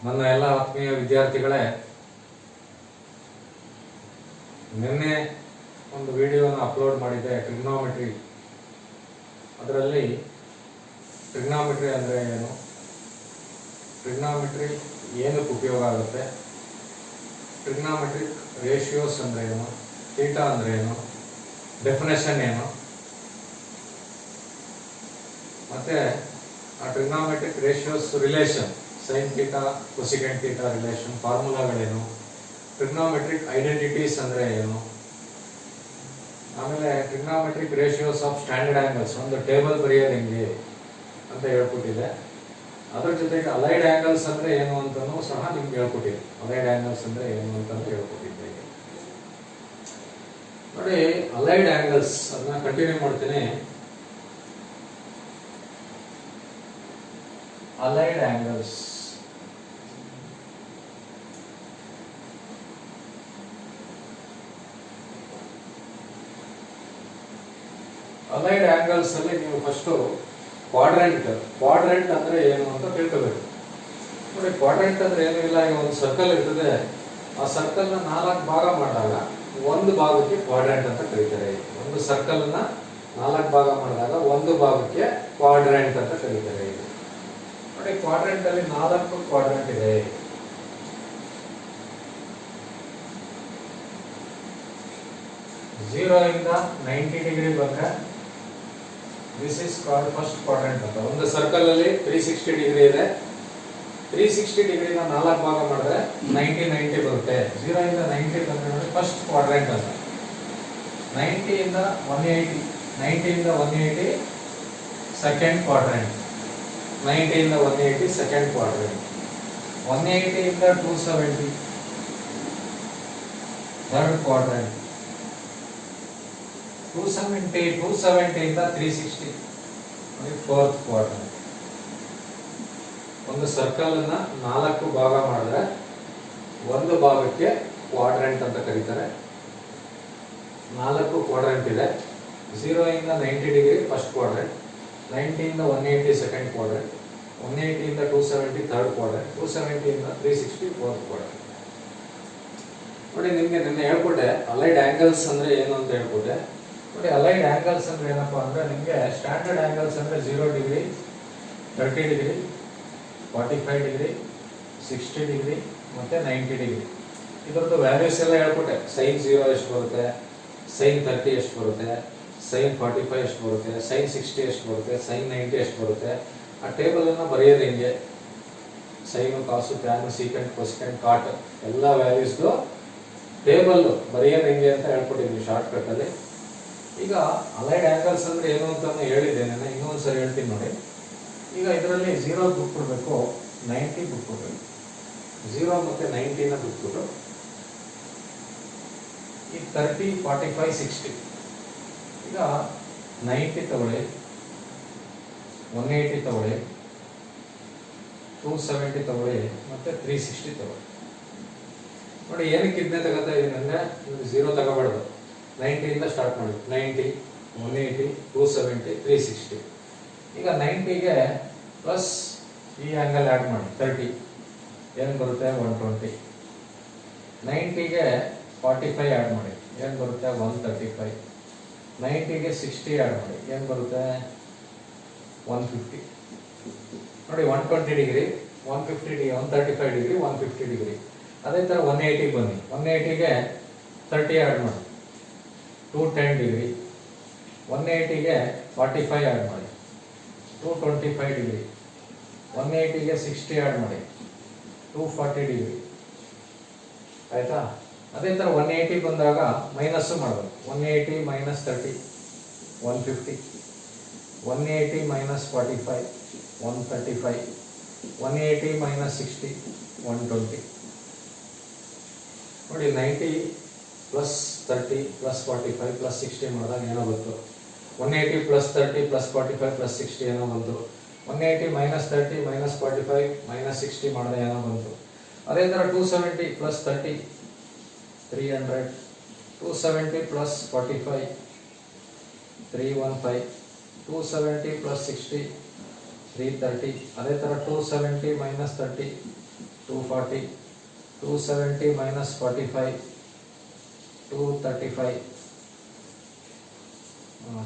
ನನ್ನ ಎಲ್ಲ ಆತ್ಮೀಯ ವಿದ್ಯಾರ್ಥಿಗಳೇ, ನಿನ್ನೆ ಒಂದು ವಿಡಿಯೋನ ಅಪ್ಲೋಡ್ ಮಾಡಿದ್ದೆ ಟ್ರಿಗ್ನೋಮೆಟ್ರಿ. ಅದರಲ್ಲಿ ಟ್ರಿಗ್ನೋಮೆಟ್ರಿ ಅಂದರೆ ಏನು, ಟ್ರಿಗ್ನೋಮೆಟ್ರಿ ಏನಕ್ಕೆ ಉಪಯೋಗ ಆಗುತ್ತೆ, ಟ್ರಿಗ್ನೋಮೆಟ್ರಿಕ್ ರೇಷಿಯೋಸ್ ಅಂದರೆ ಏನು, ಥೀಟಾ ಅಂದರೆ ಏನು, ಡೆಫಿನೇಷನ್ ಏನು, ಮತ್ತು ಆ trigonometric ratios relation sine theta cosecant theta relation ಫಾರ್ಮುಲಾಗಳೇನು, ಟ್ರಿಗ್ನೋಮೆಟ್ರಿಕ್ ಐಡೆಂಟಿಟೀಸ್ ಅಂದರೆ ಏನು, ಆಮೇಲೆ trigonometric ratios of standard angles ಒಂದು ಟೇಬಲ್ ಬರೆಯೋದು ಹೆಂಗೆ ಅಂತ ಹೇಳ್ಕೊಟ್ಟಿದೆ. ಅದ್ರ ಜೊತೆಗೆ ಅಲೈಡ್ ಆ್ಯಂಗಲ್ಸ್ ಅಂದರೆ ಏನು ಅಂತಲೂ ಸಹ ನಿಮ್ಗೆ ಹೇಳ್ಕೊಟ್ಟಿದೆ. ಅಲೈಡ್ ಆ್ಯಂಗಲ್ಸ್ ಅಂದರೆ ಏನು ಅಂತಲೂ ಹೇಳ್ಕೊಟ್ಟಿದ್ದೆ. ನೋಡಿ, ಅಲೈಡ್ ಆ್ಯಂಗಲ್ಸ್ ಅದನ್ನ ಕಂಟಿನ್ಯೂ ಮಾಡ್ತೀನಿ. ಅಲೈಡ್ ಆ್ಯಂಗಲ್ಸ್ ಅಲೈಡ್ ಆ್ಯಂಗಲ್ಸ್ ಅಲ್ಲಿ ನೀವು ಫಸ್ಟು ಕ್ವಾಡ್ರೆಂಟ್ ಅಂದ್ರೆ ಏನು ಅಂತ ತಿಳ್ಕೋಬೇಕು. ನೋಡಿ, ಕ್ವಾಡ್ರೆಂಟ್ ಅಂದ್ರೆ ಏನೂ ಇಲ್ಲ, ಈಗ ಒಂದು ಸರ್ಕಲ್ ಇರ್ತದೆ, ಆ ಸರ್ಕಲ್ ನ 4 ಭಾಗ ಮಾಡಿದಾಗ ಒಂದು ಭಾಗಕ್ಕೆ ಕ್ವಾಡ್ರೆಂಟ್ ಅಂತ ಕರೀತಾರೆ. ಒಂದು ಸರ್ಕಲ್ ನ 4 ಭಾಗ ಮಾಡಿದಾಗ ಒಂದು ಭಾಗಕ್ಕೆ ಕ್ವಾಡ್ರೆಂಟ್ ಅಂತ ಕರೀತಾರೆ. ನೋಡಿ, ಕ್ವಾಡ್ರೆಂಟ್ ಅಲ್ಲಿ 4 ಕ್ವಾಡ್ರೆಂಟ್ ಇದೆ. ಝೀರೋ ಇಂದ 90 ಡಿಗ್ರಿ ಬಂದ್ರೆ this is called first quadrant ಅಂತ. ಒಂದು ಸರ್ಕಲ್ ಅಲ್ಲಿ 360 ಡಿಗ್ರಿ ಇದೆ. 360 ಡಿಗ್ರಿನ 4 ಭಾಗ ಮಾಡಿದ್ರೆ 90 ಬರುತ್ತೆ. 0 ಇಂದ 90 ಬಂದ್ರೆ ಫಸ್ಟ್ ಕ್ವಾಡ್ರೆಂಟ್ ಅಂತ. 90 ಇಂದ 180 ಸೆಕೆಂಡ್ ಕ್ವಾಡ್ರೆಂಟ್. 90 ಇಂದ 180 ಸೆಕೆಂಡ್ ಕ್ವಾಡ್ರೆಂಟ್. 180 ಇಂದ 270 ಥರ್ಡ್ ಕ್ವಾಡ್ರೆಂಟ್. 270 ಇಂದ 360 ಫೋರ್ತ್ ಕ್ವಾಡ್ರೆಂಟ್. ಒಂದು ಸರ್ಕಲ್ ಅನ್ನ 4 ಭಾಗ ಮಾಡಿದ್ರೆ ಒಂದು ಭಾಗಕ್ಕೆ ಕ್ವಾಡ್ರೆಂಟ್ ಅಂತ ಕರೀತಾರೆ. 4 ಕ್ವಾಡ್ರೆಂಟ್ ಇದೆ. 0 ಇಂದ 90 ಡಿಗ್ರಿ ಫಸ್ಟ್ ಕ್ವಾಡ್ರೆಂಟ್, 90 ಇಂದ 180 ಸೆಕೆಂಡ್ ಕ್ವಾಡ್ರೆಂಟ್, 180 ಇಂದ 270 ಥರ್ಡ್ ಕ್ವಾಡ್ರೆಂಟ್, 270 ಇಂದ 360 ಫೋರ್ತ್ ಕ್ವಾಡ್ರೆಂಟ್. ನೋಡಿ, ನಿಮಗೆ ನಿನ್ನೆ ಹೇಳ್ಕೊಟ್ಟೆ ಅಲೈಡ್ ಆ್ಯಂಗಲ್ಸ್ ಅಂದ್ರೆ ಏನು ಅಂತ ಹೇಳ್ಕೊಟ್ಟೆ. ನೋಡಿ, ಅಲೈಡ್ ಆ್ಯಂಗಲ್ಸ್ ಅಂದ್ರೆ ಏನಪ್ಪಾ ಅಂದ್ರೆ, ನಿಮಗೆ ಸ್ಟ್ಯಾಂಡರ್ಡ್ ಆ್ಯಂಗಲ್ಸ್ ಅಂದ್ರೆ 0 ಡಿಗ್ರಿ, 30 ಡಿಗ್ರಿ, 45 ಡಿಗ್ರಿ, 60 ಡಿಗ್ರಿ ಮತ್ತೆ 90 ಡಿಗ್ರಿ. ಇದರದ್ದು ವ್ಯಾಲ್ಯೂಸ್ ಎಲ್ಲ ಹೇಳ್ಕೊಟ್ಟೆ. ಸೈನ್ 0 ಎಷ್ಟು ಬರುತ್ತೆ, ಸೈನ್ 30 ಎಷ್ಟು ಬರುತ್ತೆ, ಸೈನ್ 45 ಎಷ್ಟು ಬರುತ್ತೆ, ಸೈನ್ 60 ಎಷ್ಟು ಬರುತ್ತೆ, ಸೈನ್ 90 ಎಷ್ಟು ಬರುತ್ತೆ. ಆ ಟೇಬಲ್ ಅನ್ನ ಬರೆಯೋದು ಹೆಂಗೆ, ಸೈನು, ಕಾಸು, ಟ್ಯಾನು, ಸೀಕೆಂಟ್, ಕೊಸಿಕೆಂಟ್, ಕಾಟ್ ಎಲ್ಲ ವ್ಯಾಲ್ಯೂಸ್ದು ಟೇಬಲ್ ಬರೆಯೋದು ಹೆಂಗೆ ಅಂತ ಹೇಳ್ಕೊಟ್ಟಿದ್ವಿ ಶಾರ್ಟ್ ಕಟ್ ಅಲ್ಲಿ. ಈಗ ಅಲೈಡ್ ಆ್ಯಂಗಲ್ಸ್ ಅಂದ್ರೆ ಏನು ಅಂತ ಹೇಳಿದ್ದೇನೆ, ಇನ್ನೊಂದ್ಸರಿ ಹೇಳ್ತೀನಿ ನೋಡಿ. ಈಗ ಇದರಲ್ಲಿ 0 ಬಿಟ್ಬಿಡ್ಬೇಕು, 90 ಬಿಟ್ಬಿಡ್ಬೇಕು. 0 ಮತ್ತೆ 90ನ ಬಿಟ್ಬಿಟ್ಟು ಈ 30, 45, 60 ಈಗ 90 ತಗೊಳ್ಳಿ, 180 ತಗೊಳ್ಳಿ, 270 ತಗೊಳ್ಳಿ ಮತ್ತೆ 360 ತಗೊಳ್ಳಿ. ನೋಡಿ, ಏನಕ್ಕೆ ಇದನ್ನೇ ತಗೋತಾ ಇದೀನಿ ಅಂದ್ರೆ, 0 ತಗೋಬಾರ್ದು, 90 ಇಂದ ಸ್ಟಾರ್ಟ್ ಮಾಡಿ. 90, 180, 270, 360. ಈಗ 90ಗೆ ಪ್ಲಸ್ ಈ ಆ್ಯಂಗಲ್ ಆ್ಯಡ್ ಮಾಡಿ 30 ಏನು ಬರುತ್ತೆ 120. 90ಗೆ 45 ಆ್ಯಡ್ ಮಾಡಿ ಏನು ಬರುತ್ತೆ 135. 90ಗೆ 60 ಆ್ಯಡ್ ಮಾಡಿ ಏನು ಬರುತ್ತೆ 150. ನೋಡಿ, 120 ಡಿಗ್ರಿ, 150 ಡಿಗ್ರಿ, 135 ಡಿಗ್ರಿ, 150 ಡಿಗ್ರಿ. ಅದೇ ಥರ 180 ಬನ್ನಿ. 180ಗೆ 30 ಆ್ಯಡ್ ಮಾಡಿ 210 ಡಿಗ್ರಿ. 180ಗೆ 45 ಆ್ಯಡ್ ಮಾಡಿ 225 ಡಿಗ್ರಿ. 180ಗೆ 60 ಆ್ಯಡ್ ಮಾಡಿ 240 ಡಿಗ್ರಿ. ಆಯ್ತಾ? ಅದೇ ಥರ 180 ಬಂದಾಗ ಮೈನಸ್ಸು ಮಾಡಬೇಕು. 180 ಮೈನಸ್ 30 150, 180 ಮೈನಸ್ 45 135, 180 ಮೈನಸ್ 60 120. ನೋಡಿ, 90 ಪ್ಲಸ್ 30 ಪ್ಲಸ್ 45 ಪ್ಲಸ್ 60 ಮಾಡಿದಾಗ ಏನೋ ಬಂತು. 180 ಪ್ಲಸ್ 30 ಪ್ಲಸ್ 45 ಪ್ಲಸ್ 60 ಏನೋ ಬಂತು. 180 ಮೈನಸ್ 30 ಮೈನಸ್ 45 ಮೈನಸ್ 60 ಮಾಡಿದ್ರೆ ಏನೋ ಬಂತು. ಅದೇ ಥರ 270 ಪ್ಲಸ್ 30 300, 270 ಪ್ಲಸ್ 45 315, 270 ಪ್ಲಸ್ 60 330. ಅದೇ ಥರ 270 ಮೈನಸ್ 30 240, 270 minus 45, 235,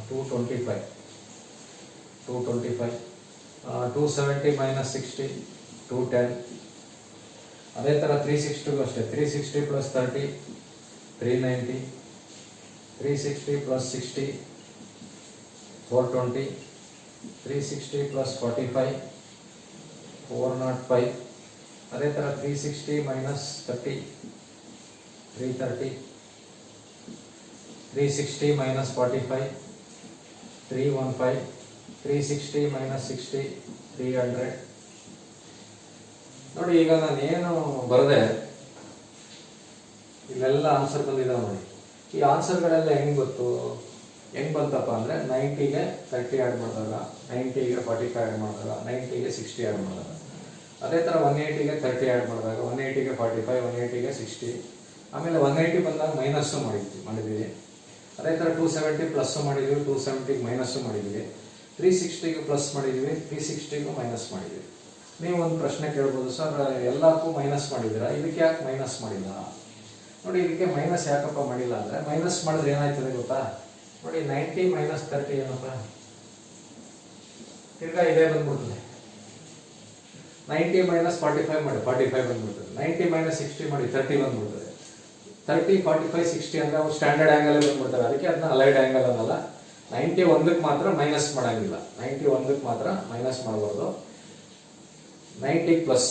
225, 270 minus 60, 210. ಅದೇ ಥರ 360 ಅಷ್ಟೇ, 360 plus 30, 390, 360 plus 60, 420, 360 plus 45, 405. ಅದೇ ಥರ 360 minus 30, 330, 360 minus 45, 315, 360 minus 60, 300. ನೋಡಿ, ಈಗ ನಾನು ಏನು ಬರದೆ ಇಲ್ಲೆಲ್ಲ ಆನ್ಸರ್ ಬಂದಿದ್ದಾವೆ ನೋಡಿ. ಈ ಆನ್ಸರ್ಗಳೆಲ್ಲ ಹೆಂಗೆ ಗೊತ್ತು, ಹೆಂಗೆ ಬಂತಪ್ಪ ಅಂದರೆ 90ಗೆ 30 ಆ್ಯಡ್ ಮಾಡಿದಾಗ, 90ಗೆ 45 ಆ್ಯಡ್ ಮಾಡಿದಾಗ, 90ಗೆ 60 ಆ್ಯಡ್ ಮಾಡಿದಾಗ, ಅದೇ ಥರ 180ಗೆ 30 ಆ್ಯಡ್ ಮಾಡಿದಾಗ, 180ಗೆ 45, 180ಗೆ 60, ಆಮೇಲೆ 180 ಬಂದಾಗ ಮೈನಸ್ಸು ಮಾಡಿದ್ದೀವಿ. ಅದೇ ಥರ 270 ಪ್ಲಸ್ಸು ಮಾಡಿದ್ದೀವಿ, 270ಗೆ ಮೈನಸ್ಸು ಮಾಡಿದ್ದೀವಿ, 360ಗೆ ಪ್ಲಸ್ ಮಾಡಿದ್ದೀವಿ, 360ಗೂ ಮೈನಸ್ ಮಾಡಿದ್ದೀವಿ. ನೀವು ಒಂದು ಪ್ರಶ್ನೆ ಕೇಳ್ಬೋದು, ಸರ್ ಎಲ್ಲಕ್ಕೂ ಮೈನಸ್ ಮಾಡಿದ್ದೀರಾ, ಇದಕ್ಕೆ ಯಾಕೆ ಮೈನಸ್ ಮಾಡಿಲ್ಲ? ನೋಡಿ, ಇದಕ್ಕೆ ಮೈನಸ್ ಯಾಕಪ್ಪ ಮಾಡಿಲ್ಲ ಅಂದರೆ, ಮೈನಸ್ ಮಾಡಿದ್ರೆ ಏನಾಯ್ತದೆ ಗೊತ್ತಾ? ನೋಡಿ, 90 minus 30 ಏನಪ್ಪ, ತಿರ್ಗಾ ಇದೇ ಬಂದ್ಬಿಡ್ತದೆ. 90 minus 45 ಮಾಡಿ 45 ಬಂದ್ಬಿಡ್ತದೆ. 90 minus 60 ಮಾಡಿ 30 ಬಂದ್ಬಿಡ್ತದೆ. 30, 45, 60 ಅಂದರೆ ಅವು ಸ್ಟ್ಯಾಂಡರ್ಡ್ ಆ್ಯಂಗಲ್ ಬಂದ್ಬಿಡ್ತಾರೆ. ಅದಕ್ಕೆ ಅದನ್ನ ಅಲೈಡ್ ಆ್ಯಂಗಲ್ ಅನ್ನಲ್ಲ. 91ಕ್ಕೆ ಮಾತ್ರ ಮೈನಸ್ ಮಾಡೋಂಗಿಲ್ಲ, 91ಕ್ಕೆ ಮಾತ್ರ ಮೈನಸ್ ಮಾಡ್ಬೋದು. 90 ಪ್ಲಸ್,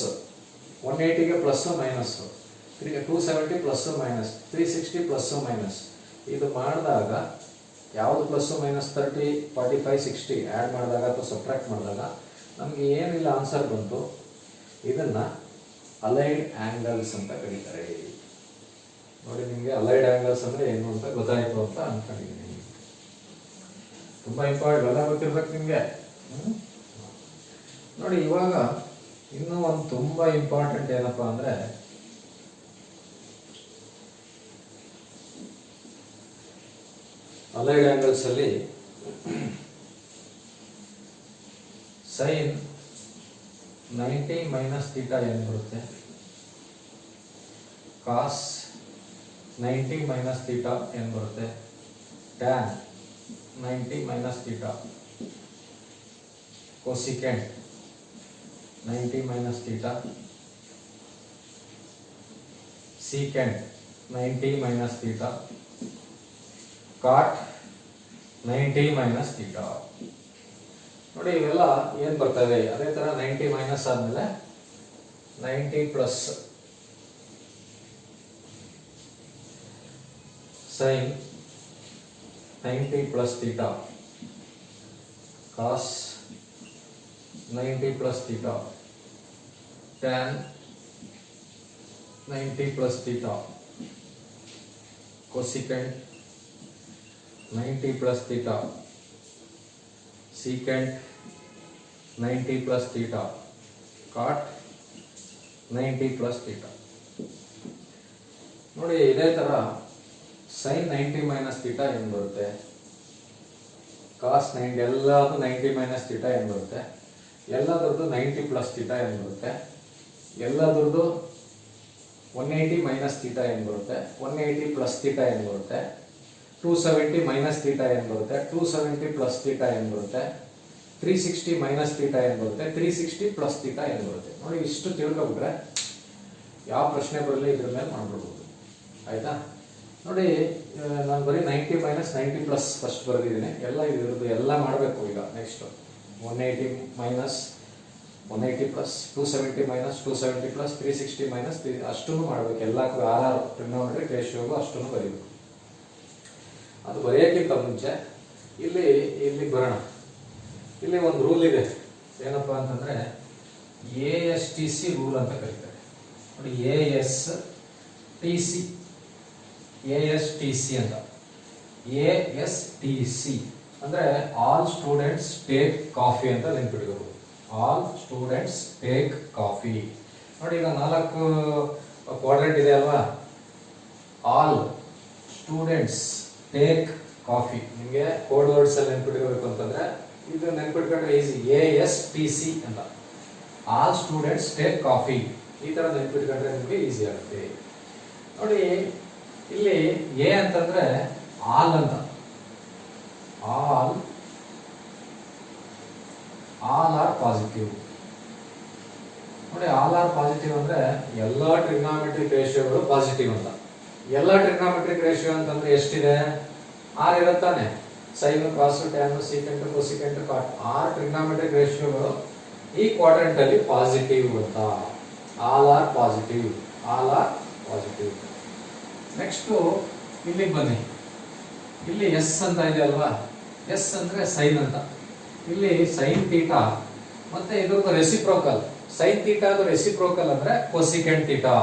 180ಗೆ plus minus, 270 plus minus, 360 plus minus. ಇದು ಮಾಡಿದಾಗ ಯಾವುದು ಪ್ಲಸ್ಸು ಮೈನಸ್ 30, 45, 60 ಆ್ಯಡ್ ಮಾಡಿದಾಗ ಅಥವಾ ಸಬ್ಟ್ರಾಕ್ಟ್ ಮಾಡಿದಾಗ ನಮಗೆ ಏನಿಲ್ಲ ಆನ್ಸರ್ ಬಂತು. ಇದನ್ನು ಅಲೈಡ್ ಆ್ಯಂಗಲ್ಸ್ ಅಂತ ಕರೀತಾರೆ. ನೋಡಿ, ನಿಮಗೆ ಅಲೈಡ್ ಆ್ಯಂಗಲ್ಸ್ ಅಂದರೆ ಏನು ಅಂತ ಗೊತ್ತಾಯಿತು ಅಂತ ಅಂದ್ಕೊಂಡಿದ್ದೀನಿ. ತುಂಬ ಇಂಪಾರ್ಟೆಂಟ್, ಎಲ್ಲ ಗೊತ್ತಿರ್ಬೇಕು ನಿಮಗೆ. ನೋಡಿ, ಇವಾಗ ಇನ್ನೂ ಒಂದು ತುಂಬ ಇಂಪಾರ್ಟೆಂಟ್ ಏನಪ್ಪ ಅಂದರೆ, ಅಲೈಡ್ ಆ್ಯಂಗಲ್ಸ್ ಅಲ್ಲಿ ಸೈನ್ 90 ಮೈನಸ್ ಥೀಟಾ ಏನು ಬರುತ್ತೆ, ಕಾಸ್ 90 ಮೈನಸ್ ಥೀಟಾ ಏನು ಬರುತ್ತೆ, tan 90 minus theta, cosecant 90 minus theta, secant 90 minus theta, cot 90 minus theta. ನೋಡಿ, ಇವೆಲ್ಲ ಏನು ಬರ್ತವೆ, ಅದೇ ಥರ 90 ಮೈನಸ್ ಆದಮೇಲೆ 90 plus sine 90 plus theta, cos 90 plus theta, tan 90 plus theta, cosecant 90 plus theta, secant 90 plus theta, cot 90 plus theta. ನೋಡಿ, ಇದೇ ತರ sin 90 minus theta ಏನು ಬರುತ್ತೆ, cos 90 ಎಲ್ಲದು 90 minus theta ಏನು ಬರುತ್ತೆ, ಎಲ್ಲದರದ್ದು 90 plus theta ಏನು ಬರುತ್ತೆ, ಎಲ್ಲದರದ್ದು 180 minus theta ಏನು ಬರುತ್ತೆ, 180 plus theta ಏನು ಬರುತ್ತೆ, 270 ಮೈನಸ್ ಥೀಟಾ ಏನು ಬರುತ್ತೆ, 270 ಪ್ಲಸ್ ಥೀಟಾ ಏನು ಬರುತ್ತೆ, 360 ಮೈನಸ್ ಥೀಟಾ ಏನು ಬರುತ್ತೆ, 360 ಪ್ಲಸ್ ಥೀಟಾ ಏನು ಬರುತ್ತೆ. ನೋಡಿ, ಇಷ್ಟು ತಿಳ್ಕೊಬಿಟ್ರೆ ಯಾವ ಪ್ರಶ್ನೆ ಬರಲಿ ಇದ್ರ ಮೇಲೆ ಮಾಡ್ಬಿಡ್ಬೋದು. ಆಯ್ತಾ? ನೋಡಿ, ನಾನು ಬರೀ 90 ಮೈನಸ್ 90 ಪ್ಲಸ್ ಫಸ್ಟ್ ಬರೆದಿದ್ದೀನಿ. ಎಲ್ಲ ಇದ್ರದ್ದು ಎಲ್ಲ ಮಾಡಬೇಕು. ಈಗ next 180 minus 180 plus, 270 minus 270 plus, 360 minus ಅಷ್ಟನ್ನು ಮಾಡಬೇಕು. ಎಲ್ಲ ಆರ್ ಟ್ರಿಗ್ನೋಮೆಟ್ರಿಕ್ ರೇಷಿಯೋಗೂ ಅಷ್ಟನ್ನು ಬರೀಬೇಕು. ಅದು ಬರೆಯೋಕ್ಕಿಂತ ಮುಂಚೆ ಇಲ್ಲಿ ಬರೋಣ. ಇಲ್ಲಿ ಒಂದು ರೂಲ್ ಇದೆ, ಏನಪ್ಪ ಅಂತಂದರೆ ASTC ರೂಲ್ ಅಂತ ಕರೀತಾರೆ. ನೋಡಿ, ASTC ಅಂತ, ASTC ಅಂದರೆ ಆಲ್ ಸ್ಟೂಡೆಂಟ್ಸ್ ಟೇಕ್ ಕಾಫಿ ಅಂತ ನೆನ್ಪಿಟ್ಕೋಬಹುದು. All students take coffee. ನೋಡಿ, ಈಗ 4 ಕ್ವಾಡ್ರೆಂಟ್ ಇದೆ ಅಲ್ವಾ, ಆಲ್ ಸ್ಟೂಡೆಂಟ್ಸ್ ಟೇಕ್ ಕಾಫಿ. ನಿಮಗೆ ಕೋಡ್ ವರ್ಡ್ಸ್ ಅಲ್ಲಿ ನೆನ್ಪಿಟ್ಕೋಬೇಕು ಅಂತಂದ್ರೆ ಇದು ನೆನ್ಪಿಟ್ಕೊಂಡ್ರೆ ಈಸಿ. ASTC ಅಂತ, ಆಲ್ ಸ್ಟೂಡೆಂಟ್ಸ್ ಟೇಕ್ ಕಾಫಿ. ಈ ತರ ನೆನ್ಪಿಟ್ಕೊಂಡ್ರೆ ನಿಮಗೆ ಈಸಿ ಆಗುತ್ತೆ ನೋಡಿ. ಇಲ್ಲಿ ಎ ಅಂತಂದ್ರೆ ಆಲ್ ಅಂತ, ಆಲ್ ಆರ್ ಪಾಸಿಟಿವ್ ನೋಡಿ. ಆಲ್ ಆರ್ ಪಾಸಿಟಿವ್ ಅಂದ್ರೆ ಎಲ್ಲಾ ಟ್ರಿಗ್ನಾಮೆಟ್ರಿಕ್ ರೇಷಿಯೋಗಳು ಪಾಸಿಟಿವ್ ಅಂತ. ಎಲ್ಲ ಟ್ರಿಗ್ನಾಮೆಟ್ರಿಕ್ ರೇಷಿಯೋ ಅಂತಂದ್ರೆ ಎಷ್ಟಿದೆ? 6 ಇರುತ್ತಾನೆ. ಸೈನ್, ಕಾಸ್, ಟ್ಯಾನ್, ಸೀಕೆಂಟ್, ಕೊಸಿಕೆಂಟ್, ಕಾಟ್ 6 ಟ್ರಿಗ್ನಾಮೆಟ್ರಿಕ್ ರೇಷಿಯೋಗಳು ಈ ಕ್ವಾಡ್ರೆಂಟ್ ಅಲ್ಲಿ ಪಾಸಿಟಿವ್ ಅಂತ. All are positive, all are positive. Next ಇಲ್ಲಿಗೆ ಬನ್ನಿ. ಇಲ್ಲಿ ಎಸ್ ಅಂತ ಇದೆ ಅಲ್ವಾ? ಎಸ್ ಅಂದ್ರೆ ಸೈನ್ ಅಂತ. ಇಲ್ಲಿ ಸೈನ್ ಥೀಟಾ ಮತ್ತೆ ಇದ್ರದ್ದು ರೆಸಿಪ್ರೋಕಲ್. ಸೈನ್ ಥೀಟಾ ಅದು ರೆಸಿಪ್ರೋಕಲ್ ಅಂದ್ರೆ ಕೊಸಿಕೆಂಟ್ ಥೀಟಾ.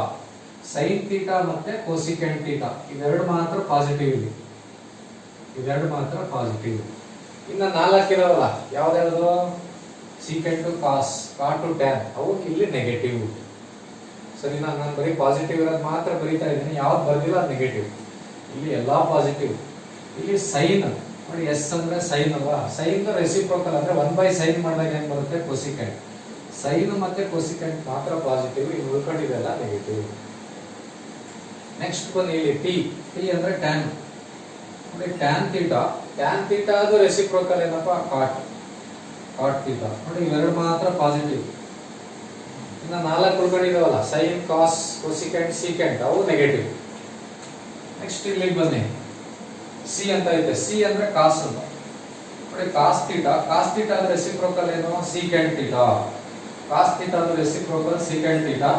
ಸೈನ್ ಥೀಟಾ ಮತ್ತೆ ಕೊಸಿಕೆಂಟ್ ಥೀಟಾ ಇವೆರಡು ಮಾತ್ರ ಪಾಸಿಟಿವ್ ಇದೆ, ಇವೆರಡು ಮಾತ್ರ ಪಾಸಿಟಿವ್. ಇನ್ನ 4 ಇದಾವಲ್ಲ, ಯಾವ್ದಾದ್ರು ಸೀಕೆಂಟ್, ಕಾಸ್, ಕಾಟು, ಟ್ಯಾನ್ ಅವು ಇಲ್ಲಿ ನೆಗೆಟಿವ್. ಸರಿನಾ? ನಾನು ಬರೀ ಪಾಸಿಟಿವ್ ಇರೋದು ಮಾತ್ರ ಬರೀತಾ ಇದ್ದೀನಿ, ಯಾವ್ದು ಬರ್ದಿಲ್ಲ ನೆಗೆಟಿವ್. ಇಲ್ಲಿ ಎಲ್ಲಾ ಪಾಸಿಟಿವ್. ಇಲ್ಲಿ ಸೈನ್ ನೋಡಿ, ಎಸ್ ಅಂದ್ರೆ ಸೈನ್ ಅಲ್ವಾ? ಸೈನ್ ರೆಸಿಪ್ರೋಕಲ್ ಅಂದ್ರೆ 1/sin ಮಾಡಿದಾಗ ಏನ್ ಬರುತ್ತೆ? ಕೊಸಿಕೆಂಟ್. ಸೈನ್ ಮತ್ತೆ ಕೊಸಿಕೆಂಟ್ ಮಾತ್ರ ಪಾಸಿಟಿವ್, ಇನ್ನು ಉಳ್ಕೊಂಡಿದೆಲ್ಲ ನೆಗೆಟಿವ್. ನೆಕ್ಸ್ಟ್ ಬನ್ನಿ, ಇಲ್ಲಿ ಟಿ. ಟಿ ಅಂದ್ರೆ ಟ್ಯಾನ್ ನೋಡಿ. ಟ್ಯಾನ್ ಥೀಟಾ, ಟ್ಯಾನ್ ಥೀಟಾ ಅದು ರೆಸಿಪ್ರೋಕಲ್ ಏನಪ್ಪ? ಕಾಟ್, ಕಾಟ್ ಥೀಟಾ ನೋಡಿ. ಇವೆರಡು ಮಾತ್ರ ಪಾಸಿಟಿವ್. ಇನ್ನು 4 ಉಳ್ಕೊಂಡಿದಾವಲ್ಲ, ಸೈನ್, ಕಾಸ್, ಕೊಸಿಕೆಂಟ್, ಸೀಕೆಂಟ್ ಅವು ನೆಗೆಟಿವ್. ನೆಕ್ಸ್ಟ್ ಇಲ್ಲಿಗೆ ಬನ್ನಿ, ಸಿ ಅಂತ ಇದೆ. ಸಿ ಅಂದ್ರೆ ಕಾಸ್ ಅಂತ ನೋಡಿ. ಕಾಸ್ ಥೀಟಾ, ಕಾಸ್ ಥೀಟಾ ಅಂದ್ರೆ ರೆಸಿಪ್ರೋಕಲ್ ಏನು? Secant theta. ಕಾಸ್ ಥೀಟಾ ಅಂದ್ರೆ ರೆಸಿಪ್ರೋಕಲ್ ಸೀಕೆಂಟ್ ಥೀಟಾ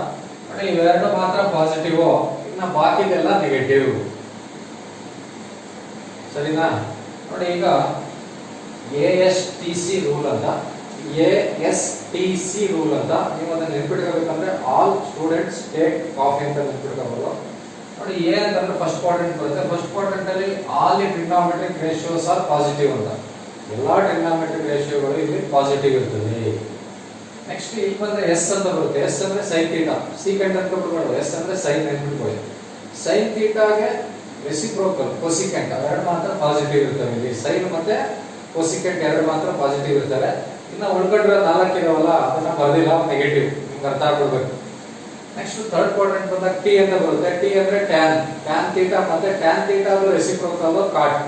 ನೋಡಿ. ಇವೆರಡು ಮಾತ್ರ ಪಾಸಿಟಿವ್, ಇನ್ನ ಬಾಕಿದೆಲ್ಲ ನೆಗೆಟಿವ್. ಸರಿನಾ? ನೋಡಿ, ಈಗ ASTC ರೂಲ್ ಅಂತ, ASTC ರೂಲ್ ಅಂತ ನೀವು ಅದನ್ನ ನೆನ್ಪಿಟ್ಕೋಬೇಕಂದ್ರೆ ಆಲ್ ಸ್ಟೂಡೆಂಟ್ಸ್ ಟೇಕ್ ಕಾಫಿ ಅಂತ ನೆನ್ಪಿಟ್ಕೋಬಹುದು ನೋಡಿ. ಎ ಅಂತಂದ್ರೆ ಫಸ್ಟ್ ಕ್ವಾಡ್ರೆಂಟ್ ಬರುತ್ತೆ. ಫಸ್ಟ್ ಕ್ವಾಡ್ರೆಂಟ್ ಅಲ್ಲಿ all the trigonometric ratios are positive ಅಂತ. ಎಲ್ಲಾ ಟ್ರಿಗ್ನಾಮೆಟ್ರಿಕ್ ರೇಷಿಯೋಗಳು ಇಲ್ಲಿ ಪಾಸಿಟಿವ್ ಇರ್ತದೆ. ನೆಕ್ಸ್ಟ್ ಇಲ್ಲಿ ಬಂದ್ರೆ ಎಸ್ ಅಂತ ಬರುತ್ತೆ. ಎಸ್ ಅಂದ್ರೆ ಸೈನ್ ಥೀಟಾ. ಸೀಕೆಂಟ್ ಅಂತ ಬಿಟ್ಕೊಳ್ಳೋದು, ಎಸ್ ಅಂದ್ರೆ ಸೈನ್ ನೆನ್ಪಿಟ್ಕೊಳ್ಳಿ. ಸೈನ್ ಥೀಟಾಗೆ ರೆಸಿಪ್ರೋಕಲ್ ಕೊಸಿಕೆಂಟ್ ಅವೆರಡು ಮಾತ್ರ ಪಾಸಿಟಿವ್ ಇರ್ತವೆ. ಇಲ್ಲಿ ಸೈನ್ ಮತ್ತೆ ಕೊಸಿಕೆಂಟ್ ಎರಡು ಮಾತ್ರ ಪಾಸಿಟಿವ್ ಇರ್ತಾರೆ. ಇನ್ನ ಉಳ್ಕೊಂಡ್ರೆ 4 ಇದಾವಲ್ಲ, ಅದನ್ನ ಬರ್ದಿಲ್ಲ, ನೆಗೆಟಿವ್. ನಿಮ್ಗೆ ಅರ್ಥ ಆಗ್ಬಿಡ್ಬೇಕು. ನೆಕ್ಸ್ಟ್ ಥರ್ಡ್ ಕ್ವಾಡ್ರೆಂಟ್ ಬಂದಾಗ ಟಿ ಅಂತ ಬರುತ್ತೆ. ಟಿ ಅಂದ್ರೆ ಟ್ಯಾನ್. ಟ್ಯಾನ್ ಥೀಟಾ ಮತ್ತೆ ಟ್ಯಾನ್ ಥೀಟಾ ಅದು ರೆಸಿಪ್ರೋಕಲ್ ಕಾಟ್.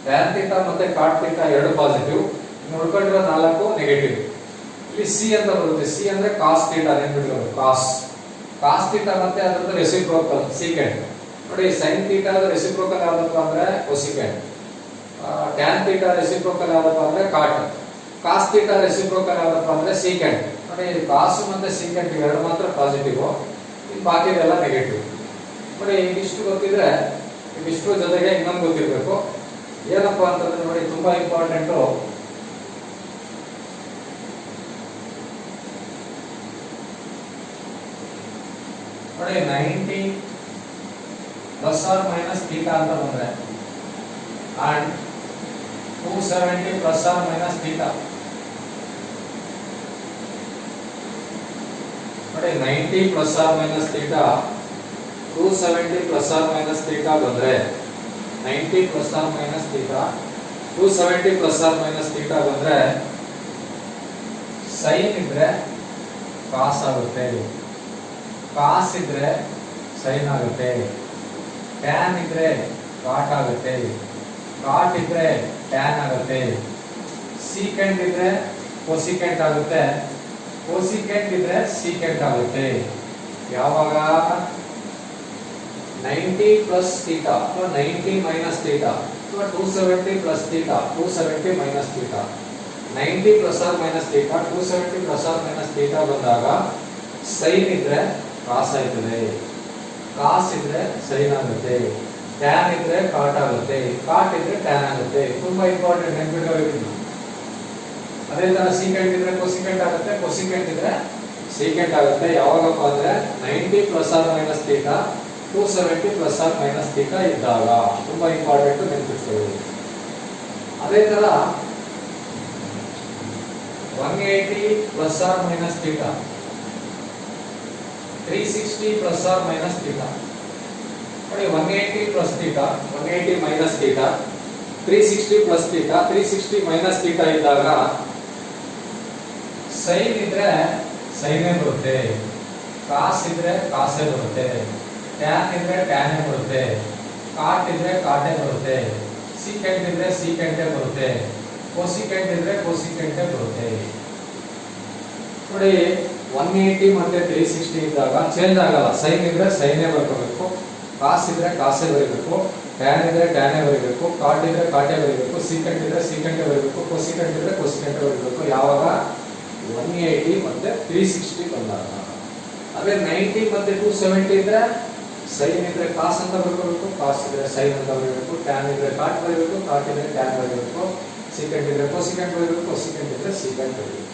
ಟ್ಯಾನ್ ಥೀಟಾ ಮತ್ತೆ ಕಾಟ್ ಥೀಟಾ ಎರಡು ಪಾಸಿಟಿವ್, ಇನ್ನು ಉಳ್ಕೊಂಡಿರೋ 4 ನೆಗೆಟಿವ್. ಇಲ್ಲಿ ಸಿ ಅಂತ ಬರುತ್ತೆ. ಸಿ ಅಂದ್ರೆ ಕಾಸ್ ಥೀಟಾ ನೆನ್ಪಿಟ್ಕೊಳ್ಳಿ. ಕಾಸ್, ಕಾಸ್ ಥೀಟಾ ಮತ್ತೆ ಅದರದ್ದು ರೆಸಿಪ್ರೋಕಲ್ ಸೀಕೆಂಟ್ ನೋಡಿ. ಸೈನ್ ಥೀಟಾ ಅದು ರೆಸಿಪ್ರೋಕಲ್ ಯಾವ್ದಪ್ಪ ಅಂದ್ರೆ ಕೊಸಿಕೆಂಟ್. ಟ್ಯಾನ್ ಥೀಟಾ ರೆಸಿಪ್ರೋಕಲ್ ಯಾವ್ದಪ್ಪ ಅಂದ್ರೆ ಕಾಟ್. ಕಾಸ್ ಥೀಟಾ ರೆಸಿಪ್ರೋಕಲ್ ಯಾವ್ದಪ್ಪ ಅಂದ್ರೆ ಸೀಕೆಂಟ್ ನೋಡಿ. ಕಾಸ್ ಮತ್ತೆ ಸೀಕೆಂಟ್ ಎರಡು ಮಾತ್ರ ಪಾಸಿಟಿವ್, ಇನ್ನು ಬಾಕಿದೆಲ್ಲ ನೆಗೆಟಿವ್ ನೋಡಿ. ಇಷ್ಟು ಗೊತ್ತಿದ್ರೆ ಇಷ್ಟು ಜೊತೆಗೆ ಇನ್ನೊಂದು ಗೊತ್ತಿರ್ಬೇಕು. ಏನಪ್ಪಾ ಅಂತಂದ್ರೆ ನೋಡಿ, ತುಂಬಾ ಇಂಪಾರ್ಟೆಂಟು. ನೋಡಿ 90 ಪ್ಲಸ್ ಆರ್ ಮೈನಸ್ ಥೀಟಾ ಅಂತ ಬಂದ್ರೆ and 270 plus or minus theta ನೋಡಿ. 90 plus or minus theta 270 plus or minus theta ಬಂದ್ರೆ 90 plus or minus theta 270 plus or minus theta ಬಂದ್ರೆ ಸೈನ್ ಇದ್ರೆ ಕಾಸ್ ಆಗುತ್ತೆ, ಕಾಸ್ ಇದ್ರೆ ಸೈನ್ ಆಗುತ್ತೆ, ಟ್ಯಾನ್ ಇದ್ರೆ ಕಾಟ್ ಆಗುತ್ತೆ, ಕಾಟ್ ಇದ್ರೆ ಟ್ಯಾನ್ ಆಗುತ್ತೆ, ಸೀಕೆಂಟ್ ಇದ್ರೆ ಕೊಸಿಕೆಂಟ್ ಆಗುತ್ತೆ, ಕೊಸಿಕೆಂಟ್ ಇದ್ರೆ ಸೀಕೆಂಟ್ ಆಗುತ್ತೆ. ಯಾವಾಗ 90 ಪ್ಲಸ್ ಥೀಟಾ ಅಥವಾ 90 ಮೈನಸ್ ಥೀಟಾ ಅಥವಾ 270 plus theta 270 minus theta 90 plus or minus theta 270 plus or minus theta ಬಂದಾಗ ಸೈನ್ ಇದ್ರೆ ಕಾಸ್ ಆಯ್ತದೆ, ಕಾಸ್ ಇದ್ರೆ ಸೈನ್ ಆಗುತ್ತೆ, ಟ್ಯಾನ್ ಇದ್ರೆ ಕಾಟ್ ಆಗುತ್ತೆ, ಕಾಟ್ ಇದ್ರೆ ಟ್ಯಾನ್ ಆಗುತ್ತೆ. ತುಂಬಾ ಇಂಪಾರ್ಟೆಂಟ್, ನೆನ್ಪಿಟ್ಕೋಬೇಕು. ಅದೇ ತರ ಸೀಕೆಂಟ್ ಇದ್ರೆ ಕೊಸಿಕೆಂಟ್ ಆಗುತ್ತೆ, ಕೊಸಿಕೆಂಟ್ ಇದ್ರೆ ಸೀಕೆಂಟ್ ಆಗುತ್ತೆ. ಯಾವಾಗಪ್ಪ ಅಂದ್ರೆ 90 plus or minus theta 270 plus or minus theta ಇದ್ದಾಗ. ತುಂಬಾ ಇಂಪಾರ್ಟೆಂಟ್, ನೆನ್ಪಿಟ್ಕೊಳ್ಳಿ. ಅದೇ ತರ 180 plus or minus theta 360 plus or minus theta ನೋಡಿ. 180 plus theta 180 minus theta 360 plus theta 360 minus theta ಇದ್ದಾಗ ಸೈನ್ ಇದ್ರೆ ಸೈನೇ ಬರುತ್ತೆ, ಕಾಸ್ ಇದ್ರೆ ಕಾಸೇ ಬರುತ್ತೆ, ಟ್ಯಾನ್ ಇದ್ರೆ ಟ್ಯಾನೇ ಬರುತ್ತೆ, ಕಾಟ್ ಇದ್ರೆ ಕಾಟೇ ಬರುತ್ತೆ, ಸೀಕೆಂಟ್ ಇದ್ರೆ ಸೀಕೆಂಟೇ ಬರುತ್ತೆ, ಕೋಸಿಕೆಂಟ್ ಇದ್ರೆ ಕೋಸಿಕೆಂಟೇ ಬರುತ್ತೆ. ನೋಡಿ 180 ಮತ್ತೆ 360 ಇದ್ದಾಗ ಚೇಂಜ್ ಆಗಲ್ಲ. ಸೈನ್ ಇದ್ರೆ ಸೈನೇ ಬರ್ಕೋಬೇಕು, ಕಾಸ್ ಇದ್ರೆ ಕಾಸೇ ಬರೀಬೇಕು, ಟ್ಯಾನ್ ಇದ್ರೆ ಟ್ಯಾನೇ ಬರೀಬೇಕು, ಕಾಟ್ ಇದ್ರೆ ಕಾಟೇ ಬರೀಬೇಕು, ಸೀಕೆಂಟ್ ಇದ್ರೆ ಸೀಕೆಂಟೇ ಬರೀಬೇಕು, ಕೋಸಿಕೆಂಟ್ ಇದ್ರೆ ಕೋಸಿಕೆಂಟೇ ಬರೀಬೇಕು. ಯಾವಾಗ 180 ಮತ್ತೆ 360 ಬಂದಾಗ. ಅದೇ 90 ಮತ್ತೆ 270 ಇದ್ರೆ ಸೈನ್ ಇದ್ರೆ ಕಾಸ್ ಅಂತ ಬರ್ಕೋಬೇಕು, ಕಾಸ್ ಇದ್ರೆ ಸೈನ್ ಅಂತ ಬರೀಬೇಕು, ಟ್ಯಾನ್ ಇದ್ರೆ ಕಾಟ್ ಬರೀಬೇಕು, ಕಾಟ್ ಇದ್ರೆ ಟ್ಯಾನ್ ಬರೀಬೇಕು, ಸೀಕೆಂಟ್ ಇದ್ರೆ ಕೋಸಿಕೆಂಟ್ ಬರೀಬೇಕು, ಕೋಸಿಕೆಂಟ್ ಇದ್ರೆ ಸೀಕೆಂಟ್ ಬರೀಬೇಕು.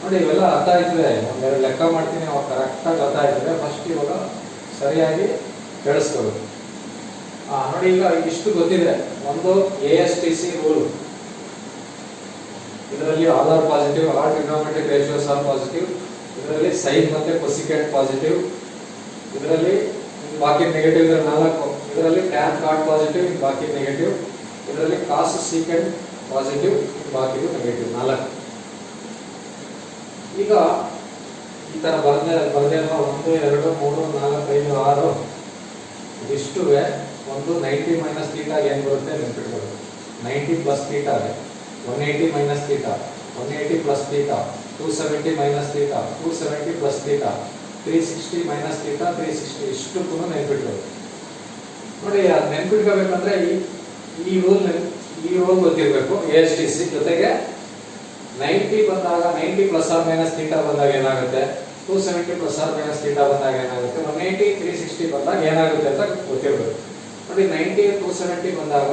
ನೋಡಿ ಇವೆಲ್ಲ ಅರ್ಥ ಆಯ್ತದೆ. ಒಂದೆರಡು ಲೆಕ್ಕ ಮಾಡ್ತೀನಿ, ಅವಾಗ ಕರೆಕ್ಟಾಗಿ ಅರ್ಥ ಆಯ್ತದೆ. ಫಸ್ಟ್ ಇವಾಗ ಸರಿಯಾಗಿ ಕೇಳಿಸ್ಕೋಬೇಕು. ನೋಡಿ ಈಗ ಇಷ್ಟು ಗೊತ್ತಿದೆ. ಒಂದು ASTC ರೂಲ್, ಇದರಲ್ಲಿ all are positive, all trigonometric ratios are positive, ಇದರಲ್ಲಿ ಸೈನ್ ಮತ್ತೆ ಕೊಸಿಕೆಂಟ್ ಪಾಸಿಟಿವ್, ಇದರಲ್ಲಿ ಬಾಕಿ ನೆಗೆಟಿವ್ ಇದ್ರೆ 4, ಇದರಲ್ಲಿ ಟ್ಯಾನ್ ಕಾಟ್ ಪಾಸಿಟಿವ್, ಬಾಕಿ ನೆಗೆಟಿವ್, ಇದರಲ್ಲಿ ಕಾಸ್ ಸೀಕೆಂಟ್ ಪಾಸಿಟಿವ್, ಬಾಕಿ ನೆಗೆಟಿವ್ 4. ಈಗ ಈ ತರ ಬರದೇ 1 2 3 4 5 6 ಇದಿಷ್ಟುವೆ ಒಂದು 90 ಮೈನಸ್ ಥೀಟಾಗೆ ಏನು ಬರುತ್ತೆ ನೆನಪಿಟ್ಕೊಳ್ಳಿ. 90 ಪ್ಲಸ್ ಥೀಟಾಗೆ 180 minus theta, 180 plus theta, 270 minus theta, 270 plus theta, 360 minus theta, 360 ಇಷ್ಟಕ್ಕೂ ನೆನಪಿಟ್ಕೊಳ್ಳಿ. ನೋಡಿ ಅದು ನೆನಪಿಟ್ಕೋಬೇಕಂದ್ರೆ ಈ ರೂಲ್ ಗೊತ್ತಿರಬೇಕು. ASTC ಜೊತೆಗೆ 90 ಬಂದಾಗ 90 ಪ್ಲಸ್ ಆರ್ ಮೈನಸ್ ಥೀಟಾ ಬಂದಾಗ ಏನಾಗುತ್ತೆ, 270 ಪ್ಲಸ್ ಆರ್ ಮೈನಸ್ ಥೀಟಾ ಬಂದಾಗ ಏನಾಗುತ್ತೆ, 180 360 ಬಂದಾಗ ಏನಾಗುತ್ತೆ ಅಂತ ಗೊತ್ತಿರಬೇಕು. ನೋಡಿ 90 270 ಬಂದಾಗ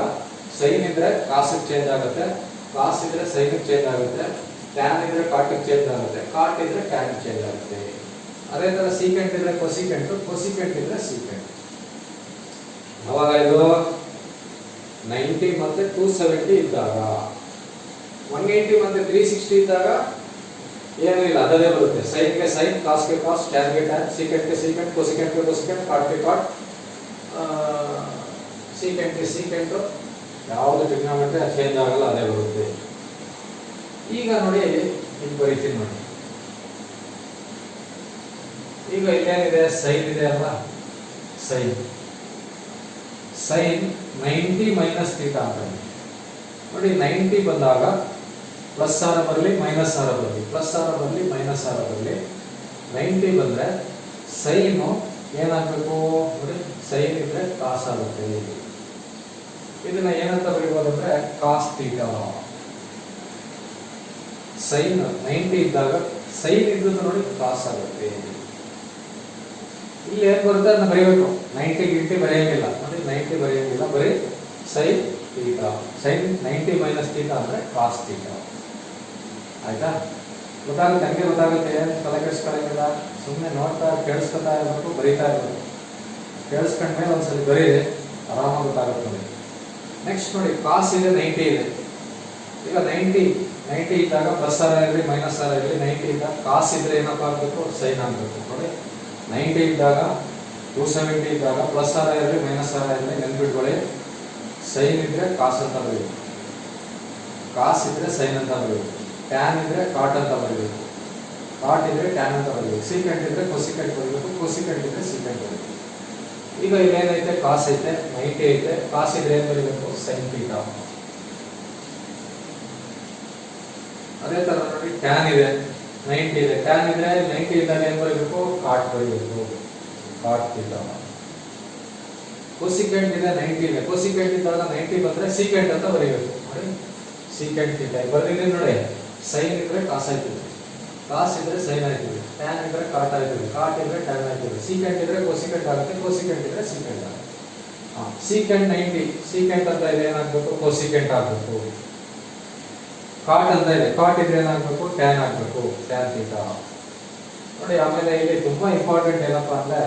ಸೈನ್ ಇದ್ರೆ ಕಾಸಿಗೆ ಚೇಂಜ್ ಆಗುತ್ತೆ, ಕಾಸ್ ಇದ್ರೆ ಸೈನ್ಗೆ ಚೇಂಜ್ ಆಗುತ್ತೆ, ಟ್ಯಾನ್ ಇದ್ರೆ ಕಾಟಿಗೆ ಚೇಂಜ್ ಆಗುತ್ತೆ, ಕಾಟ್ ಇದ್ರೆ ಟ್ಯಾನ್ ಚೇಂಜ್ ಆಗುತ್ತೆ. ಅದೇ ತರ ಸೀಕೆಂಟ್ ಇದ್ರೆ ಕೊಸಿಕೆಂಟ್, ಕೊಸಿಕೆಂಟ್ ಇದ್ರೆ ಸೀಕೆಂಟ್. ಅವಾಗ ಇದು 90 ಮತ್ತೆ 270 ಇದ್ದಾಗ, 180 ಮತ್ತೆ 360 ಇದ್ದಾಗ ಏನೂ ಇಲ್ಲ, ಅದೇ ಬರುತ್ತೆ. ಸೈನ್ಗೆ ಸೈನ್, ಕಾಸ್ಗೆ ಕಾಸ್, ಟ್ಯಾನ್ಗೆ ಟ್ಯಾನ್, ಸೀಕೆಂಟ್ಗೆ ಸೀಕೆಂಟ್, ಕೊಸಿಕೆಂಟ್ಗೆ ಕೊಸಿಕೆಂಟ್, ಕಾಟ್ಗೆ ಕಾಟ್, ಸೀಕೆಂಟ್ಗೆ ಸೀಕೆಂಟ್, ಯಾವುದು ಟ್ರಿಗೊನೋಮೆಟ್ರಿ ಚೇಂಜ್ ಆಗಲ್ಲ, ಅದೇ ಬರುತ್ತೆ. ಈಗ ನೋಡಿ ಇಲ್ಲಿ ಬರೀತೀನಿ ನೋಡಿ. ಈಗ ಇಲ್ಲೇನಿದೆ, ಸೈನ್ ಇದೆ ಅಲ್ಲ, ಸೈನ್ 90 ಮೈನಸ್ ಥೀಟಾ ಅಂತ ನೋಡಿ. 90 ಬಂದಾಗ ಪ್ಲಸ್ ಆರ ಬರಲಿ ಮೈನಸ್ ಆರ ಬರಲಿ, ಪ್ಲಸ್ ಆರ ಬರಲಿ ಮೈನಸ್ ಆರ ಬರಲಿ, 90 ಬಂದ್ರೆ ಸೈನು ಏನಾಗಬೇಕು ನೋಡಿ, ಸೈನ್ ಇದ್ರೆ ಕಾಸ್ ಆಗುತ್ತೆ. ಇದನ್ನ ಏನಂತ ಬರೀಬಹುದು ಅಂದ್ರೆ ಕಾಸ್ ಥೀಟಾ. ಸೈನ್ 90 ಇದ್ದಾಗ ಸೈನ್ ಇದ್ದದ್ದು ನೋಡಿ ಕಾಸ್ ಆಗುತ್ತೆ. ಇಲ್ಲಿ ಏನ್ ಬರುತ್ತೆ ಅದನ್ನ ಬರೀಬೇಕು. 90 ಗಿಂಟಿ ಬರೆಯಂಗಿಲ್ಲ ನೋಡಿ, 90 ಬರೆಯಂಗಿಲ್ಲ, ಬರೀ sine theta. Sine 90 minus theta ಅಂದ್ರೆ ಕಾಸ್ ಥೀಟಾ. ಆಯ್ತಾ? ಗೊತ್ತಾಗುತ್ತೆ, ಹಂಗೆ ಗೊತ್ತಾಗುತ್ತೆ, ಏನು ತಲೆ ಕೆಡಿಸ್ಕೊಳ್ಳಂಗಿಲ್ಲ. ಸುಮ್ಮನೆ ನೋಡ್ತಾ ಕೇಳಿಸ್ಕೊತಾ ಇರಬೇಕು, ಬರೀತಾ ಇರಬೇಕು. ಕೇಳಿಸ್ಕೊಂಡ್ಮೇಲೆ ಒಂದ್ಸಲಿ ಬರೀರಿ, ಆರಾಮಾಗಿ ಗೊತ್ತಾಗುತ್ತೆ ನೋಡಿ. ನೆಕ್ಸ್ಟ್ ನೋಡಿ, ಕಾಸ್ ಇದೆ 90 ಇದೆ. ಈಗ 90 ಇದ್ದಾಗ ಪ್ಲಸ್ ಆರ ಇರಲಿ ಮೈನಸ್ ಆರ ಇರಲಿ, 90 ಇದ್ದಾಗ ಕಾಸ್ ಇದ್ರೆ ಏನಪ್ಪ ಆಗಬೇಕು, ಸೈನ್ ಆಗಬೇಕು ನೋಡಿ. 90 ಇದ್ದಾಗ 270 ಇದ್ದಾಗ ಪ್ಲಸ್ ಆರ ಇರಲಿ ಮೈನಸ್ ಆರ ಇರಲಿ, ನೆನ್ಪಿಟ್ಕೊಳ್ಳಿ, ಸೈನ್ ಇದ್ರೆ ಕಾಸ್ ಅಂತ ಬರೀಬೇಕು, ಕಾಸ್ ಇದ್ರೆ ಸೈನ್ ಅಂತ ಬರೀಬೇಕು, ಟ್ಯಾನ್ ಇದ್ರೆ ಕಾಟ್ ಅಂತ ಬರೀಬೇಕು, ಕಾಟ್ ಇದ್ರೆ ಟ್ಯಾನ್ ಅಂತ ಬರೀಬೇಕು, ಸೀಕೆಂಟ್ ಇದ್ರೆ ಕೊಸಿಕೆಂಟ್ ಬರೀಬೇಕು, ಕೊಸಿಕೆಂಟ್ ಇದ್ರೆ ಸೀಕೆಂಟ್ ಬರೀಬೇಕು. ಈಗ ಇಲ್ಲೇನೈತೆ, ಕಾಸ್ ಐತೆ, 90 ಐತೆ, ಕಾಸ್ ಇದ್ರೆ ಏನ್ ಬರೀಬೇಕು, ಸೈನ್ ಥೀಟಾ. ಅದೇ ತರ ನೋಡಿ, ಟ್ಯಾನ್ ಇದೆ 90 ಇದೆ, ಟ್ಯಾನ್ ಇದ್ರೆ 90 ಇದ್ದಾಗ ಏನ್ ಬರೀಬೇಕು, ಕಾಟ್ ಬರೀಬೇಕು, ಕಾಟ್ ಥೀಟಾ. ಕೊಸಿಕೆಂಟ್ ಇದೆ 90 ಇದೆ, ಕೊಸಿಕೆಂಟ್ ಇದ್ದಾಗ 90 ಬಂದ್ರೆ ಸೀಕೆಂಟ್ ಅಂತ ಬರೀಬೇಕು ನೋಡಿ, ಸೀಕೆಂಟ್ ಥೀಟಾ ಬರ್ದಿದ್ದೀನಿ ನೋಡಿ. ಸೈನ್ ಇದ್ರೆ ಕಾಸ್ ಆಯ್ತದೆ, ಕಾಸ್ ಇದ್ರೆ ಸೈನ್ ಆಯ್ತದೆ, ಟ್ಯಾನ್ ಇದ್ರೆ ಕಾಟ್ ಆಯ್ತದೆ, ಕಾಟ್ ಇದ್ರೆ ಟ್ಯಾನ್ ಆಯ್ತದೆ, ಸೀಕೆಂಟ್ ಇದ್ರೆ ಕೊಸಿಕೆಂಟ್ ಆಗುತ್ತೆ, ಕೊಸಿಕೆಂಟ್ ಇದ್ರೆ ಸೀಕೆಂಟ್ ಆಗುತ್ತೆ. ಸೀಕೆಂಟ್ 90, ಸೀಕೆಂಟ್ ಅಂತ ಇದೆ ಏನಾಗಬೇಕು, ಕೊಸಿಕೆಂಟ್ ಆಗಬೇಕು. ಕಾಟ್ ಅಂತ ಇದೆ, ಕಾಟ್ ಇದ್ರೆ ಏನಾಗಬೇಕು, ಟ್ಯಾನ್ ಆಗಬೇಕು, ಟ್ಯಾನ್ ಥೀಟಾ ನೋಡಿ. ಆಮೇಲೆ ಇಲ್ಲಿ ತುಂಬಾ ಇಂಪಾರ್ಟೆಂಟ್ ಏನಪ್ಪಾ ಅಂದ್ರೆ,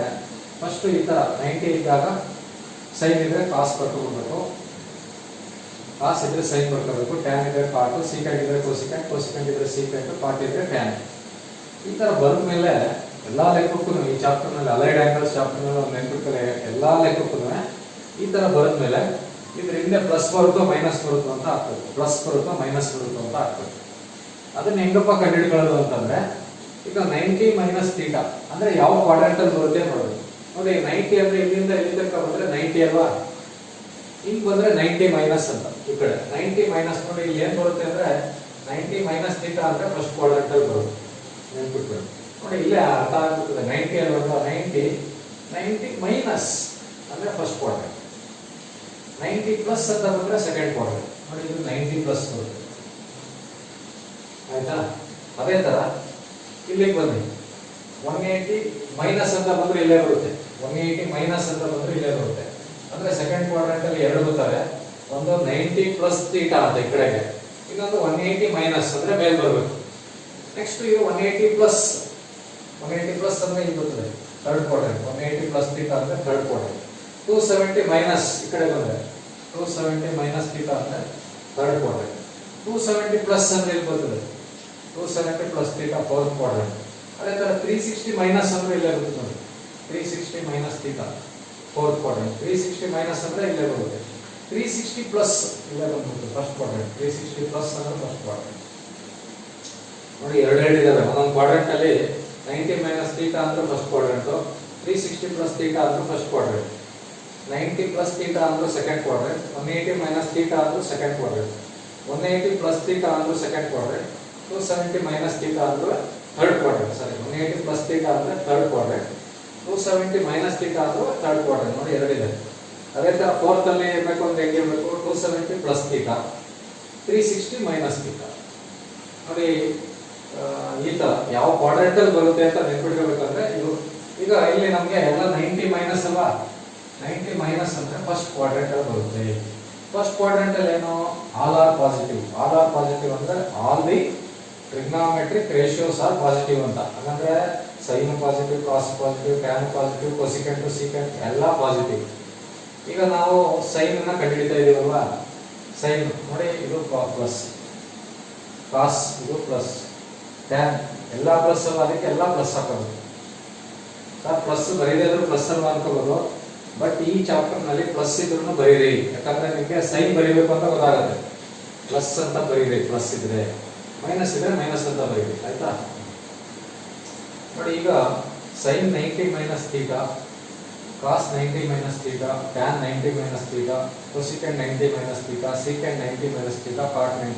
ಫಸ್ಟ್ ಈ ತರ 90 ಇದ್ದಾಗ ಸೈನ್ ಇದ್ರೆ ಕಾಸ್ ಬರ್ಕೋಬೇಕು, ಕಾಸ್ ಇದ್ರೆ ಸೈನ್ ಬರ್ಕೋಬೇಕು, ಟ್ಯಾನ್ ಇದ್ರೆ ಕಾಟು, ಸೀಕೆಂಟ್ ಇದ್ರೆ ಕೊಸಿಕೆಂಟ್, ಕೊಸಿಕೆಂಟ್ ಇದ್ರೆ ಸೀಕೆಂಟ್, ಕಾಟ್ ಇದ್ರೆ ಟ್ಯಾನ್. ಈ ತರ ಬಂದ ಮೇಲೆ ಎಲ್ಲಾ ಲೆಕ್ಕಕ್ಕೂ ಈ ಚಾಪ್ಟರ್ ನಲ್ಲಿ ಅಲೈಡ್ ಆಂಗಲ್ಸ್ ಚಾಪ್ಟರ್ ನಲ್ಲಿ ಒಂದು ನೆನಪಿಟ್ಕೊಳ್ಳಿ, ಎಲ್ಲಾ ಲೆಕ್ಕಕ್ಕೂ ಈ ತರ ಬರದ ಮೇಲೆ ಇದ್ರ ಹಿಂದೆ ಪ್ಲಸ್ ಬರುತ್ತೋ ಮೈನಸ್ ಬರುತ್ತೋ ಅಂತ ಆಗ್ತದೆ, ಪ್ಲಸ್ ಬರುತ್ತೋ ಮೈನಸ್ ಬರುತ್ತೋ ಅಂತ ಆಗ್ತದೆ. ಅದನ್ನ ಹೆಂಗಪ್ಪ ಕಂಡುಹಿಡ್ಕೊಳ್ಳೋದು ಅಂತಂದ್ರೆ, ಈಗ 90 ಮೈನಸ್ ಥೀಟಾ ಅಂದ್ರೆ ಯಾವ ಕ್ವಾಡ್ರೆಂಟಲ್ ಬರುತ್ತೆ ನೋಡೋದು. ನೋಡಿ 90 ಅಂದ್ರೆ ಇಲ್ಲಿಂದ ಇಲ್ಲಿ ತನಕ ಬಂದ್ರೆ 90 ಅಲ್ವಾ, ಹಿಂಗ್ ಬಂದ್ರೆ 90 ಮೈನಸ್ ಅಂತ ಈ ಕಡೆ 90 ಮೈನಸ್. ನೋಡಿ ಇಲ್ಲಿ ಏನ್ ಬರುತ್ತೆ ಅಂದ್ರೆ 90 ಮೈನಸ್ ಥೀಟಾ ಅಂದ್ರೆ ಫಸ್ಟ್ ಕ್ವಾಡ್ರೆಂಟಲ್ ಬರುತ್ತೆ, ನೆನ್ಪಿಟ್ಕೊಳ್ಳಿ. ನೋಡಿ ಇಲ್ಲೇ ಅರ್ಥ ಆಗ್ಬಿಡ್ತದೆ 90 ಅಲ್ಲಿ ಬರುವ 90 ಮೈನಸ್ ಅಂದ್ರೆ ಫಸ್ಟ್ ಕ್ವಾಡ್ರೆಂಟ್, 90 ಪ್ಲಸ್ ಅಂತ ಬಂದ್ರೆ ಸೆಕೆಂಡ್ ಕ್ವಾಡ್ರೆಂಟ್. ನೋಡಿ ಇದು 90 ಪ್ಲಸ್ ಬರುತ್ತೆ, ಆಯ್ತಾ. ಅದೇ ತರ ಇಲ್ಲಿಗೆ ಬನ್ನಿ, 180 ಮೈನಸ್ ಅಂತ ಬಂದ್ರೆ ಇಲ್ಲೇ ಬರುತ್ತೆ, 180 ಮೈನಸ್ ಅಂತ ಬಂದ್ರೆ ಇಲ್ಲೇ ಬರುತ್ತೆ. ಅಂದ್ರೆ ಸೆಕೆಂಡ್ ಕ್ವಾಡ್ರೆಂಟ್ ಅಲ್ಲಿ ಎರಡು ಬರ್ತವೆ, ಒಂದು 90 ಪ್ಲಸ್ ಥೀಟಾ ಅಂತ ಈ ಕಡೆಗೆ, ಇನ್ನೊಂದು 180 ಮೈನಸ್ ಅಂದ್ರೆ ಮೇಲೆ ಬರಬೇಕು. ನೆಕ್ಸ್ಟ್ ಇದು 180 ಪ್ಲಸ್ ಅಂದ್ರೆ ಇಲ್ಲಿ ಬರ್ತದೆ ಥರ್ಡ್ ಕ್ವಾಡ್ರೆಂಟ್, 180 ಪ್ಲಸ್ ಥೀಟಾ ಅಂದ್ರೆ ಥರ್ಡ್ ಕ್ವಾಡ್ರೆಂಟ್. 270 ಮೈನಸ್ ಈ ಕಡೆ ಬಂದ್ರೆ 270 ಮೈನಸ್ ಥೀಟಾ ಅಂದ್ರೆ ಥರ್ಡ್ ಕ್ವಾಡ್ರೆಂಟ್. 270 ಪ್ಲಸ್ ಅಂದ್ರೆ ಇಲ್ಲಿ ಬರ್ತದೆ 270 ಪ್ಲಸ್ ಥೀಟಾ ಫೋರ್ತ್ ಕ್ವಾಡ್ರೆಂಟ್. ಅದೇ ತರ 360 ಮೈನಸ್ ಅಂದ್ರೆ ಇಲ್ಲೇ ಬರುತ್ತೆ ನೋಡಿ, 360 minus theta fourth quadrant. 360 minus ಅಂದ್ರೆ ಇಲ್ಲೇ ಬರುತ್ತೆ, 360 ಪ್ಲಸ್ ಇಲ್ಲೇ ಬಂದ್ಬಿಟ್ಟು ಫಸ್ಟ್ ಕ್ವಾಡ್ರೆಂಟ್. 360 ಪ್ಲಸ್ ಅಂದ್ರೆ ಫಸ್ಟ್ ಕ್ವಾಡ್ರೆಂಟ್. ನೋಡಿ ಎರಡು ಇದಾವೆ ಒಂದೊಂದು ಕ್ವಾಡ್ರೆಂಟ್ ಅಲ್ಲಿ. 90 ಮೈನಸ್ ಥೀಟಾ ಅಂದ್ರೆ ಫಸ್ಟ್ ಕ್ವಾಡ್ರೆಂಟ್, 360 ಪ್ಲಸ್ ಥೀಟಾ ಅಂದ್ರೆ ಫಸ್ಟ್ ಕ್ವಾಡ್ರೆಂಟ್, 90 ಪ್ಲಸ್ ಥೀಟಾ ಅಂದ್ರೆ ಸೆಕೆಂಡ್ ಕ್ವಾಡ್ರೆಂಟ್, 180 ಮೈನಸ್ ಥೀಟಾ ಅಂದ್ರೆ ಸೆಕೆಂಡ್ ಕ್ವಾಡ್ರೆಂಟ್, 180 ಪ್ಲಸ್ ಥೀಟಾ ಅಂದ್ರೆ ಸೆಕೆಂಡ್ ಕ್ವಾಡ್ರೆಂಟ್, 270 ಮೈನಸ್ ಥೀಟಾ ಅಂದ್ರೆ ಥರ್ಡ್ ಕ್ವಾಡ್ರೆಂಟ್. ಸಾರಿ, 180 ಪ್ಲಸ್ ಥೀಟಾ ಅಂದ್ರೆ ಥರ್ಡ್ ಕ್ವಾಡ್ರೆಂಟ್, 270 ಮೈನಸ್ ಥೀಟಾ ಅಂದ್ರೆ third quadrant. ನೋಡಿ ಎರಡಿದೆ. ಅದೇ ತರ ಫೋರ್ತ್ ಅಲ್ಲಿ ಇರಬೇಕು ಅಂದ್ರೆ ಹೆಂಗಿರ್ಬೇಕು, 270 ಪ್ಲಸ್ ಥೀಟಾ, 360 ಮೈನಸ್ ಥೀಟಾ. ನೋಡಿ ಈ ತರ ಯಾವ ಕ್ವಾಡ್ರೆಂಟ್ ಅಲ್ಲಿ ಬರುತ್ತೆ ಅಂತ ನೆನ್ಪಿಟ್ಕೋಬೇಕಂದ್ರೆ ಇದು. ಈಗ ಇಲ್ಲಿ ನಮ್ಗೆ ಎಲ್ಲ 90 ಮೈನಸ್ ಅಲ್ವಾ, 90 ಮೈನಸ್ ಅಂದ್ರೆ ಫಸ್ಟ್ ಕ್ವಾಡ್ರೆಂಟ್ ಅಲ್ಲಿ ಬರುತ್ತೆ. ಫಸ್ಟ್ ಕ್ವಾಡ್ರೆಂಟ್ ಅಲ್ಲಿ ಏನು, all are positive. All are positive ಅಂದ್ರೆ all the trigonometric ratios are positive ಅಂತ. ಹಾಗಂದ್ರೆ sine positive, cos positive, tan positive, cosecant, secant ಎಲ್ಲ ಪಾಸಿಟಿವ್. ಈಗ ನಾವು ಸೈನ್ ಅನ್ನ ಕಂಡುಹಿಡಿತಾ ಇದೀವಲ್ವಾ, ಸೈನ್ ನೋಡಿ ಇದು ಪ್ಲಸ್, ಕಾಸ್ ಇದು ಪ್ಲಸ್, ಟ್ಯಾನ್ ಎಲ್ಲ ಪ್ಲಸ್ ಅಲ್ಲ, ಅದಕ್ಕೆ ಎಲ್ಲ ಪ್ಲಸ್ ಹಾಕೋದು. ಸರ್ ಪ್ಲಸ್ ಬರೀದೇ ಇದ್ರು ಪ್ಲಸ್ ಅಲ್ವಾ ಅನ್ಕೋಬಹುದು, ಬಟ್ ಈ ಚಾಪ್ಟರ್ ನಲ್ಲಿ ಪ್ಲಸ್ ಇದ್ರೂ ಬರೀರಿ, ಯಾಕಂದ್ರೆ ನಿಮಗೆ ಸೈನ್ ಬರೀಬೇಕು ಅಂತ ಗೊತ್ತಾಗುತ್ತೆ. ಪ್ಲಸ್ ಅಂತ ಬರೀರಿ ಪ್ಲಸ್ ಇದ್ರೆ, ಮೈನಸ್ ಇದ್ರೆ ಮೈನಸ್ ಅಂತ ಬರೀರಿ, ಆಯ್ತಾ. ನೋಡಿ ಈಗ sine 90 minus theta, cos 90 minus theta, tan 90 minus theta, cosecant 90 minus theta, secant 90 minus theta, cot 90.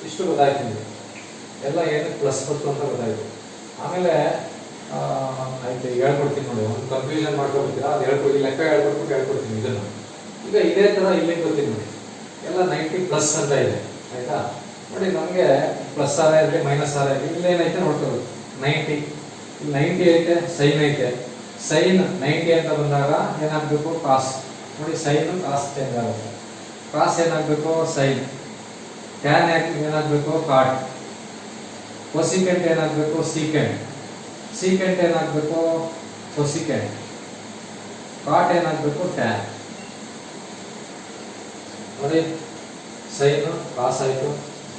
ಇಷ್ಟು ಗೊತ್ತಾಯ್ತು ನಿಮಗೆ, ಎಲ್ಲ ಏನಕ್ಕೆ ಪ್ಲಸ್ ಬಂತು ಅಂತ ಗೊತ್ತಾಯ್ತು. ಆಮೇಲೆ ಆಯ್ತು ಹೇಳ್ಕೊಡ್ತೀನಿ ನೋಡಿ, ಒಂದು ಕನ್ಫ್ಯೂಷನ್ ಮಾಡ್ಕೊಬಿಡ್ತೀರಾ, ಅದು ಹೇಳ್ಕೊಡ್ತೀನಿ, ಲೆಕ್ಕ ಹೇಳ್ಕೊಡ್ತೀನಿ ಇದನ್ನು. ಈಗ ಇದೇ ತರ ಇಲ್ಲಿಗೆ ಬರ್ತೀನಿ ನೋಡಿ, ಎಲ್ಲ 90 ಪ್ಲಸ್ ಅಂತ ಇದೆ, ಆಯ್ತಾ. ನೋಡಿ ನಮಗೆ ಪ್ಲಸ್ ಆರ ಇರಲಿ ಮೈನಸ್ ಆರ ಇರಲಿ, ಇಲ್ಲೇನೈತೆ ನೋಡ್ಕೋಬೇಕು. 90 ಇಲ್ಲಿ 90 ಐತೆ, ಸೈನ್ ಐತೆ. ಸೈನ್ 90 ಅಂತ ಬಂದಾಗ ಏನಾಗಬೇಕು, ಕಾಸ್. ನೋಡಿ ಸೈನ್ ಕಾಸ್ ಚೇಂಜ್ ಆಗುತ್ತೆ, ಕಾಸ್ ಏನಾಗಬೇಕು ಸೈನ್, ಟ್ಯಾನ್ ಏನಾಗಬೇಕು ಕಾಟ್, ಕೊಸಿಕೆಂಟ್ ಏನಾಗಬೇಕು ಸೀಕೆಂಟ್, ಸೀಕೆಂಟ್ ಏನಾಗಬೇಕು ಕೊಸಿಕೆಂಟ್, ಕಾಟ್ ಏನಾಗಬೇಕು ಟ್ಯಾನ್. ನೋಡಿ ಸೈನ್ ಕಾಸ್ ಆಯಿತು,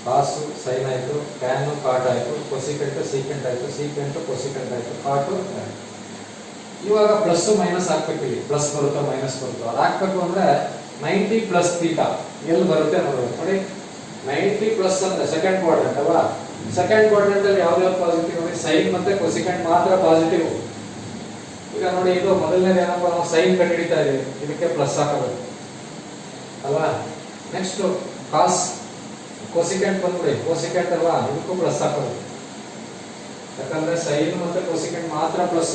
ಕಾಸು ಸೈನ್ ಆಯಿತು, ಟ್ಯಾನು ಕಾಟ್ ಆಯಿತು, ಕೊಸಿಕೆಂಟ್ ಸೀಕೆಂಟ್ ಆಯಿತು, ಸೀಕೆಂಟ್ ಕೊಸಿಕೆಂಟ್ ಆಯಿತು, ಕಾಟು ಟ್ಯಾನ್. ಇವಾಗ ಪ್ಲಸ್ ಮೈನಸ್ ಹಾಕ್ಬೇಕು, ಇಲ್ಲಿ ಪ್ಲಸ್ ಬರುತ್ತೋ ಮೈನಸ್ ಬರುತ್ತೋ ಅದು ಹಾಕ್ಬೇಕು ಅಂದ್ರೆ 90 ಪ್ಲಸ್ ಥೀಟಾ ಎಲ್ಲಿ ಬರುತ್ತೆ ನೋಡ್ಬೇಕು. ನೋಡಿ 90 ಪ್ಲಸ್ ಅಂದ್ರೆ ಸೆಕೆಂಡ್ ಕ್ವಾಡ್ರೆಂಟ್ ಅಲ್ವಾ, ಸೆಕೆಂಡ್ ಕ್ವಾಡ್ರೆಂಟ್ ಅಲ್ಲಿ ಯಾವ್ದಾವ್ದು ಪಾಸಿಟಿವ್ ನೋಡಿ, ಸೈನ್ ಮತ್ತೆ ಕೊಸಿಕೆಂಟ್ ಮಾತ್ರ ಪಾಸಿಟಿವ್. ಈಗ ನೋಡಿ ಇದು ಮೊದಲನೇದು ಏನಪ್ಪ, ನಾವು ಸೈನ್ ಕಂಡುಹಿಡಿತಾ ಇದೀವಿ, ಇದಕ್ಕೆ ಪ್ಲಸ್ ಹಾಕಬೇಕು ಅಲ್ವಾ. ನೆಕ್ಸ್ಟ್ ಕಾಸ್ ಕೊಸಿಕೆಂಟ್ ಬಂದ್ಬಿಡಿ, ಕೊಸಿಕೆಂಟ್ ಅಲ್ವಾ, ಇದಕ್ಕೂ ಪ್ಲಸ್ ಹಾಕಬೇಕು, ಯಾಕಂದ್ರೆ ಸೈನ್ ಮತ್ತೆ ಕೊಸಿಕೆಂಟ್ ಮಾತ್ರ ಪ್ಲಸ್,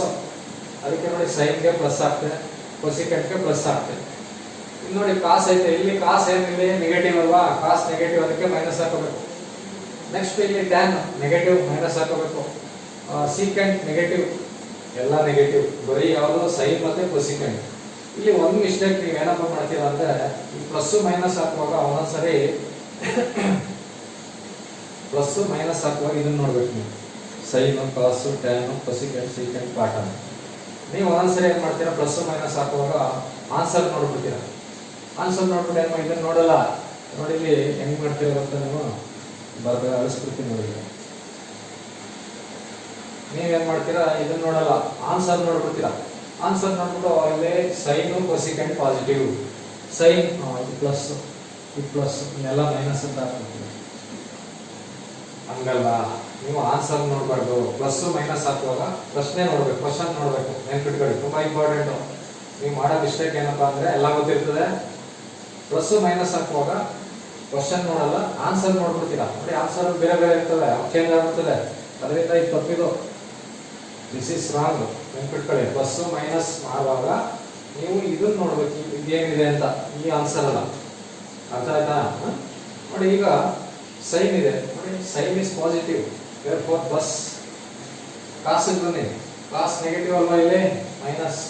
ಅದಕ್ಕೆ ನೋಡಿ ಸೈನ್ಗೆ ಪ್ಲಸ್ ಆಗ್ತದೆ, ಕೊಸಿಕೆಂಟ್ಗೆ ಪ್ಲಸ್ ಆಗ್ತದೆ. ಇಲ್ಲಿ ನೋಡಿ ಕಾಸ್ ಐತೆ, ಇಲ್ಲಿ ಕಾಸ್ ಏನಿದೆ ನೆಗೆಟಿವ್ ಅಲ್ವಾ, ಕಾಸ್ ನೆಗೆಟಿವ್, ಅದಕ್ಕೆ ಮೈನಸ್ ಹಾಕಬೇಕು. ನೆಕ್ಸ್ಟ್ ಇಲ್ಲಿ ಟ್ಯಾನ್ ನೆಗೆಟಿವ್, ಮೈನಸ್ ಹಾಕಬೇಕು. ಸೀಕೆಂಟ್ ನೆಗೆಟಿವ್, ಎಲ್ಲ ನೆಗೆಟಿವ್, ಬರೀ ಯಾವುದು ಸೈನ್ ಮತ್ತೆ ಕೊಸಿಕೆಂಟ್. ಇಲ್ಲಿ ಒಂದು ಮಿಸ್ಟೇಕ್ ನೀವು ಏನಪ್ಪ ಮಾಡ್ತೀರಾ ಅಂದ್ರೆ, ಈ ಪ್ಲಸ್ ಮೈನಸ್ ಹಾಕುವಾಗ ಒಂದೊಂದ್ಸರಿ ಪ್ಲಸ್ ಮೈನಸ್ ಹಾಕುವಾಗ ಇದನ್ನ ನೋಡ್ಬೇಕು ನೀವು, ಸೈನ್ ಕಾಸು ಟ್ಯಾನ್ ಕೊಸಿಕೆಂಟ್ ಸೀಕೆಂಟ್ ಕಾಟ್ ಅಂತ. ನೀವು ಒಂದೊಂದ್ಸರಿ ಏನ್ ಮಾಡ್ತೀರಾ, ಪ್ಲಸ್ ಮೈನಸ್ ಹಾಕುವಾಗ ಆನ್ಸರ್ ನೋಡ್ಬಿಡ್ತೀರಾ. ಆನ್ಸರ್ ನೋಡ್ಬಿಟ್ಟು ಏನ್ ಇದನ್ನ ನೋಡಲ್ಲ. ನೋಡಿ ಇಲ್ಲಿ ಹೆಂಗ್ ಮಾಡ್ತೀರಾ ಗೊತ್ತಾ, ನೀವು ಬರ್ದ ಅಳಿಸ್ಬಿಡ್ತೀನಿ ನೋಡಿ. ನೀವೇನ್ ಮಾಡ್ತೀರಾ, ಇದನ್ನ ನೋಡಲ್ಲ, ಆನ್ಸರ್ ನೋಡ್ಬಿಡ್ತೀರಾ. ಆನ್ಸರ್ ನೋಡ್ಬಿಟ್ಟು ಇಲ್ಲಿ ಸೈನು ಕೊಸಿಕೆಂಟ್ ಪಾಸಿಟಿವ್, ಸೈನ್ ಇದು ಪ್ಲಸ್, ಇದು ಪ್ಲಸ್, ಎಲ್ಲ ಮೈನಸ್ ಅಂತ ಹಾಕ್ಬಿಡ್ತೀರಾ. ಹಂಗಲ್ಲ, ನೀವು ಆನ್ಸರ್ ನೋಡಬಾರ್ದು. ಪ್ಲಸ್ ಮೈನಸ್ ಹಾಕುವಾಗ ಪ್ರಶ್ನೆ ನೋಡ್ಬೇಕು, ಕ್ವಶನ್ ನೋಡ್ಬೇಕು. ನೆನ್ಪಿಟ್ಕೊಳ್ಳಿ, ತುಂಬಾ ಇಂಪಾರ್ಟೆಂಟ್. ನೀವು ಮಾಡೋ ಮಿಸ್ಟೇಕ್ ಏನಪ್ಪಾ ಅಂದ್ರೆ ಎಲ್ಲ ಗೊತ್ತಿರ್ತದೆ, ಪ್ಲಸ್ ಮೈನಸ್ ಹಾಕುವಾಗ ಕ್ವಶನ್ ನೋಡಲ್ಲ, ಆನ್ಸರ್ ನೋಡ್ಬಿಡ್ತೀರಾ. ನೋಡಿ ಆನ್ಸರ್ ಬೇರೆ ಬೇರೆ ಇರ್ತದೆ, ಚೇಂಜ್ ಆಗ್ಬಿಡ್ತದೆ. ಅದರಿಂದ ಇದು ತಪ್ಪಿದು, ದಿಸ್ ಇಸ್ ರಾಂಗ್. ನೆನ್ಪಿಟ್ಕೊಳ್ಳಿ, ಪ್ಲಸ್ ಮೈನಸ್ ಮಾಡುವಾಗ ನೀವು ಇದನ್ನ ನೋಡ್ಬೇಕು, ಇದೇನಿದೆ ಅಂತ, ಈ ಆನ್ಸರ್ ಅಲ್ಲ. ಅರ್ಥ ಆಯ್ತಾ? ನೋಡಿ ಈಗ ಸೈನ್ ಇದೆ, ನೋಡಿ sine is positive, therefore plus. Cos ಬನ್ನಿ, ಕಾಸ್ ನೆಗೆಟಿವ್ ಅಲ್ವಾ ಇಲ್ಲಿ, ಮೈನಸ್.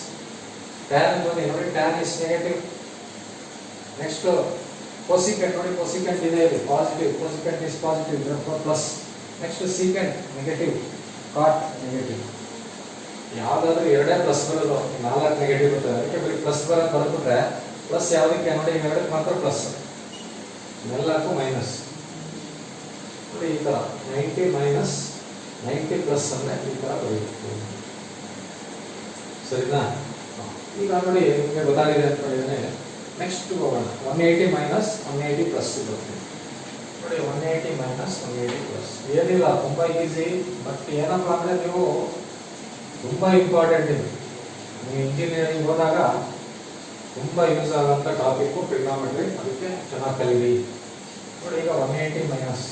ಟ್ಯಾನ್ ಬನ್ನಿ, ನೋಡಿ tan is negative. Next cosecant, ನೋಡಿ ಕೊಸಿಕೆಂಟ್ ಇದೆ ಇಲ್ಲಿ positive, cosecant is positive, therefore plus. Next secant negative, cot negative. ಯಾವ್ದಾದ್ರು ಎರಡೇ ಪ್ಲಸ್ ಬರೋದು, 4 ನೆಗೆಟಿವ್ ಬರ್ತದೆ. ಅದಕ್ಕೆ ಬರೀ ಪ್ಲಸ್ ಬರೋದು ಬರ್ಬಿಟ್ರೆ ಪ್ಲಸ್ ಯಾವುದಕ್ಕೆ ನೋಡಿ, ಎರಡಕ್ಕೆ ಮಾತ್ರ ಪ್ಲಸ್, ಎಲ್ಲಕ್ಕೂ ಮೈನಸ್. ನೋಡಿ ಈ ತರ 90 ಮೈನಸ್ 90 ಪ್ಲಸ್ ಅಂದ್ರೆ ಈ ತರ ಬರೀಬೇಕು. ಸರಿನಾ? ಈಗ ನೋಡಿ ನಿಮಗೆ ಗೊತ್ತಾಗಿದೆ ಅಂತ ಹೇಳಿದ್ರೆ ನೆಕ್ಸ್ಟ್ ಹೋಗೋಣ. 180 ಮೈನಸ್ 180 ಪ್ಲಸ್ ಬರುತ್ತೆ. ನೋಡಿ 180 ಮೈನಸ್ 180 ಪ್ಲಸ್ ಏನಿಲ್ಲ, ತುಂಬಾ ಈಸಿ. ಬಟ್ ಏನಪ್ಪ ಅಂದ್ರೆ ನೀವು ತುಂಬಾ ಇಂಪಾರ್ಟೆಂಟ್ ಇದೆ, ನೀವು ಇಂಜಿನಿಯರಿಂಗ್ ಹೋದಾಗ ತುಂಬಾ ಯೂಸ್ ಆಗುವಂತ ಟಾಪಿಕ್ ಟ್ರಿಗ್ನೋಮೆಟ್ರಿ. ಅದಕ್ಕೆ ಚೆನ್ನಾಗಿ ಕಲೀರಿ. ನೋಡಿ ಈಗ 180 ಮೈನಸ್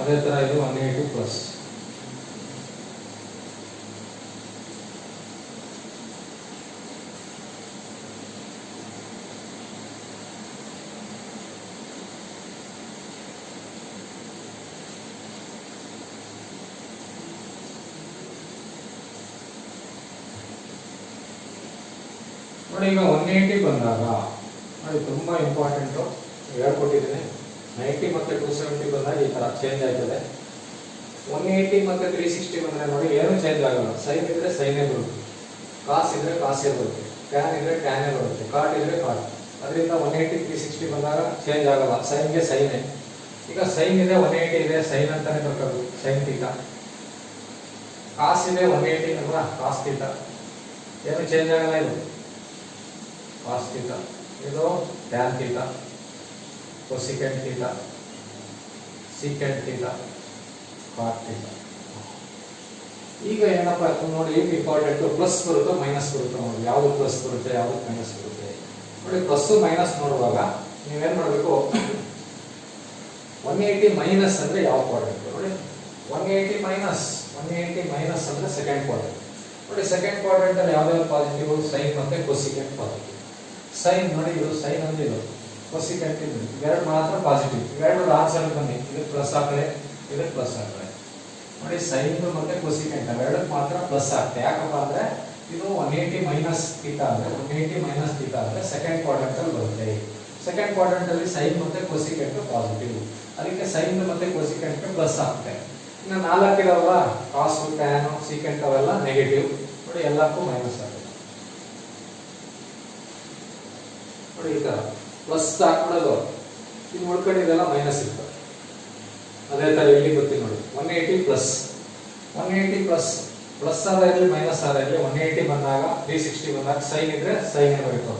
ಅದೇ ತರ ಇದು 180 ಪ್ಲಸ್. ನೋಡಿ ಈಗ 180 ಬಂದಾಗ ನೋಡಿ ತುಂಬಾ ಇಂಪಾರ್ಟೆಂಟು, ಹೇಳ್ಕೊಟ್ಟಿದ್ದೀನಿ. 90 ಮತ್ತೆ 270 ಬಂದಾಗ ಈ ತರ ಚೇಂಜ್ ಆಯ್ತದೆ. 180 ಮತ್ತೆ 360 ಬಂದ್ರೆ ನೋಡಿ ಏನು ಚೇಂಜ್ ಆಗಲ್ಲ. ಸೈನ್ ಇದ್ರೆ ಸೈನೇ ಬರುತ್ತೆ, ಕಾಸ್ ಇದ್ರೆ ಕಾಸೇ ಬರುತ್ತೆ, ಟ್ಯಾನ್ ಇದ್ರೆ ಟ್ಯಾನೇ ಬರುತ್ತೆ, ಕಾಟ್ ಇದ್ರೆ ಕಾಟ್. ಅದರಿಂದ 180 360 ಬಂದಾಗ ಚೇಂಜ್ ಆಗಲ್ಲ, ಸೈನ್ಗೆ ಸೈನೇ. ಈಗ ಸೈನ್ ಇದೆ 180 ಇದೆ, ಸೈನ್ ಅಂತಾನೆ ಬರ್ಕೋದು, ಸೈನ್ ಥೀಟಾ. ಕಾಸ್ ಇದೆ 180 ಅಲ್ವಾ, ಕಾಸ್ ಥೀಟಾ. ಏನು ಚೇಂಜ್ ಆಗಲ್ಲ, ಇದು ಕಾಸ್ ಥೀಟಾ, ಇದು tan theta, cosecant theta, secant theta, cot theta. ಈಗ ಏನಪ್ಪಾ ನೋಡಿ ಇಂಪಾರ್ಟೆಂಟ್, ಪ್ಲಸ್ ಬರುತ್ತೋ ಮೈನಸ್ ಬರುತ್ತೋ ನೋಡಿ, ಯಾವ್ದು ಪ್ಲಸ್ ಬರುತ್ತೆ ಯಾವ್ದು ಮೈನಸ್ ಬರುತ್ತೆ. ನೋಡಿ ಪ್ಲಸ್ ಮೈನಸ್ ನೋಡುವಾಗ ನೀವೇನ್ ಮಾಡಬೇಕು, 180 ಮೈನಸ್ ಅಂದ್ರೆ ಯಾವ ಕ್ವಾಡ್ರೆಂಟ್. ನೋಡಿ 180 ಮೈನಸ್ ಅಂದ್ರೆ ಸೆಕೆಂಡ್ ಕ್ವಾಡ್ರೆಂಟ್. ನೋಡಿ ಸೆಕೆಂಡ್ ಕ್ವಾಡ್ರೆಂಟ್ ಅಲ್ಲಿ ಯಾವ್ದಾದ್ರು ಪಾಸಿಟಿವ್, ಸೈನ್ ಮತ್ತೆ ಕೊಸಿಕೆಂಟ್ ಪಾಸಿಟಿವ್. ಸೈನ್ ನೋಡಿ ಇದು ಸೈನ್ ಅಂದಿದ್ದು, ಕೊಸಿಕೆಂಟ್ ಇದು, ಎರಡು ಮಾತ್ರ ಪಾಸಿಟಿವ್. ಎರಡು ಆನ್ಸರ್ ಬನ್ನಿ, ಇದಕ್ಕೆ ಪ್ಲಸ್ ಹಾಕಲೆ, ಇದಕ್ಕೆ ಪ್ಲಸ್ ಹಾಕಲೆ. ನೋಡಿ ಸೈನ್ ಮತ್ತೆ ಕೊಸಿಕೆಂಟ್ ಎರಡಕ್ಕೆ ಮಾತ್ರ ಪ್ಲಸ್ ಆಗ್ತದೆ. ಯಾಕಪ್ಪ ಅಂದ್ರೆ ಇದು 180 ಮೈನಸ್ ಥೀಟಾ ಅಂದ್ರೆ 180 ಮೈನಸ್ ಥೀಟಾ ಅಂದ್ರೆ ಸೆಕೆಂಡ್ ಕ್ವಾಡ್ರೆಂಟ್ ಅಲ್ಲಿ ಬರುತ್ತೆ. ಸೆಕೆಂಡ್ ಕ್ವಾಡ್ರೆಂಟ್ ಅಲ್ಲಿ ಸೈನ್ ಮತ್ತೆ ಕೊಸಿಕೆಂಟ್ ಪಾಸಿಟಿವ್, ಅದಕ್ಕೆ ಸೈನ್ ಮತ್ತೆ ಕೊಸಿಕೆಂಟ್ ಪ್ಲಸ್ ಆಗುತ್ತೆ. ಇನ್ನು 4 ಇದಾವಲ್ಲ, ಕಾಸ್, ಟ್ಯಾನ್, ಸೀಕೆಂಟ್ ಅವೆಲ್ಲ ನೆಗೆಟಿವ್. ನೋಡಿ ಎಲ್ಲಕ್ಕೂ ಮೈನಸ್ ಆಗುತ್ತೆ. ನೋಡಿ ಈ ತರ ಪ್ಲಸ್ ಹಾಕ್ಬಿಡೋದು, ಇನ್ನು ಉಳ್ಕೊಂಡಿದೆಲ್ಲ ಮೈನಸ್ ಇರ್ತದೆ. ಅದೇ ತರ ಇಲ್ಲಿ ಗೊತ್ತಿಲ್ಲ ನೋಡಿ, 180 ಪ್ಲಸ್ 180 ಪ್ಲಸ್ ಪ್ಲಸ್ ಆದ ಇರಲಿ ಮೈನಸ್ ಆದ ಇರಲಿ, 180 ಬಂದಾಗ 360 ಬಂದಾಗ ಸೈನ್ ಇದ್ರೆ ಸೈನ್ ಬರುತ್ತೆ.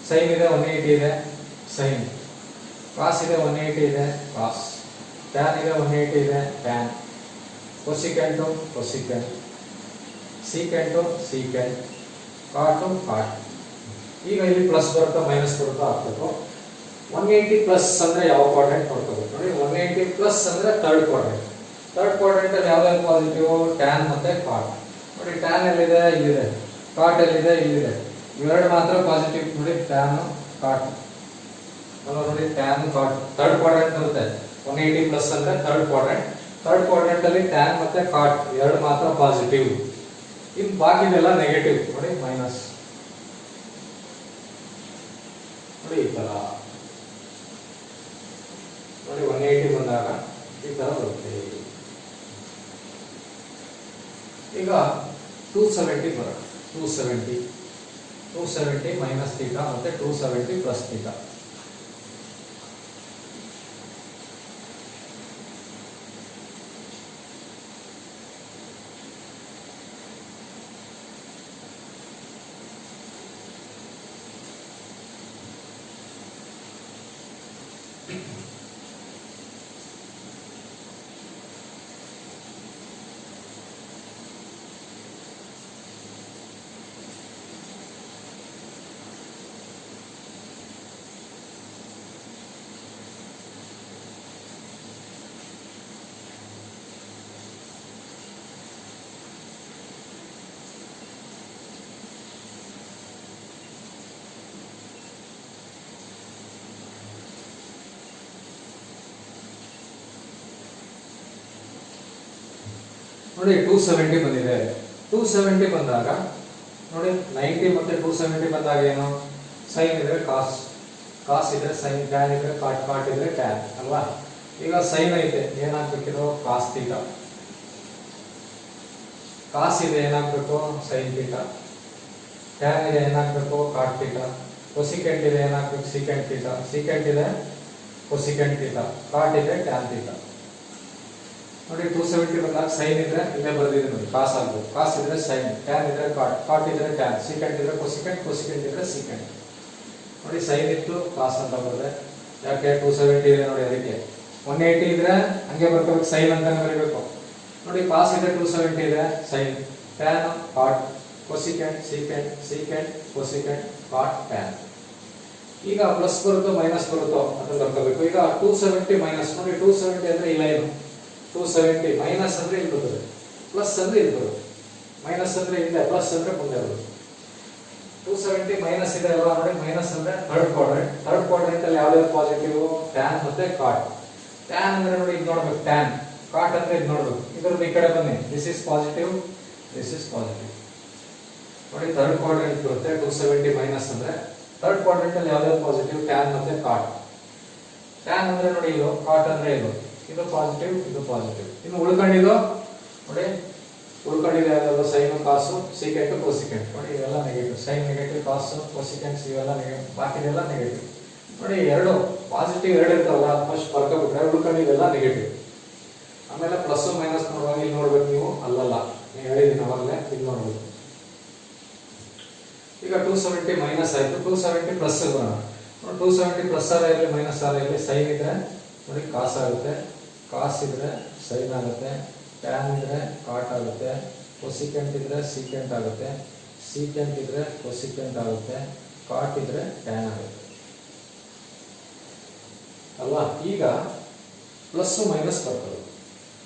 ಸೈನ್ ಇದೆ 180 ಇದೆ ಸೈನ್, ಕಾಸ್ ಇದೆ 180 ಇದೆ ಕಾಸ್, ಟ್ಯಾನ್ ಇದೆ 180 ಇದೆ ಟ್ಯಾನ್, ಕೊಸಿಕೆಂಟು ಕೊಸಿಕೆಂಟ್, ಸೀಕೆಂಟು ಸೀಕೆಂಟ್, ಕಾಟು ಕಾಟ್. ಈಗ ಇಲ್ಲಿ ಪ್ಲಸ್ ಬರುತ್ತಾ ಮೈನಸ್ ಬರುತ್ತಾ ಹಾಕ್ಬೇಕು. 180 ಪ್ಲಸ್ ಅಂದ್ರೆ ಯಾವ ಕ್ವಾಡ್ರೆಂಟ್ ನೋಡ್ಕೋಬೇಕು. ನೋಡಿ 180 ಪ್ಲಸ್ ಅಂದ್ರೆ ಥರ್ಡ್ ಕ್ವಾಡ್ರೆಂಟ್. ಥರ್ಡ್ ಕ್ವಾಡ್ರೆಂಟ್ ಅಲ್ಲಿ ಯಾವ್ದಾದ್ರು ಪಾಸಿಟಿವ್, ಟ್ಯಾನ್ ಮತ್ತೆ ಕಾಟ್. ನೋಡಿ ಟ್ಯಾನ್ ಎಲ್ಲಿದೆ, ಇಲ್ಲಿದೆ. ಕಾಟ್ ಎಲ್ಲಿದೆ, ಇಲ್ಲಿದೆ. ಇವೆರಡು ಮಾತ್ರ ಪಾಸಿಟಿವ್. ನೋಡಿ ಟ್ಯಾನ್ ಕಾಟ್ ಅಲ್ಲ, ನೋಡಿ ಟ್ಯಾನ್ ಕಾಟ್ ಥರ್ಡ್ ಕ್ವಾಡ್ರೆಂಟ್ ಬರುತ್ತೆ. 180 ಪ್ಲಸ್ ಅಂದ್ರೆ ಥರ್ಡ್ ಕ್ವಾಡ್ರೆಂಟ್. ಥರ್ಡ್ ಕ್ವಾಡ್ರೆಂಟ್ ಅಲ್ಲಿ ಟ್ಯಾನ್ ಮತ್ತೆ ಕಾಟ್ ಎರಡು ಮಾತ್ರ ಪಾಸಿಟಿವ್, ಇನ್ನು ಬಾಕಿದೆಲ್ಲ ನೆಗೆಟಿವ್. ನೋಡಿ ಮೈನಸ್. ನೋಡಿ ಈ ತರ ನೋಡಿ 180 ಬಂದಾಗ ಈ ತರ ಬರುತ್ತೆ. ಈಗ 270 ಬರುತ್ತೆ. 270 ಮೈನಸ್ ಥೀಟಾ ಮತ್ತೆ 270 ಪ್ಲಸ್ ಥೀಟಾ. ನೋಡಿ 270 ಬಂದಿದೆ. 270 ಬಂದಾಗ ನೋಡಿ 90 ಮತ್ತೆ 270 ಬಂದಾಗ ಏನು, ಸೈನ್ ಇದ್ರೆ ಕಾಸ್, ಕಾಸ್ ಇದ್ರೆ ಸೈನ್, ಟ್ಯಾನ್ ಇದ್ರೆ ಕಾಟ್, ಕಾಟ್ ಇದ್ರೆ ಟ್ಯಾನ್ ಅಲ್ವಾ. ಈಗ ಸೈನ್ ಐತೆ, ಏನಾಗ್ಬೇಕಿರೋ ಕಾಸ್ ಥೀಟಾ, ಕಾಸ್ ಇದೆ ಏನಾಗಬೇಕು ಸೈನ್ ಥೀಟಾ, ಟ್ಯಾನ್ ಇದೆ ಏನಾಗಬೇಕು ಕಾಟ್ ಥೀಟಾ, ಕೊಸಿಕೆಂಟ್ ಇದೆ ಏನಾಗಬೇಕು ಸೀಕೆಂಟ್ ಥೀಟಾ, ಸೀಕೆಂಟ್ ಇದೆ ಕೊಸಿಕೆಂಟ್ ಥೀಟಾ, ಕಾಟ್ ಇದೆ ಟ್ಯಾನ್ ಥೀಟಾ. ನೋಡಿ 270 ಬಂದಾಗ ಸೈನ್ ಇದ್ರೆ ಇಲ್ಲೇ ಬರ್ದಿದೆ ನೋಡಿ, ಕಾಸ್ ಆಗ್ಬೇಕು, ಕಾಸ್ ಇದ್ರೆ ಸೈನ್, ಟ್ಯಾನ್ ಇದ್ರೆ ಕಾಟ್, ಕಾಟ್ ಇದ್ರೆ ಟ್ಯಾನ್, ಸೀಕೆಂಟ್ ಇದ್ರೆ ಕೊಸಿಕೆಂಟ್, ಕೊಸಿಕೆಂಟ್ ಇದ್ರೆ ಸೀಕೆಂಟ್. ನೋಡಿ ಸೈನ್ ಇತ್ತು ಕಾಸ್ ಅಂತ ಬರ್ತದೆ, ಯಾಕೆ 270 ಇದೆ ನೋಡಿ ಅದಕ್ಕೆ. 180 ಇದ್ರೆ ಹಂಗೆ ಬರ್ಕೋಬೇಕು, ಸೈನ್ ಅಂತಾನೆ ಬರೀಬೇಕು. ನೋಡಿ ಕಾಸ್ ಇದೆ 270 ಇದೆ ಸೈನ್, ಟ್ಯಾನ್ ಕಾಟ್, ಕೊಸಿಕೆಂಟ್ ಸೀಕೆಂಟ್, ಸೀಕೆಂಟ್ ಕೊಸಿಕೆಂಟ್ ಕಾಟ್ ಟ್ಯಾನ್. ಈಗ ಪ್ಲಸ್ ಬರುತ್ತೋ ಮೈನಸ್ ಬರುತ್ತೋ ಅದನ್ನ ಬರ್ಕೋಬೇಕು. ಈಗ 270 ಮೈನಸ್, ನೋಡಿ 270 ಅಂದ್ರೆ ಇಲ್ಲ ಏನು 270, ಮೈನಸ್ ಅಂದ್ರೆ ಇಲ್ಲಿ ಬರ್ತದೆ, ಪ್ಲಸ್ ಅಂದ್ರೆ ಇಲ್ಲಿ ಬರುತ್ತೆ, ಮೈನಸ್ ಅಂದ್ರೆ ಇಲ್ಲ, ಪ್ಲಸ್ ಅಂದ್ರೆ ಮುಂದೆ ಬರುತ್ತೆ. 270 ಮೈನಸ್ ಇದೆ ಅಲ್ವಾ, ನೋಡಿ ಮೈನಸ್ ಅಂದ್ರೆ ಥರ್ಡ್ ಕ್ವಾಡ್ರೆಂಟ್, ಥರ್ಡ್ ಕ್ವಾಡ್ರೆಂಟ್ ಅಲ್ಲಿ ಯಾವ್ಯಾವ ಪಾಸಿಟಿವ್, ಟ್ಯಾನ್ ಮತ್ತೆ ಕಾಟ್. ಟ್ಯಾನ್ ಅಂದ್ರೆ ನೋಡಿ ಇದು ನೋಡ್ಬೇಕು ಟ್ಯಾನ್, ಕಾಟ್ ಅಂದ್ರೆ ಇದು ನೋಡ್ಬೇಕು, ಇದ್ರದ್ದು ಈ ಕಡೆ ಬನ್ನಿ, this is positive, this is positive. ನೋಡಿ ಥರ್ಡ್ ಕ್ವಾಡ್ರೆಂಟ್ ಬರುತ್ತೆ 270 ಮೈನಸ್ ಅಂದ್ರೆ, ಥರ್ಡ್ ಕ್ವಾಡ್ರೆಂಟ್ ಅಲ್ಲಿ ಯಾವ್ಯಾವ ಪಾಸಿಟಿವ್, ಟ್ಯಾನ್ ಮತ್ತೆ ಕಾಟ್. ಟ್ಯಾನ್ ಅಂದ್ರೆ ನೋಡಿ ಇದು, ಕಾಟ್ ಅಂದ್ರೆ ಇದು ಪಾಸಿಟಿವ್, ಇದು ಪಾಸಿಟಿವ್. ಇನ್ನು ಉಳ್ಕೊಂಡಿದ್ದು ನೋಡಿ, ಉಳ್ಕೊಂಡಿದೆ ಯಾವ್ದು ಸೈನ್ ಕಾಸು ಸೀಕೆಂಟ್ ಕೋಸಿಕೆಂಟ್, ನೋಡಿ ಇವೆಲ್ಲ ನೆಗೆಟಿವ್, ಸೈನ್ ನೆಗೆಟಿವ್, ಕಾಸು ಕೋಸಿಕೆಂಟ್ಸ್ ಇವೆಲ್ಲ ನೆಗೆಟಿವ್, ಬಾಕಿದೆಲ್ಲ ನೆಗೆಟಿವ್. ನೋಡಿ ಎರಡು ಪಾಸಿಟಿವ್ ಎರಡು ಇರ್ತಾವಲ್ಲ, ಫಸ್ಟ್ ಬರ್ಕೊಬಿಟ್ರೆ ಉಳ್ಕೊಂಡಿದ್ದೆಲ್ಲ ನೆಗೆಟಿವ್. ಆಮೇಲೆ ಪ್ಲಸ್ ಮೈನಸ್ ನೋಡುವಾಗ ಇಲ್ಲಿ ನೋಡ್ಬೇಕು ನೀವು, ಅಲ್ಲಲ್ಲ ನೀವು ಹೇಳಿದ್ದೀನಿ ಅವಾಗಲೇ, ಇಲ್ಲಿ ನೋಡ್ಬೇಕು. ಈಗ 270 ಮೈನಸ್ ಆಯ್ತು, 270 ಪ್ಲಸ್ ಬರೋಣ. 270 ಪ್ಲಸ್ ಆರ ಇರಲಿ ಮೈನಸ್ ಆರ ಇರಲಿ, ಸೈನ್ ಇದ್ರೆ ನೋಡಿ ಕಾಸ್ ಆಗುತ್ತೆ, ಕಾಸ್ ಇದ್ರೆ ಸೈನ್ ಆಗುತ್ತೆ, ಟ್ಯಾನ್ ಇದ್ರೆ ಕಾಟ್ ಆಗುತ್ತೆ, ಕೊಸಿಕೆಂಟ್ ಇದ್ರೆ ಸೀಕೆಂಟ್ ಆಗುತ್ತೆ, ಸೀಕೆಂಟ್ ಇದ್ರೆ ಕೊಸಿಕೆಂಟ್ ಆಗುತ್ತೆ, ಕಾಟ್ ಇದ್ರೆ ಟ್ಯಾನ್ ಆಗುತ್ತೆ ಅಲ್ವಾ. ಈಗ ಪ್ಲಸ್ ಮೈನಸ್ ಬರ್ತದೆ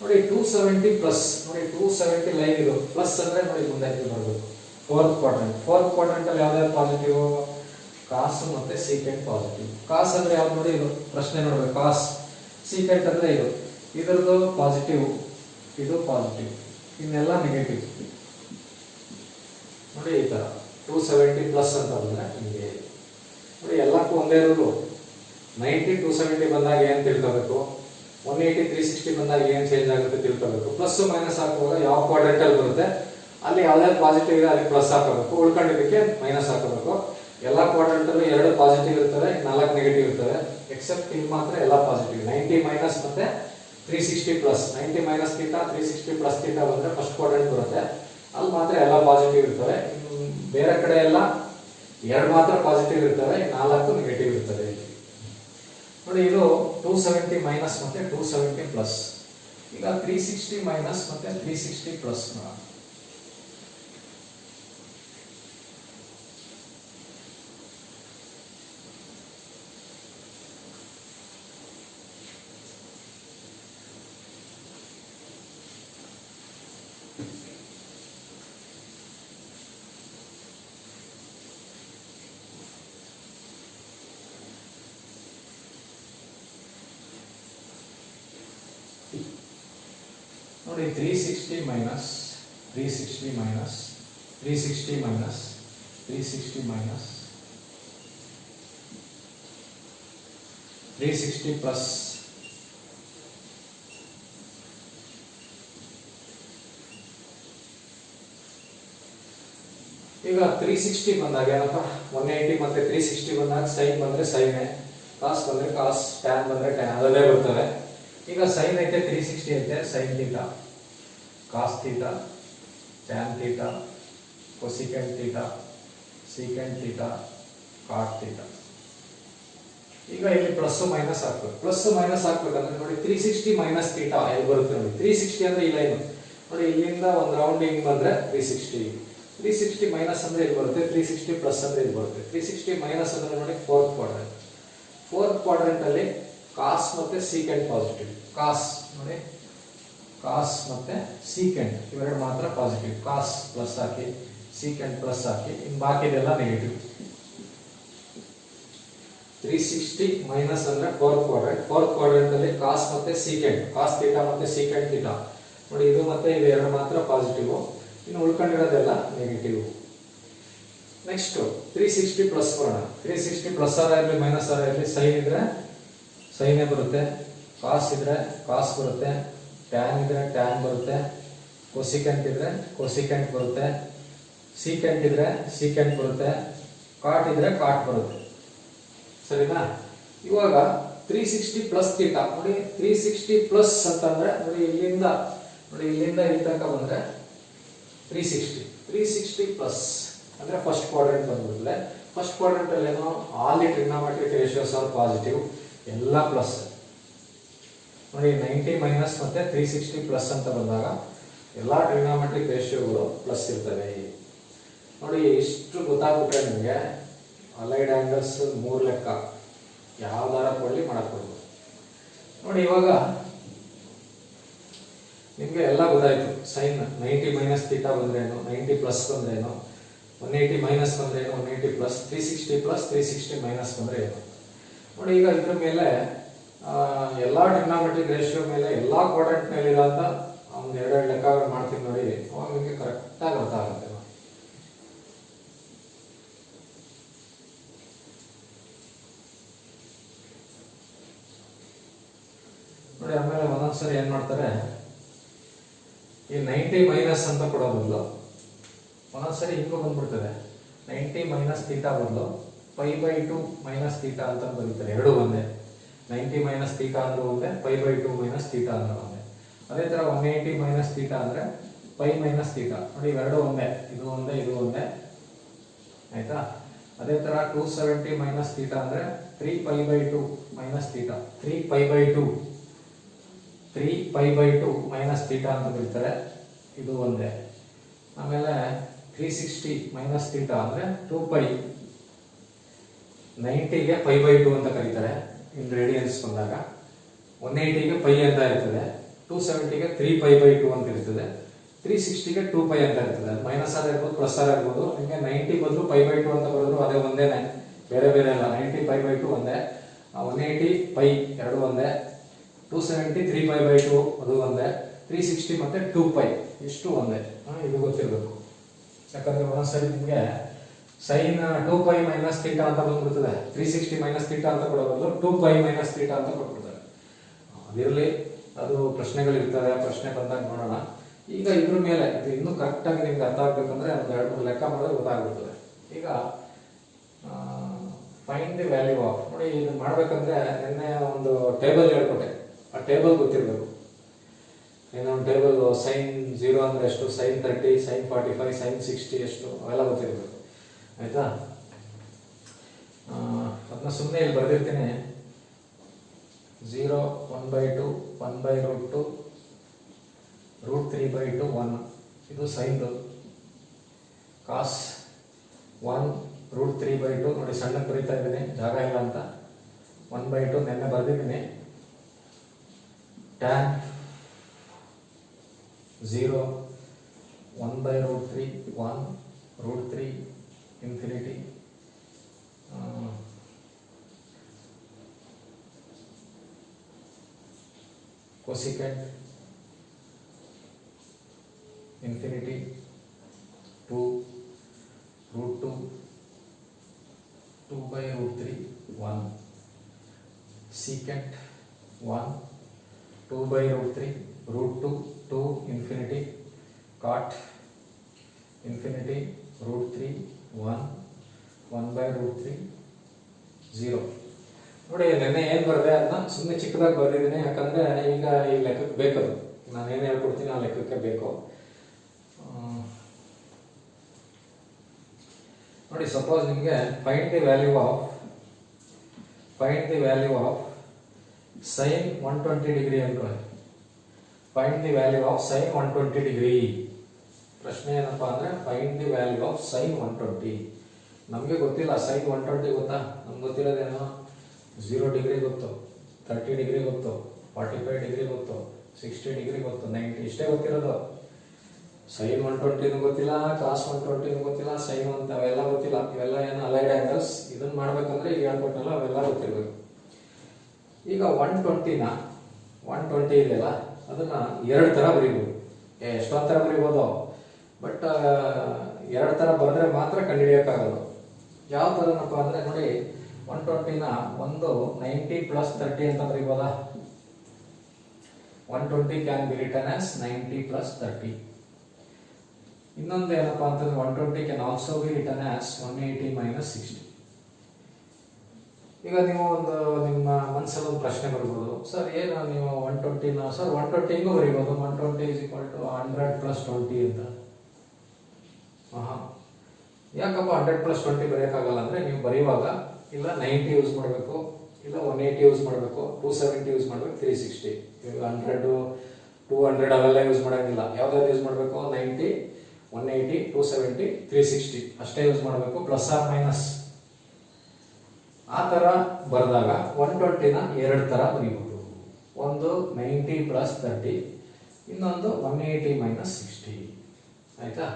ನೋಡಿ, 270 ಪ್ಲಸ್, ನೋಡಿ 270 ಲೈನ್ ಇದು ಪ್ಲಸ್ ಅಂದ್ರೆ ನೋಡಿ ಮುಂದೆ ಬರಬೇಕು. ಫೋರ್ತ್ ಕ್ವಾಡ್ರೆಂಟ್, ಫೋರ್ತ್ ಕ್ವಾಡ್ರೆಂಟ್ ಅಲ್ಲಿ ಯಾವ್ದಾದ್ರು ಪಾಸಿಟಿವ್, ಕಾಸ್ ಮತ್ತೆ ಸೀಕೆಂಟ್ ಪಾಸಿಟಿವ್. ಕಾಸ್ ಅಂದ್ರೆ ಯಾವ್ದು ನೋಡಿ, ಇದು ಪ್ರಶ್ನೆ ನೋಡ್ಬೇಕು, ಕಾಸ್. ಸೀಕೆಂಟ್ ಅಂದ್ರೆ ಇದು, ಇದರದ್ದು ಪಾಸಿಟಿವ್, ಇದು ಪಾಸಿಟಿವ್, ಇನ್ನೆಲ್ಲ ನೆಗೆಟಿವ್. ನೋಡಿ ಈ ತರ 270 ಪ್ಲಸ್ ಅಂತ ಬಂದ್ರೆ ನಿಮಗೆ ನೋಡಿ ಎಲ್ಲಕ್ಕೂ ಒಂದೇ ರೂಲು. 90 270 ಬಂದಾಗ ಏನ್ ತಿಳ್ಕೋಬೇಕು, 180 360 ಬಂದಾಗ ಏನ್ ಚೇಂಜ್ ಆಗುತ್ತೆ ತಿಳ್ಕೋಬೇಕು. ಪ್ಲಸ್ ಮೈನಸ್ ಹಾಕುವಾಗ ಯಾವ ಕ್ವಾಡ್ರೆಂಟ್ ಅಲ್ಲಿ ಬರುತ್ತೆ ಅಲ್ಲಿ ಯಾವ್ದಾದ್ರು ಪಾಸಿಟಿವ್ ಇದೆ ಅಲ್ಲಿ ಪ್ಲಸ್ ಹಾಕಬೇಕು, ಉಳ್ಕೊಂಡಿದ್ದಕ್ಕೆ ಮೈನಸ್ ಹಾಕಬೇಕು. ಎಲ್ಲ ಕ್ವಾಡ್ರೆಂಟ್ ಅಲ್ಲೂ 2 ಪಾಸಿಟಿವ್ ಇರ್ತವೆ, 4 ನೆಗೆಟಿವ್ ಇರ್ತವೆ, ಎಕ್ಸೆಪ್ಟ್ ಇಲ್ಲಿ ಮಾತ್ರ ಎಲ್ಲ ಪಾಸಿಟಿವ್. 90 ಮೈನಸ್ ಮತ್ತೆ 360 plus, 90 minus theta 360 plus theta ಬಂದ್ರೆ ಫಸ್ಟ್ ಕ್ವಾಡ್ರೆಂಟ್ ಬರುತ್ತೆ, ಅಲ್ಲಿ ಮಾತ್ರ ಎಲ್ಲ ಪಾಸಿಟಿವ್ ಇರ್ತವೆ. ಬೇರೆ ಕಡೆ ಎಲ್ಲ 2 ಮಾತ್ರ ಪಾಸಿಟಿವ್ ಇರ್ತವೆ, 4 ನೆಗೆಟಿವ್ ಇರ್ತವೆ. ನೋಡಿ ಇದು 270 ಮೈನಸ್ ಮತ್ತೆ 270 ಪ್ಲಸ್. ಈಗ 360 ಮೈನಸ್ ಮತ್ತೆ 360 ಪ್ಲಸ್ ಮಾಡೋಣ. ನೋಡಿ 360 minus 360 minus 360 minus 360 minus 360 plus. ಈಗ 360 ಬಂದಾಗ ಏನಪ್ಪ, 180 ಮತ್ತೆ 360 ಬಂದಾಗ ಸೈನ್ ಬಂದ್ರೆ ಸೈನ್, ಕಾಸ್ ಬಂದ್ರೆ ಕಾಸ್, ಟ್ಯಾನ್ ಬಂದ್ರೆ ಟ್ಯಾನ್, ಅದಲ್ಲೇ ಬರ್ತವೆ. ಈಗ ಸೈನ್ ಐತೆ 360 ಐತೆ, sine theta, cos theta, tan theta, cosecant theta, secant theta, cot theta. ಈಗ ಇಲ್ಲಿ ಪ್ಲಸ್ ಮೈನಸ್ ಹಾಕ್ಬೇಕು. ಪ್ಲಸ್ ಮೈನಸ್ ಹಾಕ್ಬೇಕಂದ್ರೆ ನೋಡಿ 360 ಮೈನಸ್ ಥೀಟಾ ಎಲ್ಲಿ ಬರುತ್ತೆ ನೋಡಿ, 360 ಅಂದ್ರೆ ಇಲ್ಲ ಏನು ನೋಡಿ, ಇಲ್ಲಿಂದ ಒಂದು ರೌಂಡ್ ಹಿಂಗ್ ಬಂದ್ರೆ 360, 360 ಮೈನಸ್ ಅಂದ್ರೆ ಇಲ್ಲಿ ಬರುತ್ತೆ, 360 ಪ್ಲಸ್ ಅಂದ್ರೆ ಇಲ್ಲಿ ಬರುತ್ತೆ. 360 ಮೈನಸ್ ಅಂದ್ರೆ ನೋಡಿ ಫೋರ್ತ್ ಕ್ವಾಡ್ರೆಂಟ್, ಫೋರ್ತ್ ಕ್ವಾಡ್ರೆಂಟ್ ಅಲ್ಲಿ ಕಾಸ್ ಮತ್ತೆ ಸೀಕೆಂಟ್ ಪಾಸಿಟಿವ್, ಕಾಸ್ ನೋಡಿ ಕಾಸ್ ಮತ್ತೆ ಸೀಕೆಂಟ್ ಇವೆರಡು ಮಾತ್ರ ಪಾಸಿಟಿವ್, ಕಾಸ್ ಪ್ಲಸ್ ಹಾಕಿ ಸೀಕೆಂಟ್ ಪ್ಲಸ್ ಹಾಕಿ, ಇನ್ನು ಬಾಕಿದೆಲ್ಲ ನೆಗೆಟಿವ್. 360 ಮೈನಸ್ ಅಂದ್ರೆ ಫೋರ್ತ್ ಕ್ವಾಡ್ರೆಂಟ್, ಫೋರ್ತ್ ಕ್ವಾಡ್ರೆಂಟ್ ಅಲ್ಲಿ ಕಾಸ್ ಮತ್ತೆ ಸೀಕೆಂಟ್, ಕಾಸ್ ಥೀಟಾ ಮತ್ತೆ ಸೀಕೆಂಟ್ ಥೀಟಾ, ನೋಡಿ ಇದು ಮತ್ತೆ ಇದು ಎರಡು ಮಾತ್ರ ಪಾಸಿಟಿವ್, ಇನ್ನು ಉಳ್ಕೊಂಡಿರೋದೆಲ್ಲ ನೆಗೆಟಿವ್. ನೆಕ್ಸ್ಟ್ 360 ಪ್ಲಸ್ ಬರೋಣ. 360 ಪ್ಲಸ್ ಆರ ಇರಲಿ ಮೈನಸ್ ಆರ ಇರಲಿ, ಸೈನ್ ಇದ್ರೆ ಸೈನೇ ಬರುತ್ತೆ, ಕಾಸ್ ಇದ್ರೆ ಕಾಸ್ ಬರುತ್ತೆ, ಟ್ಯಾನ್ ಇದ್ರೆ ಟ್ಯಾನ್ ಬರುತ್ತೆ, ಕೊಸಿಕೆಂಟ್ ಇದ್ರೆ ಕೊಸಿಕೆಂಟ್ ಬರುತ್ತೆ, ಸೀಕೆಂಟ್ ಇದ್ರೆ ಸೀಕೆಂಟ್ ಬರುತ್ತೆ, ಕಾಟ್ ಇದ್ರೆ ಕಾಟ್ ಬರುತ್ತೆ. ಸರಿನಾ? ಇವಾಗ 360 ಪ್ಲಸ್ ಥೀಟಾ ನೋಡಿ, 360 ಪ್ಲಸ್ ಅಂತಂದ್ರೆ ನೋಡಿ ಇಲ್ಲಿಂದ ಇಲ್ಲಿ ತನಕ ಬಂದ್ರೆ 360 ಪ್ಲಸ್ ಅಂದ್ರೆ ಫಸ್ಟ್ ಕ್ವಾಡ್ರೆಂಟ್ ಬಂದ್ಬಿಡ್ಲೆ. ಫಸ್ಟ್ ಕ್ವಾಡ್ರೆಂಟ್ ಅಲ್ಲಿ ಏನೋ all the trigonometric ratios are positive, ಎಲ್ಲ ಪ್ಲಸ್. ನೋಡಿ 90 ಮೈನಸ್ ಮತ್ತೆ 360 ಪ್ಲಸ್ ಅಂತ ಬಂದಾಗ ಎಲ್ಲಾ ಟ್ರಿಗ್ನೋಮೆಟ್ರಿಕ್ ರೇಷಿಯೋಗಳು ಪ್ಲಸ್ ಇರ್ತವೆ. ನೋಡಿ ಇಷ್ಟು ಗೊತ್ತಾಗ್ಬಿಟ್ರೆ ನಿಮಗೆ ಅಲೈಡ್ ಆಂಗಲ್ಸ್ 3 ಲೆಕ್ಕ ಯಾವ್ದಾರ ಕೊಡ್ಲಿ ಮಾಡಕ್ಕೊಡ್ಬೋದು. ನೋಡಿ ಇವಾಗ ನಿಮ್ಗೆ ಎಲ್ಲ ಗೊತ್ತಾಯ್ತು. ಸೈನ್ 90 ಮೈನಸ್ ಥೀಟಾ ಬಂದ್ರೇನು, 90 ಪ್ಲಸ್ ಬಂದ್ರೇನು, 180 ಮೈನಸ್ ಬಂದ್ರೇನು, 180 ಪ್ಲಸ್, 360 ಪ್ಲಸ್ 360 ಮೈನಸ್ ಬಂದ್ರೆ ಏನು. ನೋಡಿ ಈಗ ಇದ್ರ ಮೇಲೆ ಎಲ್ಲಾ ಟ್ರಿಗ್ನೋಮೆಟ್ರಿಕ್ ರೇಷಿಯೋ ಮೇಲೆ ಎಲ್ಲಾ ಕ್ವಾಡ್ರೆಂಟ್ ಮೇಲೆ ಇರೋಂತ ಒಂದು ಎರಡೆರಡು ಲೆಕ್ಕಗಳು ಮಾಡ್ತೀನಿ ನೋಡಿ, ಅವಾಗ ನಿಮಗೆ ಕರೆಕ್ಟ್ ಆಗಿ ಅರ್ಥ ಆಗುತ್ತೆ. ನೋಡಿ ಆಮೇಲೆ ಒಂದೊಂದ್ಸರಿ ಏನ್ ಮಾಡ್ತಾರೆ, ಈ 90 ಮೈನಸ್ ಅಂತ ಕೊಡೋ ಬದಲು ಒಂದೊಂದ್ಸರಿ ಹಿಂಗೂ ಬಂದ್ಬಿಡ್ತದೆ, 90 ಮೈನಸ್ ಥೀಟಾ ಬದಲು π/2 ಮೈನಸ್ ಥೀಟಾ ಅಂತ ಬರೀತಾರೆ. ಎರಡು ಒಂದೇ, 90 ಮೈನಸ್ ಥೀಟಾ ಅಂದ್ರೆ ಒಂದೇ, π/2 ಮೈನಸ್ ಥೀಟಾ ಅಂದ್ರೆ ಒಂದೇ. ಅದೇ ತರ 180 ಮೈನಸ್ ಥೀಟಾ ಅಂದ್ರೆ π ಮೈನಸ್ ಥೀಟಾ. ನೋಡಿ ಇವೆರಡು ಒಂದೇ, ಇದು ಒಂದೇ ಇದು ಒಂದೇ, ಆಯ್ತಾ? ಅದೇ ತರ 270 ಮೈನಸ್ ಥೀಟಾ ಅಂದ್ರೆ 3π/2 ಮೈನಸ್ ಥೀಟಾ, 3π/2 ಮೈನಸ್ ಥೀಟಾ ಅಂತ ಬರೀತಾರೆ, ಇದು ಒಂದೇ. ಆಮೇಲೆ 360 ಮೈನಸ್ ಥೀಟಾ ಅಂದ್ರೆ 2π, 90ಗೆ π/2 ಅಂತ ಕರೀತಾರೆ ಇನ್ ರೇಡಿಯನ್ಸ್ ಬಂದಾಗ, 180ಗೆ π ಅಂತ ಇರ್ತದೆ, 270ಗೆ 3π/2 ಅಂತ ಇರ್ತದೆ, 360ಗೆ 2π ಅಂತ ಇರ್ತದೆ. ಮೈನಸ್ ಆರ್ ಇರ್ಬೋದು ಪ್ಲಸ್ ಆರ್ ಇರ್ಬೋದು. ನಿಮಗೆ 90 ಬದಲು π/2 ಅಂತ ಬರೋದು ಅದೇ ಒಂದೇನೆ, ಬೇರೆ ಬೇರೆ ಅಲ್ಲ. 90 π/2 ಒಂದೇ, 180 π ಎರಡು ಒಂದೇ, 270 3π/2 ಅದು ಒಂದೇ, 360 ಮತ್ತೆ 2π ಇಷ್ಟು ಒಂದೇ. ಇದು ಗೊತ್ತಿರಬೇಕು, ಯಾಕಂದ್ರೆ ಒಂದೊಂದ್ಸರಿ ನಿಮಗೆ ಸೈನ್ 2π ಮೈನಸ್ ಥೀಟಾ ಅಂತ ಬಂದ್ಬಿಡ್ತದೆ, 360 ಮೈನಸ್ ಥೀಟಾ ಅಂತ ಕೊಡೋದು 2π ಮೈನಸ್ ಥೀಟಾ ಅಂತ ಕೊಟ್ಬಿಡ್ತಾರೆ. ಅದಿರಲಿ, ಅದು ಪ್ರಶ್ನೆಗಳಿರ್ತವೆ, ಪ್ರಶ್ನೆ ಬಂದಾಗ ನೋಡೋಣ. ಈಗ ಇದ್ರ ಮೇಲೆ ಇದು ಇನ್ನೂ ಕರೆಕ್ಟ್ ಆಗಿ ನಿಮ್ಗೆ ಅರ್ಥ ಆಗ್ಬೇಕಂದ್ರೆ ಒಂದು 2-3 ಲೆಕ್ಕ ಮಾಡೋದು ಗೊತ್ತಾಗ್ಬಿಡ್ತದೆ. ಈಗ ಫೈಂಡ್ ದಿ ವ್ಯಾಲ್ಯೂ ಆಫ್, ನೋಡಿ ಇದು ಮಾಡ್ಬೇಕಂದ್ರೆ ನಿನ್ನೆ ಒಂದು ಟೇಬಲ್ ಹೇಳ್ಕೊಟ್ಟೆ, ಆ ಟೇಬಲ್ ಗೊತ್ತಿರಬೇಕು. ಇನ್ನೊಂದು ಟೇಬಲ್ sin 0 ಅಂದ್ರೆ ಎಷ್ಟು, sin 30, sin 45, sin 60 ಎಷ್ಟು ಅವೆಲ್ಲ ಗೊತ್ತಿರಬೇಕು, ಆಯ್ತಾ? ಅದನ್ನ ಸುಮ್ಮನೆ ಇಲ್ಲಿ ಬರೆದಿರ್ತೀನಿ. 0 1/2 1/√2 √3/2 1 ಇದು ಸೈನ್ದು. ಕಾಸ್ 1 √3/2 ನೋಡಿ ಸಣ್ಣಕ್ಕೆ ಬರೀತಾ ಇದ್ದೀನಿ, ಜಾಗ ಇಲ್ಲ ಅಂತ. 1/2 ನೆನ್ನೆ ಬರೆದಿದ್ದೀನಿ. tan 0 1/√3 1 √3 infinity cosecant infinity 2 √2 2/√3 1 secant 1 2/√3 √2 2 infinity cot infinity √3 1 1/√3 0. ನೋಡಿ ನೆನ್ನೆ ಏನು ಬರದೆ ಅದನ್ನ ಸುಮ್ಮನೆ ಚಿಕ್ಕದಾಗಿ ಬರೆದಿದ್ದೀನಿ, ಯಾಕಂದ್ರೆ ಈಗ ಈ ಲೆಕ್ಕಕ್ಕೆ ಬೇಕದು. ನಾನು ಏನು ಹೇಳ್ಕೊಡ್ತೀನಿ ಆ ಲೆಕ್ಕಕ್ಕೆ ಬೇಕು. ನೋಡಿ ಸಪೋಸ್ ನಿಮಗೆ find the value of sin 120 degree ಅನ್ಕೊಳ್ಳಿ. Find the value of sin 120 degree. ಪ್ರಶ್ನೆ ಏನಪ್ಪಾ ಅಂದ್ರೆ find the value of sin 120. ನಮಗೆ ಗೊತ್ತಿಲ್ಲ sin 120 ಗೊತ್ತಾ? ನಮ್ಗೆ ಗೊತ್ತಿರೋದೇನೋ 0 ಡಿಗ್ರಿ ಗೊತ್ತು, 30 ಡಿಗ್ರಿ ಗೊತ್ತು, 45 ಡಿಗ್ರಿ ಗೊತ್ತು, 60 ಡಿಗ್ರಿ ಗೊತ್ತು, 90 ಇಷ್ಟೇ ಗೊತ್ತಿರೋದು. sin 120 ಗೊತ್ತಿಲ್ಲ, cos 120 ಗೊತ್ತಿಲ್ಲ, sin ಅಂತ ಅವೆಲ್ಲ ಗೊತ್ತಿಲ್ಲ. ಇವೆಲ್ಲ ಏನು ಅಲೈಡ್ ಆಂಗಲ್ಸ್. ಇದನ್ನ ಮಾಡ್ಬೇಕಂದ್ರೆ ಈಗ ಹೇಳ್ಕೊಟ್ಟಲ್ಲ ಅವೆಲ್ಲ ಗೊತ್ತಿರಬೇಕು. ಈಗ 120 ಇದೆಯಲ್ಲ ಅದನ್ನ ಎರಡು ತರ ಬರೀಬಹುದು. ಎಷ್ಟೊಂದು ಥರ ಬರೀಬೋದು, ಬಟ್ ಎರಡು ಥರ ಬರೆದ್ರೆ ಮಾತ್ರ ಕಂಡುಹಿಡಿಯೋಕ್ಕಾಗಲ್ಲ. ಯಾವ ಥರನಪ್ಪ ಅಂದರೆ ನೋಡಿ, 120ನ ಒಂದು 90 + 30 ಅಂತ ಬರೀಬೋದಾ? 120 ಕ್ಯಾನ್ ಬಿ ರಿಟನ್ ಆಸ್ 90 + 30. ಇನ್ನೊಂದು ಏನಪ್ಪಾ ಅಂತಂದ್ರೆ 120 can also B return as 180 - 60. ಈಗ ನೀವು ಒಂದು ನಿಮ್ಮ ಮನಸ್ಸಲ್ಲಿ ಒಂದು ಪ್ರಶ್ನೆ ಬರ್ಬೋದು, ಸರ್ ಏನು ನೀವು 120ನ ಸರ್ 120 ಬರೀಬೋದು, 120 = 100 + 20 ಅಂತ. ಯಾಕಪ್ಪ 100 + 20 ಬರೆಯೋಕ್ಕಾಗಲ್ಲ ಅಂದರೆ, ನೀವು ಬರೆಯುವಾಗ ಇಲ್ಲ 90 ಯೂಸ್ ಮಾಡಬೇಕು, ಇಲ್ಲ 180 ಯೂಸ್ ಮಾಡಬೇಕು, 270 ಯೂಸ್ ಮಾಡಬೇಕು, 360. ಈಗ 100, 200 ಅವೆಲ್ಲ ಯೂಸ್ ಮಾಡೋಂಗಿಲ್ಲ. ಯಾವ್ದಾದ್ರು ಯೂಸ್ ಮಾಡಬೇಕು? 90, 180, 270, 360 ಅಷ್ಟೇ ಯೂಸ್ ಮಾಡಬೇಕು, ಪ್ಲಸ್ ಆರ್ ಮೈನಸ್. ಆ ಥರ ಬರೆದಾಗ 120ನ ಎರಡು ಥರ ಬರೀಬಹುದು. ಒಂದು 90 + 30, ಇನ್ನೊಂದು 180 - 60. ಆಯ್ತಾ?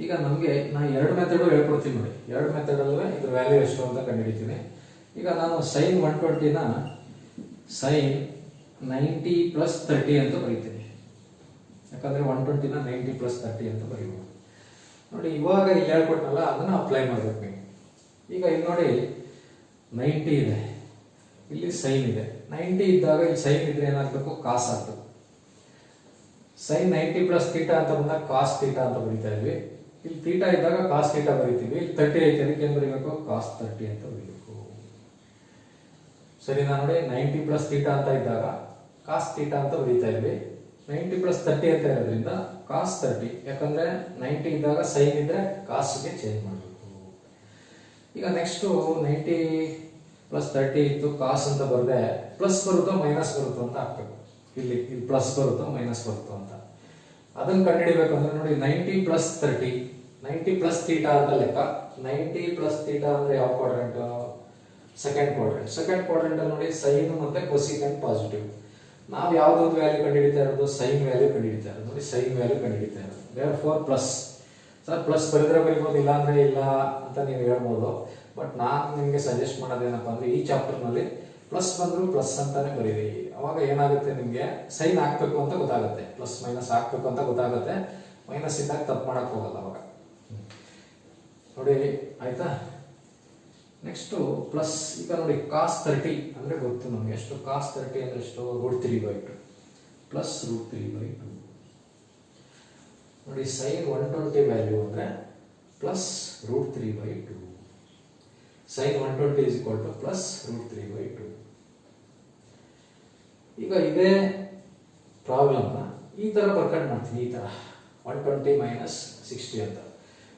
ಈಗ ನಮಗೆ ನಾನು ಎರಡು ಮೆಥಡು ಹೇಳ್ಕೊಡ್ತೀನಿ ನೋಡಿ. ಎರಡು ಮೆಥಡಲ್ಲೂ ಇದ್ರ ವ್ಯಾಲ್ಯೂ ಎಷ್ಟು ಅಂತ ಕಂಡುಹಿಡಿತೀನಿ. ಈಗ ನಾನು sin 120ನ sin 90 + 30 ಅಂತ ಬರೀತೀನಿ. ಯಾಕಂದರೆ 120ನ 90 + 30 ಅಂತ ಬರೀಬೋದು. ನೋಡಿ, ಇವಾಗ ಇಲ್ಲಿ ಹೇಳ್ಕೊಟ್ನಲ್ಲ, ಅದನ್ನು ಅಪ್ಲೈ ಮಾಡಬೇಕು ನೀವು. ಈಗ ಇಲ್ಲಿ ನೋಡಿ 90 ಇದೆ, ಇಲ್ಲಿ ಸೈನ್ ಇದೆ. 90 ಇದ್ದಾಗ ಇಲ್ಲಿ ಸೈನ್ ಇದ್ರೆ ಏನಾಗಬೇಕು? ಕಾಸ್ ಆಗ್ತದೆ. sin 90 + θ ಅಂತ ಬಂದಾಗ cos θ ಅಂತ ಬರೀತಾ ಇದ್ವಿ. ಇಲ್ಲಿ θ ಇದ್ದಾಗ cos θ ಬರೀತೀವಿ. ಇಲ್ಲಿ 30 ಐತೆ, ಅದಕ್ಕೆ ಏನು ಬರೀಬೇಕು? cos 30 ಅಂತ ಬರೀಬೇಕು. ಸರಿನಾ? ನೋಡಿ, 90 + θ ಅಂತ ಇದ್ದಾಗ cos θ ಅಂತ ಬರೀತಾ ಇದ್ವಿ. 90 + 30 ಅಂತ ಇರೋದ್ರಿಂದ cos 30. ಯಾಕಂದ್ರೆ 90 ಇದ್ದಾಗ ಸೈನ್ ಇದ್ರೆ ಕಾಸ್ಗೆ ಚೇಂಜ್ ಮಾಡಬೇಕು. ಈಗ ನೆಕ್ಸ್ಟ್ 90 + 30 ಇತ್ತು, ಕಾಸ್ ಅಂತ ಬರದೆ ಪ್ಲಸ್ ಬರುತ್ತೋ ಮೈನಸ್ ಬರುತ್ತೋ ಅಂತ ಹಾಕ್ಬೇಕು. ಇಲ್ಲಿ ಪ್ಲಸ್ ಬರುತ್ತೋ ಮೈನಸ್ ಬರುತ್ತೋ ಅಂತ ಅದನ್ನ ಕಂಡುಹಿಡಿಬೇಕು ಅಂದ್ರೆ ನೋಡಿ, 90 + 30, 90 + θ ಅಂತ ಲೆಕ್ಕ. 90 + θ ಅಂದ್ರೆ ಯಾವ quadrant? Second quadrant. Second quadrant ಅಲ್ಲಿ ನೋಡಿ ಸೈನ್ ಮತ್ತೆ ಕೊಸಿಕೆಂಟ್ ಪಾಸಿಟಿವ್. ನಾವು ಯಾವ್ದು ವ್ಯಾಲ್ಯೂ ಕಂಡುಹಿಡಿತಾ ಇರೋದು? ಸೈನ್ ವ್ಯಾಲ್ಯೂ ಕಂಡುಹಿಡಿತಾ ಇರೋದು. ನೋಡಿ, ಸೈನ್ ವ್ಯಾಲ್ಯೂ ಕಂಡುಹಿಡಿತಾ ಇರೋದು. therefore plus. ಸರ್ ಪ್ಲಸ್ ಬರೆದ್ರೆ ಬರೀಬೋದು, ಇಲ್ಲ ಅಂದ್ರೆ ಇಲ್ಲ ಅಂತ ನೀವು ಹೇಳ್ಬೋದು. ಬಟ್ ನಾನು ನಿಮಗೆ ಸಜೆಸ್ಟ್ ಮಾಡೋದೇನಪ್ಪ ಅಂದ್ರೆ, ಈ ಚಾಪ್ಟರ್ನಲ್ಲಿ ಪ್ಲಸ್ ಬಂದ್ರು ಪ್ಲಸ್ ಅಂತಾನೆ ಬರೀರಿ. ಅವಾಗ ಏನಾಗುತ್ತೆ, ನಿಮಗೆ ಸೈನ್ ಹಾಕ್ಬೇಕು ಅಂತ ಗೊತ್ತಾಗುತ್ತೆ, ಪ್ಲಸ್ ಮೈನಸ್ ಹಾಕ್ಬೇಕು ಅಂತ ಗೊತ್ತಾಗುತ್ತೆ. ಮೈನಸ್ ಇದ್ದಾಗ ತಪ್ಪು ಮಾಡಕ್ ಹೋಗಲ್ಲ ಅವಾಗ. ನೋಡಿ, ಆಯ್ತಾ? Next plus. ಈಗ ನೋಡಿ, cos 30 ಅಂದ್ರೆ ಗೊತ್ತು ನಮಗೆ. ಎಷ್ಟು? cos 30 ಅಂದ್ರೆ ಎಷ್ಟು? √3/2 ಪ್ಲಸ್ √3/2. ನೋಡಿ, sin 120 ವ್ಯಾಲ್ಯೂ ಅಂದ್ರೆ ಪ್ಲಸ್ √3/2. sin 120 = plus √3/2. ಈಗ ಇದೇ ಪ್ರಾಬ್ಲಮ್ನ ಈ ತರ ಬರ್ಕಟ್ ಮಾಡ್ತೀನಿ. ಈ ತರ 120 - 60 ಅಂತ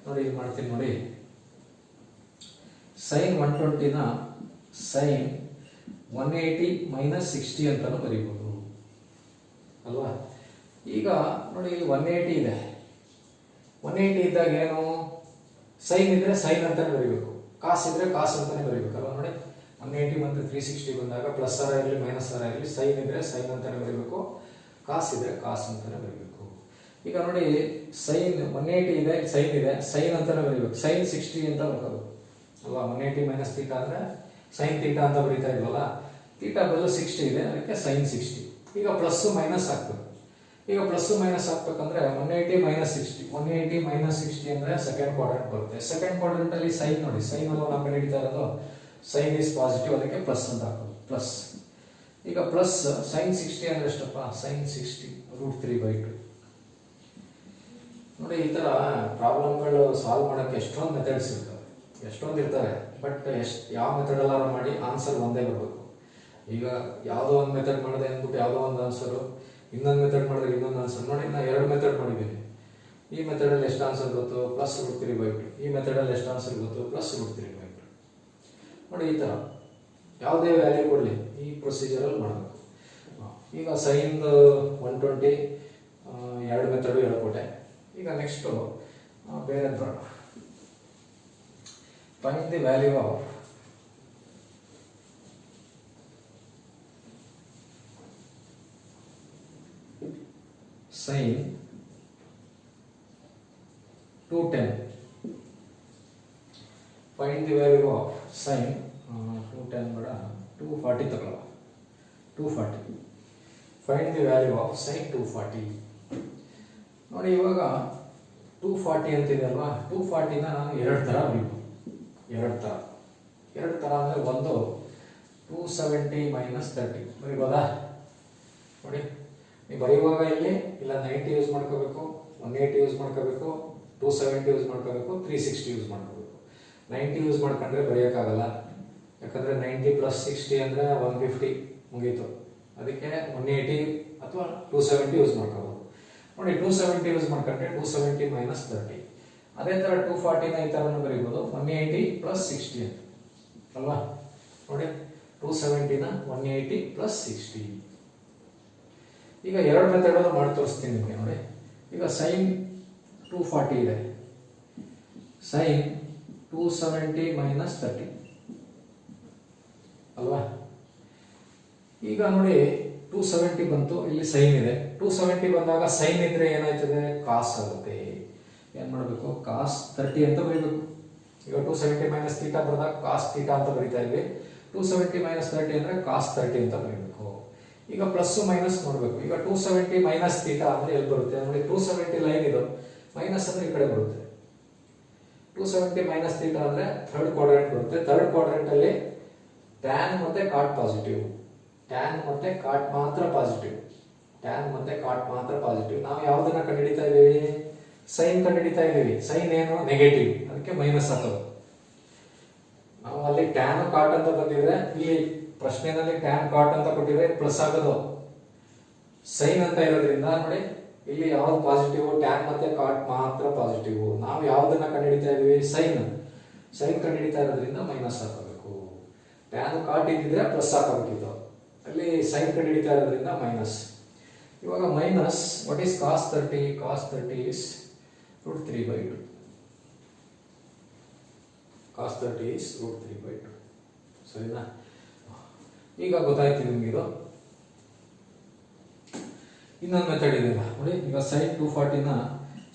ನೋಡಿ, ಇಲ್ಲಿ ಮಾಡ್ತೀನಿ ನೋಡಿ. sin 120ನ sin 180 - 60 ಅಂತಾನು ಬರೀಬಹುದು ಅಲ್ವಾ? ಈಗ ನೋಡಿ, ಇಲ್ಲಿ 180 ಇದೆ. 180 ಇದ್ದಾಗ ಏನು? ಸೈನ್ ಇದ್ರೆ ಸೈನ್ ಅಂತಾನೆ ಬರೀಬೇಕು, ಕಾಸ್ ಇದ್ರೆ ಕಾಸ್ ಅಂತಾನೆ ಬರೀಬೇಕಲ್ವಾ? ನೋಡಿ, 180 ಮತ್ತು 360 ಬಂದಾಗ ಪ್ಲಸ್ ಆರ ಇರಲಿ ಮೈನಸ್ ಆರ ಇರಲಿ, ಸೈನ್ ಇದ್ರೆ ಸೈನ್ ಅಂತಾನೆ ಬರೀಬೇಕು, ಕಾಸ್ ಇದ್ರೆ ಕಾಸ್ ಅಂತಾನೆ ಬರೀಬೇಕು. ಈಗ ನೋಡಿ, ಸೈನ್ 180 ಇದೆ, ಸೈನ್ ಇದೆ, ಸೈನ್ ಅಂತಾನೆ ಬರೀಬೇಕು. sin 60 ಅಂತ ಬರ್ಕೋದು ಅಲ್ವಾ? 180 - θ ಅಂದ್ರೆ sin θ ಅಂತ ಬರೀತಾ ಇದ್ವಲ್ಲ, θ ಬದಲು 60 ಇದೆ, ಅದಕ್ಕೆ sin 60. ಈಗ ಪ್ಲಸ್ ಮೈನಸ್ ಹಾಕ್ಬೇಕು. ಈಗ ಪ್ಲಸ್ ಮೈನಸ್ ಹಾಕ್ಬೇಕಂದ್ರೆ 180 - 60, 180 - 60 ಅಂದ್ರೆ ಸೆಕೆಂಡ್ ಕ್ವಾಡ್ರೆಂಟ್ ಬರುತ್ತೆ. ಸೆಕೆಂಡ್ ಕ್ವಾಡ್ರೆಂಟ್ ಅಲ್ಲಿ ಸೈನ್ ನೋಡಿ, ಸೈನ್ ಅಲ್ಲ ನಾವು ಕಂಡುಹಿಡಿತಾ ಇರೋದು. ಸೈನ್ ಇಸ್ ಪಾಸಿಟಿವ್, ಅದಕ್ಕೆ ಪ್ಲಸ್ ಅಂತ ಹಾಕೋದು, ಪ್ಲಸ್. ಈಗ ಪ್ಲಸ್ sin 60 ಅಂದ್ರೆ ಎಷ್ಟಪ್ಪ? sin 60 √3/2. ನೋಡಿ, ಈ ತರ ಪ್ರಾಬ್ಲಮ್ಗಳು ಸಾಲ್ವ್ ಮಾಡೋಕ್ಕೆ ಎಷ್ಟೊಂದು ಮೆಥಡ್ಸ್ ಇರ್ತವೆ, ಎಷ್ಟೊಂದು ಇರ್ತವೆ. ಬಟ್ ಯಾವ ಮೆಥಡ್ ಎಲ್ಲಾರು ಮಾಡಿ ಆನ್ಸರ್ ಒಂದೇ ಬರಬೇಕು. ಈಗ ಯಾವುದೋ ಒಂದು ಮೆಥಡ್ ಮಾಡಿದೆ ಅಂದ್ಬಿಟ್ಟು ಯಾವುದೋ ಒಂದು ಆನ್ಸರು, ಇನ್ನೊಂದು ಮೆಥಡ್ ಮಾಡಿದ್ರೆ ಇನ್ನೊಂದು ಆನ್ಸರ್. ನೋಡಿ, ನಾನು 2 ಮೆಥಡ್ ಮಾಡಿದ್ದೀನಿ. ಈ ಮೆಥಡಲ್ಲಿ ಎಷ್ಟು ಆನ್ಸರ್ ಗೊತ್ತು? ಪ್ಲಸ್ √3/2. ಈ ಮೆಥಡಲ್ಲಿ ಎಷ್ಟು ಆನ್ಸರ್ ಗೊತ್ತು? ಪ್ಲಸ್ √3/2. ನೋಡಿ, ಈ ಥರ ಯಾವುದೇ ವ್ಯಾಲ್ಯೂ ಕೊಡಲಿ ಈ ಪ್ರೊಸೀಜರಲ್ಲಿ ಮಾಡಬೇಕು. ಈಗ sin 120 2 ಮೆಥಡು ಹೇಳ್ಕೊಟ್ಟೆ. ಈಗ ನೆಕ್ಸ್ಟು ಬೇರೆ ಬರೋಣ. Find the value of sin 210. Find the value of sin 210 ಬೇಡ 240 ತಗೊಳ್ಳುವ. 240. Find the value of sin 240. ನೋಡಿ ಇವಾಗ 240 ಅಂತಿದೆ ಅಲ್ವಾ, 240ನ ನಾನು ಎರಡು ಥರ ಬರೀಬೋದು. ಎರಡು ಥರ ಅಂದರೆ ಒಂದು 270 ಮೈನಸ್ 30 ಬರೀಬೋದಾ? ನೋಡಿ ನೀವು ಬರೆಯುವಾಗ ಇಲ್ಲಿ ಇಲ್ಲ 90 ಯೂಸ್ ಮಾಡ್ಕೋಬೇಕು, 180 ಯೂಸ್ ಮಾಡ್ಕೋಬೇಕು, 270 ಯೂಸ್ ಮಾಡ್ಕೋಬೇಕು, 360 ಯೂಸ್ ಮಾಡ್ಕೋಬೇಕು. 90 ಯೂಸ್ ಮಾಡ್ಕೊಂಡ್ರೆ ಬರೆಯೋಕ್ಕಾಗಲ್ಲ, ಯಾಕಂದರೆ 90 ಪ್ಲಸ್ 60 ಅಂದರೆ 150 ಮುಗೀತು. ಅದಕ್ಕೆ 180 ಅಥವಾ 270 ಯೂಸ್ ಮಾಡ್ಕೋಬೋದು. ನೋಡಿ 270 ಯೂಸ್ ಮಾಡ್ಕೊಂಡ್ರೆ 270 ಮೈನಸ್ 30. ಅದೇ ಥರ 240ನ ಈ ಥರನೂ ಬರೀಬೋದು, 180 ಪ್ಲಸ್ 60 ಅಂತ ಅಲ್ವಾ. ನೋಡಿ 270ನ 180 ಪ್ಲಸ್ 60. ಈಗ ಎರಡು ಮೆಥಡನ್ನು ಮಾಡಿ ತೋರಿಸ್ತೀನಿ ನಿಮಗೆ. ನೋಡಿ ಈಗ ಸೈನ್ 240 ಇದೆ, ಸೈನ್ 270 ಮೈನಸ್ 30 ಅಲ್ವಾ. ಈಗ ನೋಡಿ 270 ಬಂತು, ಇಲ್ಲಿ ಸೈನ್ ಇದೆ. 270 ಬಂದಾಗ ಸೈನ್ ಇದ್ರೆ ಏನಾಯ್ತದೆ, ಕಾಸ್ ಆಗುತ್ತೆ. ಏನು ಮಾಡಬೇಕು, ಕಾಸ್ 30 ಅಂತ ಬರೀಬೇಕು. ಈಗ 270 ಮೈನಸ್ ಥೀಟಾ ಬರೆದಾಗ ಕಾಸ್ ಥೀಟಾ ಅಂತ ಬರೀತಾ ಇದ್ವಿ. 270 ಮೈನಸ್ 30 ಅಂದರೆ ಕಾಸ್ 30 ಅಂತ ಬರೀಬೇಕು. ಈಗ ಪ್ಲಸ್ ಮೈನಸ್ ನೋಡಬೇಕು. ಈಗ 270 ಮೈನಸ್ ಥೀಟಾ ಅಂದರೆ ಎಲ್ಲಿ ಬರುತ್ತೆ ನೋಡಿ, 270 ಲೈನ್ ಇದು, ಮೈನಸ್ ಅಂದರೆ ಈ ಕಡೆ ಬರುತ್ತೆ. 270 ಮೈನಸ್ ಥೀಟಾ ಅಂದರೆ ಥರ್ಡ್ ಕ್ವಾಡ್ರೆಂಟ್ ಬರುತ್ತೆ. ಥರ್ಡ್ ಕ್ವಾಡ್ರೆಂಟಲ್ಲಿ ಟ್ಯಾನ್ ಮತ್ತೆ ಕಾಟ್ ಪಾಸಿಟಿವ್, ಟ್ಯಾನ್ ಮತ್ತೆ ಕಾಟ್ ಮಾತ್ರ ಪಾಸಿಟಿವ್, ಟ್ಯಾನ್ ಮತ್ತೆ ಕಾಟ್ ಮಾತ್ರ ಪಾಸಿಟಿವ್. ನಾವು ಯಾವುದನ್ನ ಕಂಡುಹಿಡಿತಾ ಇದ್ದೀವಿ, ಸೈನ್ ಕಂಡುಹಿಡಿತಾ ಇದ್ದೀವಿ. ಸೈನ್ ಏನು, ನೆಗೆಟಿವ್, ಅದಕ್ಕೆ ಮೈನಸ್ ಹಾಕೋದು. ನಾವು ಅಲ್ಲಿ ಟ್ಯಾನ್ ಕಾಟ್ ಅಂತ ಬಂದಿದ್ರೆ, ಇಲ್ಲಿ ಪ್ರಶ್ನೆಯಲ್ಲಿ ಟ್ಯಾನ್ ಕಾಟ್ ಅಂತ ಕೊಟ್ಟಿದ್ರೆ ಪ್ಲಸ್ ಆಗೋದು. ಸೈನ್ ಅಂತ ಇರೋದ್ರಿಂದ ನೋಡಿ ಇಲ್ಲಿ ಯಾವ್ದು ಪಾಸಿಟಿವ್, ಟ್ಯಾನ್ ಮತ್ತೆ ಕಾಟ್ ಮಾತ್ರ ಪಾಸಿಟಿವ್. ನಾವು ಯಾವುದನ್ನ ಕಂಡುಹಿಡಿತಾ ಇದೀವಿ, ಸೈನ್. ಸೈನ್ ಕಂಡುಹಿಡಿತಾ ಇರೋದ್ರಿಂದ ಮೈನಸ್ ಹಾಕಬೇಕು. ಟ್ಯಾನ್ ಕಾಟ್ ಇದ್ದಿದ್ರೆ ಪ್ಲಸ್ ಹಾಕಬೇಕಿತ್ತು, ಅಲ್ಲಿ ಸೈನ್ ಕಂಡುಹಿಡಿತಾ ಇರೋದ್ರಿಂದ ಮೈನಸ್. ಇವಾಗ minus what is cos 30, cos 30 is √3/2. Cos 30 is √3/2. ಸರಿನಾ? ಈಗ ಗೊತ್ತಾಯ್ತು ನಿಮ್ಗೆ. ಇದು ಇನ್ನೊಂದು ಮೆಥಡ್ ಇದೆ ನೋಡಿ. ಈಗ ಸೈನ್ 240ನ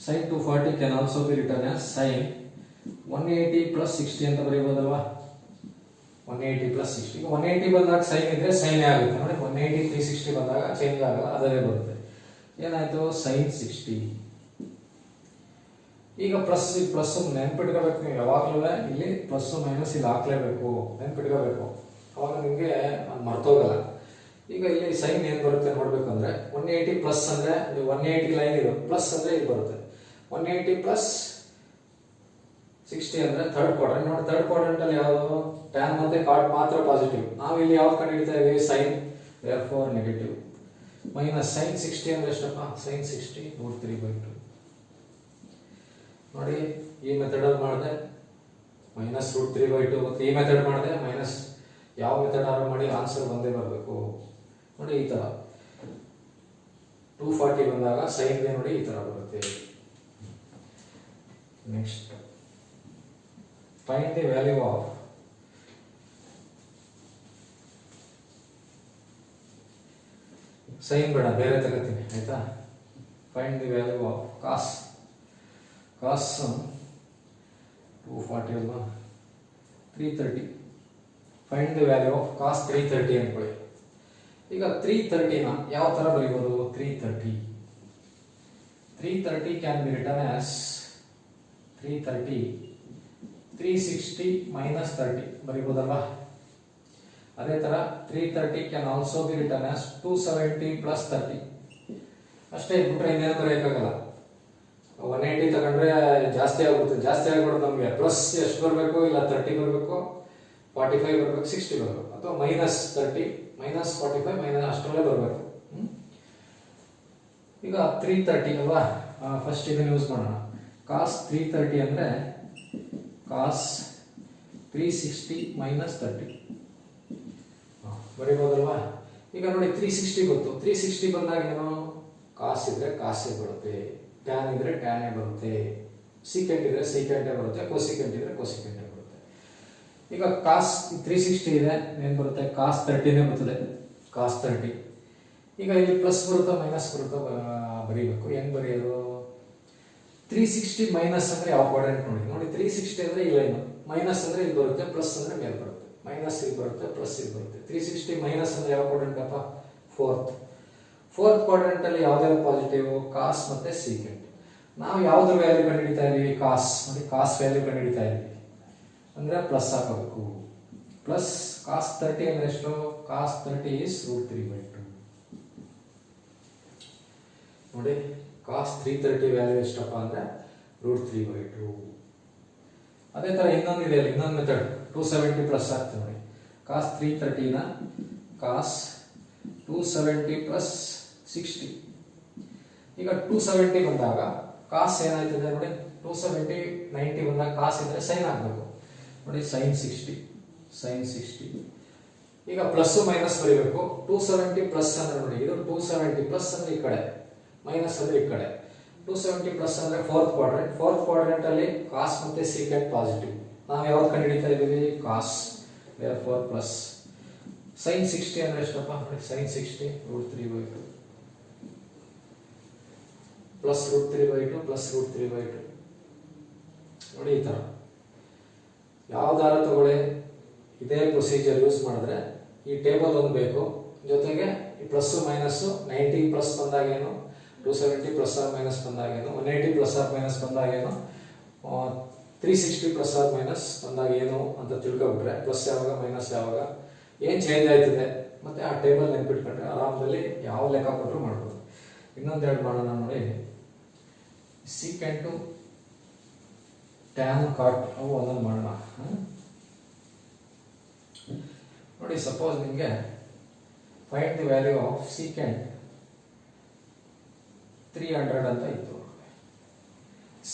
sine 240 can also be written as sine 180 plus 60 ಅಂತ ಬರೀಬೋದಲ್ವಾ. 180 ಪ್ಲಸ್ 60. ಈಗ 180 ಬಂದಾಗ ಸೈನ್ ಇದ್ರೆ ಸೈನ್ ಆಗುತ್ತೆ ನೋಡಿ. 180 360 ಬಂದಾಗ ಚೇಂಜ್ ಆಗಲ್ಲ, ಅದೇ ಬರುತ್ತೆ. ಏನಾಯ್ತು, ಸೈನ್ 60. ಈಗ ಪ್ಲಸ್ ಪ್ಲಸ್ ನೆನ್ಪಿಟ್ಕೋಬೇಕು ನೀವು ಯಾವಾಗಲೂ. ಇಲ್ಲಿ ಪ್ಲಸ್ ಮೈನಸ್ ಇಲ್ಲಿ ಹಾಕ್ಲೇಬೇಕು, ನೆನ್ಪಿಟ್ಕೋಬೇಕು, ಅವಾಗ ನಿಮಗೆ ಮರ್ತೋಗಲ್ಲ. ಈಗ ಇಲ್ಲಿ ಸೈನ್ ಏನು ಬರುತ್ತೆ ನೋಡ್ಬೇಕಂದ್ರೆ 180 ಪ್ಲಸ್ ಅಂದ್ರೆ 180 ಲೈನ್ ಇದು, ಪ್ಲಸ್ ಅಂದ್ರೆ ಇಲ್ಲಿ ಬರುತ್ತೆ. 180 ಪ್ಲಸ್ 60 ಅಂದ್ರೆ ಥರ್ಡ್ ಕ್ವಾಡ್ರೆಂಟ್. ನೋಡಿ ಥರ್ಡ್ ಕ್ವಾಡ್ರೆಂಟ್ ಅಲ್ಲಿ ಯಾವುದು, ಟ್ಯಾನ್ ಮತ್ತೆ ಕಾಟ್ ಮಾತ್ರ ಪಾಸಿಟಿವ್. ನಾವು ಇಲ್ಲಿ ಯಾವ್ದು ಕಂಡುಹಿಡಿತಾ ಇದೀವಿ, sine, therefore negative. Minus sine 60 ಅಂದ್ರೆ ಎಷ್ಟಪ್ಪ, ಸೈನ್ 60 √3/2. ನೋಡಿ ಈ ಮೆಥಡ್ ಅಲ್ಲಿ ಮಾಡಿದೆ ಮೈನಸ್ √3/2, ಮತ್ತೆ ಈ ಮೆಥಡ್ ಮಾಡಿದೆ ಮೈನಸ್. ಯಾವ ಮೆಥಡ್ ಆದ್ರೂ ಮಾಡಿ ಆನ್ಸರ್ ಒಂದೇ ಬರಬೇಕು. ನೋಡಿ ಈ ತರ 240 ಬಂದಾಗ ಸೈನ್ ನೋಡಿ ಈ ತರ ಬರುತ್ತೆ. Next find the value of sine ಬೇಡ, ಬೇರೆ ತಗೋತೀನಿ ಆಯ್ತಾ. Find the value of cos. Cos 240 ಅಲ್ವಾ, 330. Find the value of cos 330 ಅನ್ಕೊಳ್ಳಿ. ಈಗ 330ನ ಯಾವ ತರ ಬರೀಬಹುದು, 330 can be written as 360 minus 30 ಬರೀಬಹುದಲ್ವಾ. ಅದೇ ತರ 330 can also be written as 270 plus 30. ಅಷ್ಟೇ ಬಿಟ್ರೆ ಇನ್ನೇನು ಬರೆಯೋಕ್ಕಾಗಲ್ಲ. 180 ತಗೊಂಡ್ರೆ ಜಾಸ್ತಿ ಆಗುತ್ತೆ, ಜಾಸ್ತಿ ಆಗ್ಬಿಡೋದು ನಮಗೆ. ಪ್ಲಸ್ ಎಷ್ಟು ಬರಬೇಕು, ಇಲ್ಲ 30 ಬರಬೇಕು, 45 ಬರಬೇಕು, 60 ಬರಬೇಕು, ಅಥವಾ ಮೈನಸ್ 30 ಮೈನಸ್ 45 ಮೈನಸ್ ಅಷ್ಟರಲ್ಲೇ ಬರಬೇಕು. ಈಗ 330 ಅಲ್ವಾ, ಫಸ್ಟ್ ಇದನ್ನು ಯೂಸ್ ಮಾಡೋಣ. ಕಾಸ್ 330 ಅಂದ್ರೆ ಕಾಸ್ 360 ಮೈನಸ್ 30 ಬರೀಬಹುದಲ್ವಾ. ಈಗ ನೋಡಿ 360 ಗೊತ್ತು. 360 ಬಂದಾಗ ಏನು, ಕಾಸ್ ಇದ್ರೆ ಕಾಸೇ ಬರುತ್ತೆ, ಟ್ಯಾನ್ ಇದ್ರೆ ಟ್ಯಾನೇ ಬರುತ್ತೆ, ಸೀಕೆಂಟ್ ಇದ್ರೆ ಸೀಕೆಂಟೇ ಬರುತ್ತೆ, ಕೋಸಿಕೆಂಟ್ ಇದ್ರೆ ಕೋಸಿಕೆಂಟೇ ಬರುತ್ತೆ. ಈಗ ಕಾಸ್ 360 ಇದೆ, ಏನು ಬರುತ್ತೆ, ಕಾಸ್ 30ನೇ ಬರ್ತದೆ, ಕಾಸ್ 30. ಈಗ ಇಲ್ಲಿ ಪ್ಲಸ್ ಬರುತ್ತಾ ಮೈನಸ್ ಬರುತ್ತಾ ಬರೀಬೇಕು. ಹೆಂಗ್ ಬರೆಯೋದು, 360 ಮೈನಸ್ ಅಂದ್ರೆ ಯಾವ ಕ್ವಾಡ್ರೆಂಟ್ ನೋಡಿ. ನೋಡಿ 360 ಅಂದ್ರೆ ಈ ಲೈನ್, ಮೈನಸ್ ಅಂದ್ರೆ ಇಲ್ಲಿ ಬರುತ್ತೆ, ಪ್ಲಸ್ ಅಂದ್ರೆ ಮೇಲೆ ಬರುತ್ತೆ. ಮೈನಸ್ ಇಲ್ಲಿ ಬರುತ್ತೆ, ಪ್ಲಸ್ ಇಲ್ಲಿ ಬರುತ್ತೆ. 360 ಮೈನಸ್ ಅಂದ್ರೆ ಯಾವ ಕ್ವಾಡ್ರೆಂಟ್ ಅಪ್ಪ, ಫೋರ್ತ್ ಕ್ವಾಡ್ರೆಂಟ್ ಅಲ್ಲಿ ಯಾವ್ದಾದ್ರು ಪಾಸಿಟಿವ್ ಕಾಸ್ ಮತ್ತೆ ಸೀಕೆಂಟ್. ನಾವು ಯಾವ್ದ್ರ ವ್ಯಾಲ್ಯೂ ಕಂಡುಹಿಡಿತಾ ಇದೀವಿ ಕಾಸ್, ನೋಡಿ ಕಾಸ್ ವ್ಯಾಲ್ಯೂ ಕಂಡುಹಿಡಿತಾ ಇದೀವಿ ಅಂದ್ರೆ ಪ್ಲಸ್ ಹಾಕಬೇಕು. ಪ್ಲಸ್ ಕಾಸ್ 30 ಅಂದ್ರೆ ಎಷ್ಟು, ಕಾಸ್ 30 is √3/2. ನೋಡಿ ಕಾಸ್ 330 ವ್ಯಾಲ್ಯೂ ಎಷ್ಟಪ್ಪ ಅಂದ್ರೆ √3/2. ಅದೇ ತರ ಇನ್ನೊಂದಿದೆ ಅಲ್ಲಿ, ಇನ್ನೊಂದು ಮೆಥಡ್ 270 ಪ್ಲಸ್ ಆಗ್ತದೆ ನೋಡಿ. ಕಾಸ್ 330 ನ ಕಾಸ್ 270 ಪ್ಲಸ್ 60. ಈಗ 270 ಬಂದಾಗ ಕಾಸ್ ಏನಾಯ್ತದೆ ನೋಡಿ, 270 90 ಬಂದಾಗ ಕಾಸ್ ಇದ್ರೆ ಸೈನ್ ಹಾಕಬೇಕು ನೋಡಿ, ಸೈನ್ 60 ಸೈನ್ 60. ಈಗ ಪ್ಲಸ್ ಮೈನಸ್ ಬರೀಬೇಕು. 270 ಪ್ಲಸ್ ಅಂದ್ರೆ ನೋಡಿ, ಇದು 270 ಪ್ಲಸ್ ಅಂದ್ರೆ ಈ ಕಡೆ, ಮೈನಸ್ ಅಂದ್ರೆ ಈ ಕಡೆ. 270 ಪ್ಲಸ್ ಅಂದ್ರೆ ಫೋರ್ತ್ ಕ್ವಾಡ್ರೆಂಟ್. ಫೋರ್ತ್ ಕ್ವಾಡ್ರೆಂಟ್ ಅಲ್ಲಿ ಕಾಸ್ ಮತ್ತೆ ಸೀಕೆಂಟ್ ಪಾಸಿಟಿವ್. ನಾವು ಯಾವ್ದು ಕಂಡುಹಿಡಿತಾ ಇದೀವಿ, ಕಾಸ್. therefore ಪ್ಲಸ್ ಸೈನ್ 60 ಅಂದ್ರೆ ಎಷ್ಟಪ್ಪ ನೋಡಿ, ಸೈನ್ 60 √3/2 ಪ್ಲಸ್ √3/2 ಪ್ಲಸ್ √3/2. ನೋಡಿ ಈ ತರ ಯಾವ್ದಾರ ತಗೊಳ್ಳಿ, ಇದೇ ಪ್ರೊಸೀಜರ್ ಯೂಸ್ ಮಾಡಿದ್ರೆ ಈ ಟೇಬಲ್ ಒಂದು ಬೇಕು, ಜೊತೆಗೆ ಈ ಪ್ಲಸ್ ಮೈನಸ್ 90 ಪ್ಲಸ್ ಬಂದಾಗೇನು, 270 ಪ್ಲಸ್ ಆರ್ ಮೈನಸ್ ಬಂದಾಗೇನು, 180 ಪ್ಲಸ್ ಆರ್ ಮೈನಸ್ ಬಂದಾಗೇನು, 360 ಪ್ಲಸ್ ಆರ್ ಮೈನಸ್ ಬಂದಾಗ ಏನು ಅಂತ ತಿಳ್ಕೊಬಿಟ್ರೆ, ಪ್ಲಸ್ ಯಾವಾಗ ಮೈನಸ್ ಯಾವಾಗ ಏನ್ ಚೇಂಜ್ ಆಯ್ತದೆ ಮತ್ತೆ ಆ ಟೇಬಲ್ ನೆನ್ಪಿಟ್ಕೊಂಡ್ರೆ ಆರಾಮದಲ್ಲಿ ಯಾವ ಲೆಕ್ಕ ಕೊಟ್ಟರು ಮಾಡ್ಬೋದು. ಇನ್ನೊಂದೆರಡು ಮಾಡೋಣ ನೋಡಿ, ಸೀಕೆಂಟು ಟ್ಯಾನ್ ಕಾಟ್ ಅವು ಒಂದೊಂದು ಮಾಡೋಣ ನೋಡಿ. ಸಪೋಸ್ ನಿಮಗೆ find the value of secant 300 ಅಂತ ಇತ್ತು.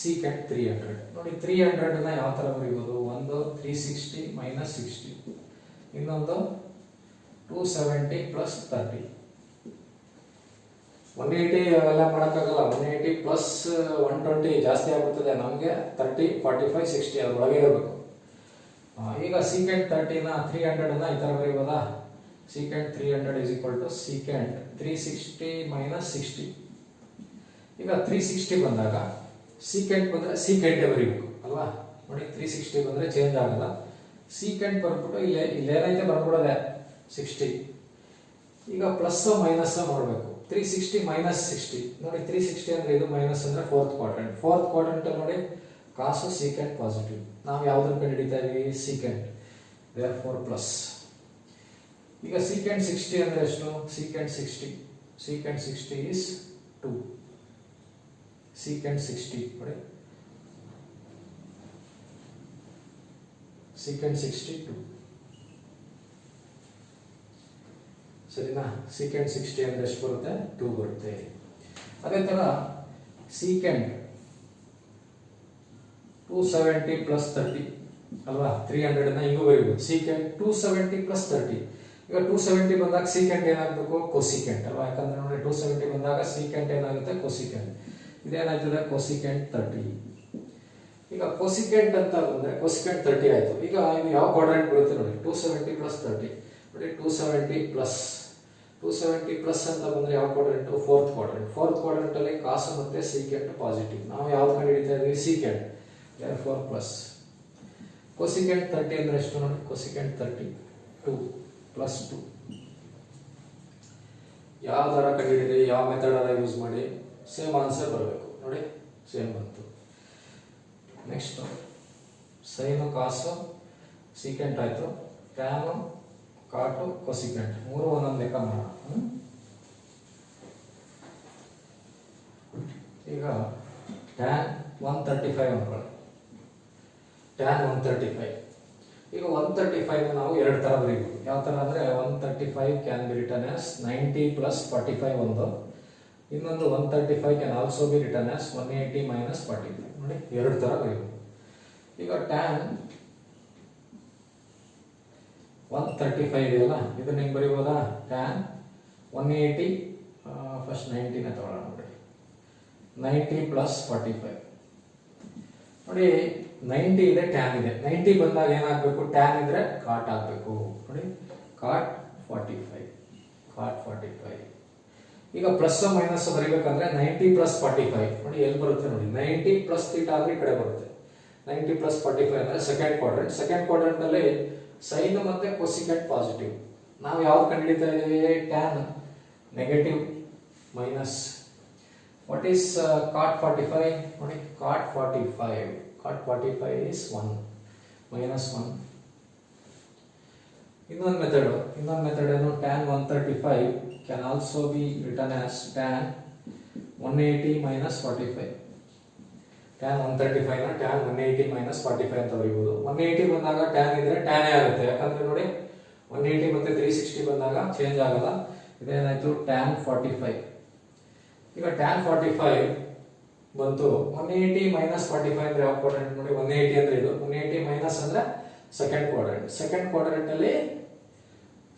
ಸೀಕೆಂಟ್ 300 ನೋಡಿ, 300 ನ ಯಾವ ತರ ಬರೀಬಹುದು, ಒಂದು 360 ಮೈನಸ್ 60, ಇನ್ನೊಂದು 270 ಪ್ಲಸ್ 30. 180 ಅವೆಲ್ಲ ಮಾಡೋಕ್ಕಾಗಲ್ಲ, 180 ಪ್ಲಸ್ 120 ಜಾಸ್ತಿ ಆಗುತ್ತದೆ ನಮಗೆ, 30 45 60 ಅದರೊಳಗೆ ಇರಬೇಕು. ಈಗ ಸೀಕೆಂಟ್ 30 ನ 300 ನ ಈ ತರ ಬರೀಬೋದಾ, secant 300 is equal to secant 360 minus 60. ಈಗ 360 ಬಂದಾಗ ಸೀಕೆಂಟ್ ಬಂದ್ರೆ ಸೀಕೆಂಟ್ ಬರೀಬೇಕು ಅಲ್ವಾ ನೋಡಿ, 360 ಬಂದ್ರೆ ಚೇಂಜ್ ಆಗಲ್ಲ, ಸೀಕೆಂಟ್ ಬರ್ಬಿಟ್ಟು ಇಲ್ಲೇನೈತೆ ಬರ್ಬಿಡೋದೆ 60. ಈಗ ಪ್ಲಸ್ ಮೈನಸ್ ನೋಡ್ಬೇಕು, 360 ಮೈನಸ್ 60 ನೋಡಿ, 360 ಅಂದ್ರೆ ಇದು ಮೈನಸ್ ಅಂದ್ರೆ ಫೋರ್ತ್ ಕ್ವಾಡ್ರೆಂಟ್. ಫೋರ್ತ್ ಕ್ವಾಡ್ರೆಂಟ್ ನೋಡಿ ಕಾಸು ಸೀಕೆಂಟ್ ಪಾಸಿಟಿವ್. ನಾವು ಯಾವ್ದನ್ನು ಕಂಡುಹಿಡಿತಾ ಇದೀವಿ, ಸೀಕೆಂಟ್. therefore plus. ಈಗ ಸೀಕೆಂಟ್ 60 ಅಂದ್ರೆ ಎಷ್ಟು, ಸೀಕೆಂಟ್ 60, ಸೀಕೆಂಟ್ 60 is 2. ಸೀಕೆಂಟ್ 60 ನೋಡಿ, ಸೀಕೆಂಟ್ 62 ಸರಿನಾ. ಸೀಕೆಂಟ್ 60 ಅಂದ್ರೆ ಎಷ್ಟು ಬರುತ್ತೆ, 2 ಬರುತ್ತೆ. ಅದೇ ತರ ಸೀಕೆಂಟ್ 270 ಪ್ಲಸ್ 30 ಅಲ್ವಾ, 300 ನ ಹಿಂಗೂ ಬರೀಬಹುದು. Secant 270 plus 30. ಈಗ 270 ಬಂದಾಗ ಸೀಕೆಂಟ್ ಏನಾಗಬೇಕು, ಕೊಸಿಕೆಂಟ್ ಅಲ್ವಾ, ಯಾಕಂದ್ರೆ ನೋಡಿ 270 ಬಂದಾಗ ಸೀಕೆಂಟ್ ಏನಾಗುತ್ತೆ, ಕೊಸಿಕೆಂಟ್. ಇದೇನಾಗ್ತದೆ, ಕೊಸಿಕೆಂಟ್ 30. ಈಗ ಕೊಸಿಕೆಂಟ್ ಅಂತ ಬಂದ್ರೆ ಕೊಸಿಕೆಂಟ್ 30 ಆಯ್ತು. ಈಗ ಇದು ಯಾವ ಕ್ವಾಡ್ರೆಂಟ್ ಬರುತ್ತೆ ನೋಡಿ, 270 ಪ್ಲಸ್ 30 ನೋಡಿ, 270 ಪ್ಲಸ್ ಅಂತ ಬಂದ್ರೆ ಯಾವ quadrant, fourth quadrant. Fourth quadrant ಅಲ್ಲಿ ಕಾಸು ಮತ್ತೆ ಸೀಕೆಂಟ್ ಪಾಸಿಟಿವ್. ನಾವು ಯಾವ್ದು ಕಂಡುಹಿಡಿತಾ ಇದೀವಿ, ಸೀಕೆಂಟ್. therefore plus. ಕೊಸಿಕೆಂಟ್ 30 ಅಂದ್ರೆ ಎಷ್ಟು ನೋಡಿ, ಕೊಸಿಕೆಂಟ್ 30 2 ಪ್ಲಸ್ 2. ಯಾವ ತರ ಕಂಡುಹಿಡಿದ್ರಿ, ಯಾವ ಮೆಥಡ್ ಅದ ಯೂಸ್ ಮಾಡಿ ಸೇಮ್ ಆನ್ಸರ್ ಬರಬೇಕು ನೋಡಿ, ಸೇಮ್ ಬಂತು. ನೆಕ್ಸ್ಟ್ ಸೈನು ಕಾಸು ಸೀಕೆಂಟ್ ಆಯ್ತು, ಟ್ಯಾನು ಕಾಟು ಕೊಸಿಕೆಂಟ್, ಮೂರು ಒಂದೊಂದು ಲೆಕ್ಕ ಮಾಡೋಣ. ಈಗ ಟ್ಯಾನ್ 135 ಅನ್ಕೊಳ್ಳಿ, ಟ್ಯಾನ್ 135. ಈಗ 135 ನಾವು ಎರಡು ತರ ಬರೀಬೇಕು. ಯಾವ ತರ ಅಂದ್ರೆ 135 can be written as 90 plus 45 ಒಂದು, ಇನ್ನೊಂದು 135 can also be written as 180 minus 45 ನೋಡಿ, ಎರಡು ತರ ಬರೀಬೇಕು. ಈಗ ಟ್ಯಾನ್ 135 ಇದೆಯಲ್ಲ, ಇದನ್ನ ಹೆಂಗ್ ಬರೀಬೋದಾ, ಟ್ಯಾನ್ 180 ಫಸ್ಟ್ 90 ನ ತಗೊಳ್ಳೋಣ ನೋಡಿ, 90 ಪ್ಲಸ್ 45 ನೋಡಿ, 90 ಇದೆ ಟ್ಯಾನ್ ಇದೆ. 90 ಬಂದಾಗ ಏನಾಗಬೇಕು, ಟ್ಯಾನ್ ಇದ್ರೆ ಕಾಟ್ ಆಗಬೇಕು ನೋಡಿ, ಕಾಟ್ 45, ಕಾಟ್ 45. ಈಗ ಪ್ಲಸ್ ಮೈನಸ್ ಬರೀಬೇಕಂದ್ರೆ 90 ಪ್ಲಸ್ 45 ನೋಡಿ, ಎಲ್ಲಿ ಬರುತ್ತೆ ನೋಡಿ, 90 ಪ್ಲಸ್ ಥೀಟಾ ಅಂದ್ರೆ ಈ ಕಡೆ ಬರುತ್ತೆ. 90 ಪ್ಲಸ್ 45 ಅಂದ್ರೆ ಸೆಕೆಂಡ್ ಕ್ವಾಡ್ರೆಂಟ್. ಸೆಕೆಂಡ್ ಕ್ವಾಡ್ರೆಂಟ್ ಅಲ್ಲಿ ಸೈನ್ ಮತ್ತೆ ಕೊಸಿಕೆಂಟ್ ಪಾಸಿಟಿವ್. ನಾವು ಯಾವ್ದು ಕಂಡುಹಿಡಿತಾ ಇದೀವಿ, tan negative minus. What is cot 45? ನೋಡಿ cot 45 is 1 minus 1. ಇನ್ನೊಂದು ಮೆಥಡ್ ಏನು, tan 135 can also be written as tan 180 minus 45. tan 135 ನ tan 180 minus 45 ಅಂತ ಬರೀಬಹುದು. 180 ಬಂದಾಗ tan ಇದ್ರೆ tan ಆಗುತ್ತೆ, ಯಾಕಂದ್ರೆ ನೋಡಿ 180 ಮತ್ತೆ 360 ಬಂದಾಗ ಚೇಂಜ್ ಆಗಲ್ಲ. ಇದೇನಾಯ್ತು tan 45. ಈಗ tan 45 ಬಂತು. 180 minus 45 ಅಂದ್ರೆ ಯಾವ ಕ್ವಾಡ್ರೆಂಟ್ ನೋಡಿ, 180 ಅಂದ್ರೆ ಇದು, 180 minus ಅಂದ್ರೆ ಸೆಕೆಂಡ್ ಕ್ವಾಡ್ರೆಂಟ್ ಅಲ್ಲಿ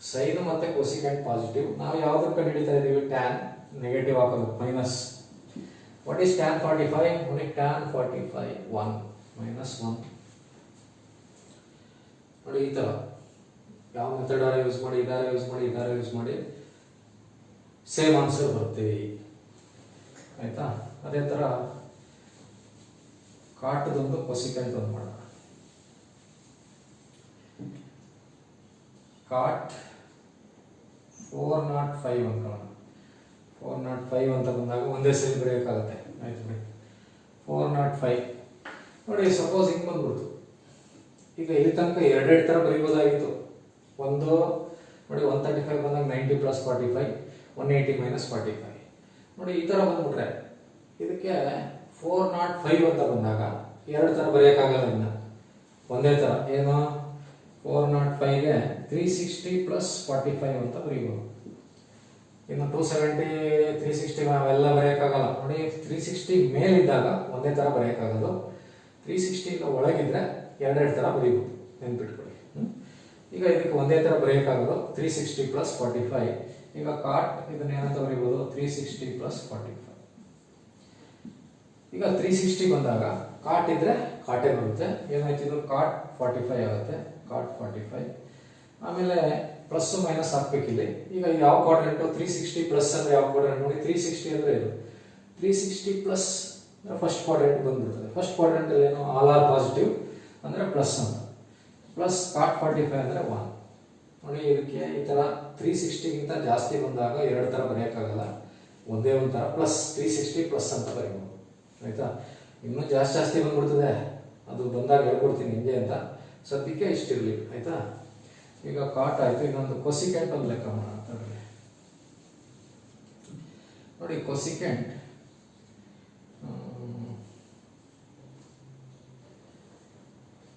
ಸೈನ್ ಮತ್ತೆ ಕೊಸಿಕೆಂಟ್ ಪಾಸಿಟಿವ್. ನಾವು ಯಾವ್ದಕ್ಕೆ ಕಂಡುಹಿಡಿತಾ ಇದೀವಿ, tan ನೆಗೆಟಿವ್ ಹಾಕೋದು ಮೈನಸ್. What is tan 45? ನೋಡಿ tan 45 1 minus 1. ನೋಡಿ ಈ ತರ ಯಾವ ಮೆಥಡ್ ಯೂಸ್ ಮಾಡಿ, ಇದಾರ ಯೂಸ್ ಮಾಡಿ ಸೇಮ್ ಆನ್ಸರ್ ಬರುತ್ತೆ, ಆಯ್ತಾ. ಅದೇ ತರ ಕಾಟದೊಂದು ಕೊಸಿಕೆಂಟ್ ಒಂದು ಮಾಡೋಣ. ಕಾಟ್ 405 ಅನ್ಕೊಳ್ಳೋಣ. 405 ಅಂತ ಬಂದಾಗ ಒಂದೇ ಸರಿ ಬರೆಯೋಕ್ಕಾಗತ್ತೆ, ಆಯ್ತು ಬಿಡಿ. 405 ನೋಡಿ, ಸಪೋಸ್ ಹಿಂಗೆ ಬಂದ್ಬಿಡ್ತು. ಈಗ ಇಲ್ಲಿ ತನಕ ಎರಡೆರಡು ಥರ ಬರೀಬೋದಾಗಿತ್ತು. ಒಂದು ನೋಡಿ 135 ಬಂದಾಗ 90 ಪ್ಲಸ್ 45, 180 ಮೈನಸ್ 45. ನೋಡಿ ಈ ಥರ ಬಂದ್ಬಿಟ್ರೆ ಇದಕ್ಕೆ 405 ಅಂತ ಬಂದಾಗ ಎರಡು ಥರ ಬರೆಯೋಕ್ಕಾಗಲ್ಲ, ಇನ್ನು ಒಂದೇ ಥರ. ಏನು, 405ಗೆ 360 ಪ್ಲಸ್ 45 ಅಂತ ಬರೀಬೋದು. ಇನ್ನು 270 360 ಅವೆಲ್ಲ ಬರೆಯೋಕ್ಕಾಗಲ್ಲ. ನೋಡಿ 360 ಮೇಲಿದ್ದಾಗ ಒಂದೇ ಥರ ಬರೆಯೋಕ್ಕಾಗೋದು, 360 ಒಳಗಿದ್ರೆ ಎರಡೆರಡು ಥರ ಬರೀಬೋದು, ನೆನ್ಪಿಟ್ಕೊಳ್ಳಿ. ಈಗ ಇದಕ್ಕೆ ಒಂದೇ ಥರ ಬರೆಯೋಕ್ಕಾಗೋದು 360 ಪ್ಲಸ್ 45. ಈಗ ಕಾಟ್ ಇದನ್ನ ಏನಂತ ಬರೀಬೋದು, 360 ಪ್ಲಸ್ 45. ಈಗ 360 ಬಂದಾಗ ಕಾಟ್ ಇದ್ರೆ ಕಾಟೇ ಬರುತ್ತೆ. ಏನಾಯ್ತು, ಇದು ಕಾಟ್ 45 ಆಗುತ್ತೆ, ಕಾಟ್ 45. ಆಮೇಲೆ ಪ್ಲಸ್ ಮೈನಸ್ ಹಾಕ್ಬೇಕಿಲ್ಲಿ. ಈಗ ಯಾವ ಕ್ವಾಡ್ರೆಂಟ್, 360 ಪ್ಲಸ್ ಅಂದ್ರೆ ಯಾವ ಕ್ವಾಡ್ರೆಂಟ್ ನೋಡಿ, 360 ಅಂದ್ರೆ ಇದು 360 ಪ್ಲಸ್ ಫಸ್ಟ್ ಕ್ವಾಡ್ರೆಂಟ್ ಬಂದ್ಬಿಡ್ತದೆ. ಫಸ್ಟ್ ಕ್ವಾಡ್ರೆಂಟ್ ಅಲ್ಲಿ ಏನು, ಆಲ್ ಆರ್ ಪಾಸಿಟಿವ್ ಅಂದ್ರೆ ಪ್ಲಸ್ ಅಂತ, ಪ್ಲಸ್ ಕಾಟ್ 45 ಅಂದ್ರೆ 1. ನೋಡಿ ಇದಕ್ಕೆ ಈ ತರ 360ಗಿಂತ ಜಾಸ್ತಿ ಬಂದಾಗ ಎರಡು ತರ ಬರೆಯೋಕ್ಕಾಗಲ್ಲ, ಒಂದೇ ಒಂದು ತರ ಪ್ಲಸ್ 360 ಪ್ಲಸ್ ಅಂತ ಬರೀಬಹುದು, ಆಯ್ತಾ. ಇನ್ನೂ ಜಾಸ್ತಿ ಬಂದ್ಬಿಡ್ತದೆ, ಅದು ಬಂದಾಗ ಹೇಳ್ಕೊಡ್ತೀನಿ ಹಿಂಗೆ ಅಂತ. ಸದ್ಯಕ್ಕೆ ಇಷ್ಟಿರಲಿ, ಆಯ್ತಾ. ಈಗ ಕಾಟ್ ಆಯ್ತು. ಇನ್ನೊಂದು ಕೊಸಿಕೆಂಟ್ ಒಂದು ಲೆಕ್ಕ ಮಾಡೋಣ. ನೋಡಿ ಕೊಸಿಕೆಂಟ್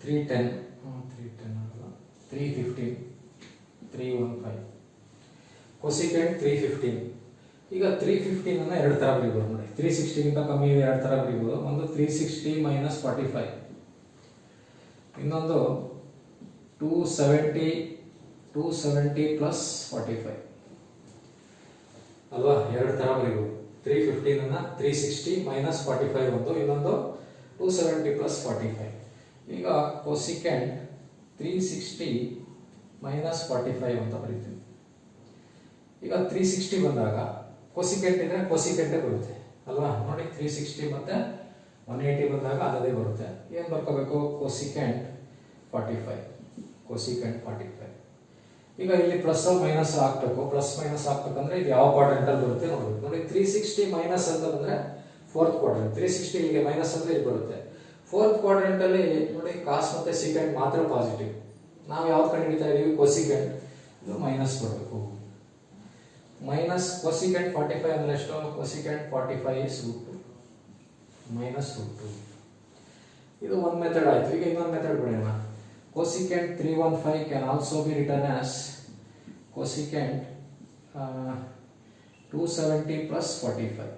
310 315 315 ಕೊಸಿಕೆಂಟ್ 315. ಈಗ 315 ಅನ್ನ ಎರಡು ತರ ಬರೀಬಹುದು ನೋಡಿ, 360ಗಿಂತ ಕಮ್ಮಿ ಇದೆ ಎರಡು ತರ ಬರೀಬಹುದು. ಒಂದು 360 ಮೈನಸ್ 45, ಇನ್ನೊಂದು 270 ಪ್ಲಸ್ 45 ಅಲ್ವಾ, ಎರಡು ತರ ಬರೀಬಹುದು. 315 ಅನ್ನ 360 ಮೈನಸ್ 45 ಒಂದು, ಇನ್ನೊಂದು 270 ಪ್ಲಸ್ 45. ಈಗ ಕೊಸಿಕೆಂಟ್ 360 ಮೈನಸ್ 45 ಅಂತ ಬರೀತೀವಿ. ಈಗ 360 ಬಂದಾಗ ಕೊಸಿಕೆಂಟ್ ಇದ್ರೆ ಕೊಸಿಕೆಂಟೇ ಬರುತ್ತೆ ಅಲ್ವಾ. ನೋಡಿ 360 ಮತ್ತೆ 180 ಬಂದಾಗ ಅದೇ ಬರುತ್ತೆ. ಏನ್ ಬರ್ಕೋಬೇಕು, ಕೊಸಿಕೆಂಟ್ 45. ಈಗ ಇಲ್ಲಿ ಪ್ಲಸ್ ಮೈನಸ್ ಹಾಕ್ಬೇಕು. ಪ್ಲಸ್ ಮೈನಸ್ ಹಾಕ್ಬೇಕಂದ್ರೆ ಇದು ಯಾವ ಕ್ವಾಡ್ರೆಂಟ್ ಅಲ್ಲಿ ಬರುತ್ತೆ ನೋಡ್ಬೇಕು. ನೋಡಿ 360 ಮೈನಸ್ ಅಂತ ಬಂದ್ರೆ ಫೋರ್ತ್ ಕ್ವಾಡ್ರೆಂಟ್, 360 ಇಲ್ಲಿಗೆ ಮೈನಸ್ ಅಂದ್ರೆ ಇಲ್ಲಿ ಬರುತ್ತೆ. ಫೋರ್ತ್ ಕ್ವಾಡ್ರೆಂಟ್ ಅಲ್ಲಿ ನೋಡಿ ಕಾಸ್ ಮತ್ತೆ ಸಿಕೆಂಟ್ ಮಾತ್ರ ಪಾಸಿಟಿವ್. ನಾವು ಯಾವ್ದು ಕಂಡುಹಿಡಿತಾ ಇದೀವಿ, ಕೊಸಿಕೆಂಟ್, ಇದು ಮೈನಸ್ ಬರಬೇಕು. ಮೈನಸ್ ಕೊಸಿಕೆಂಟ್ 45 ಅಂದ್ರೆ ಎಷ್ಟು, ಕೊಸಿಕೆಂಟ್ 45 is √2 ಮೈನಸ್ √2. ಇದು ಒಂದು ಮೆಥಡ್ ಆಯ್ತು. ಈಗ ಇನ್ನೊಂದು ಮೆಥಡ್ ಬಿಡೋಣ. Cosecant 315 can also be written as cosecant 270 plus 45.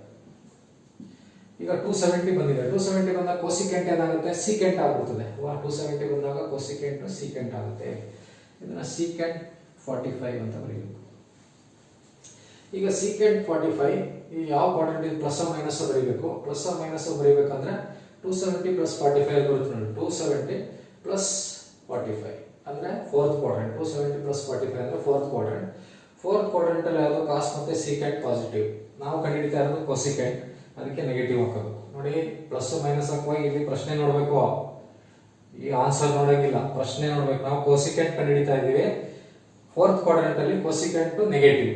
ಈಗ 270 ಬಂದಿದೆ. 270 ಬಂದಾಗ ಕೊಸಿಕೆಂಟ್ ಏನಾಗುತ್ತೆ, ಸಿಕೆಂಟ್ ಆಗ್ಬಿಡ್ತದೆ. 270 ಬಂದಾಗ ಕೊಸಿಕೆಂಟ್ ಸಿಕೆಂಟ್ ಆಗುತ್ತೆ. ಇದನ್ನ ಸಿಕೆಂಟ್ 45 ಅಂತ ಬರೀಬೇಕು. ಈಗ ಸಿಕೆಂಟ್ 45 ಈ ಯಾವ ಕ್ವಾಡ್ರೆಂಟ್ ಇದು, ಪ್ಲಸ್ ಮೈನಸ್ ಬರೀಬೇಕು. ಪ್ಲಸ್ ಮೈನಸ್ ಬರೀಬೇಕಂದ್ರೆ 270 ಪ್ಲಸ್ 45 ಬರುತ್ತೆ ನೋಡಿ. 270 ಪ್ಲಸ್ 45 ಅಂದ್ರೆ ಫೋರ್ತ್ ಕ್ವಾಡ್ರೆಂಟ್. 270 ಪ್ಲಸ್ 45 ಅಂದ್ರೆ ಫೋರ್ತ್ ಕ್ವಾಡ್ರೆಂಟ್. ಫೋರ್ತ್ ಕ್ವಾಡ್ರೆಂಟ್ ಅಲ್ಲಿ ಯಾವುದು, ಕಾಸ್ ಮತ್ತೆ ಸಿಕೆಂಟ್ ಪಾಸಿಟಿವ್. ನಾವು ಕಂಡುಹಿಡಿತಾ ಇರೋದು ಕೊಸಿಕೆಂಟ್, ಅದಕ್ಕೆ ನೆಗೆಟಿವ್ ಹಾಕಬೇಕು. ನೋಡಿ ಪ್ಲಸ್ ಮೈನಸ್ ಹಾಕುವಾಗ ಇಲ್ಲಿ ಪ್ರಶ್ನೆ ನೋಡಬೇಕು, ಈ ಆನ್ಸರ್ ನೋಡಂಗಿಲ್ಲ, ಪ್ರಶ್ನೆ ನೋಡ್ಬೇಕು. ನಾವು ಕೊಸಿಕೆಂಟ್ ಕಂಡುಹಿಡಿತಾ ಇದೀವಿ. ಫೋರ್ತ್ ಕ್ವಾಡ್ರೆಂಟ್ ಅಲ್ಲಿ ಕೊಸಿಕೆಂಟ್ ನೆಗೆಟಿವ್.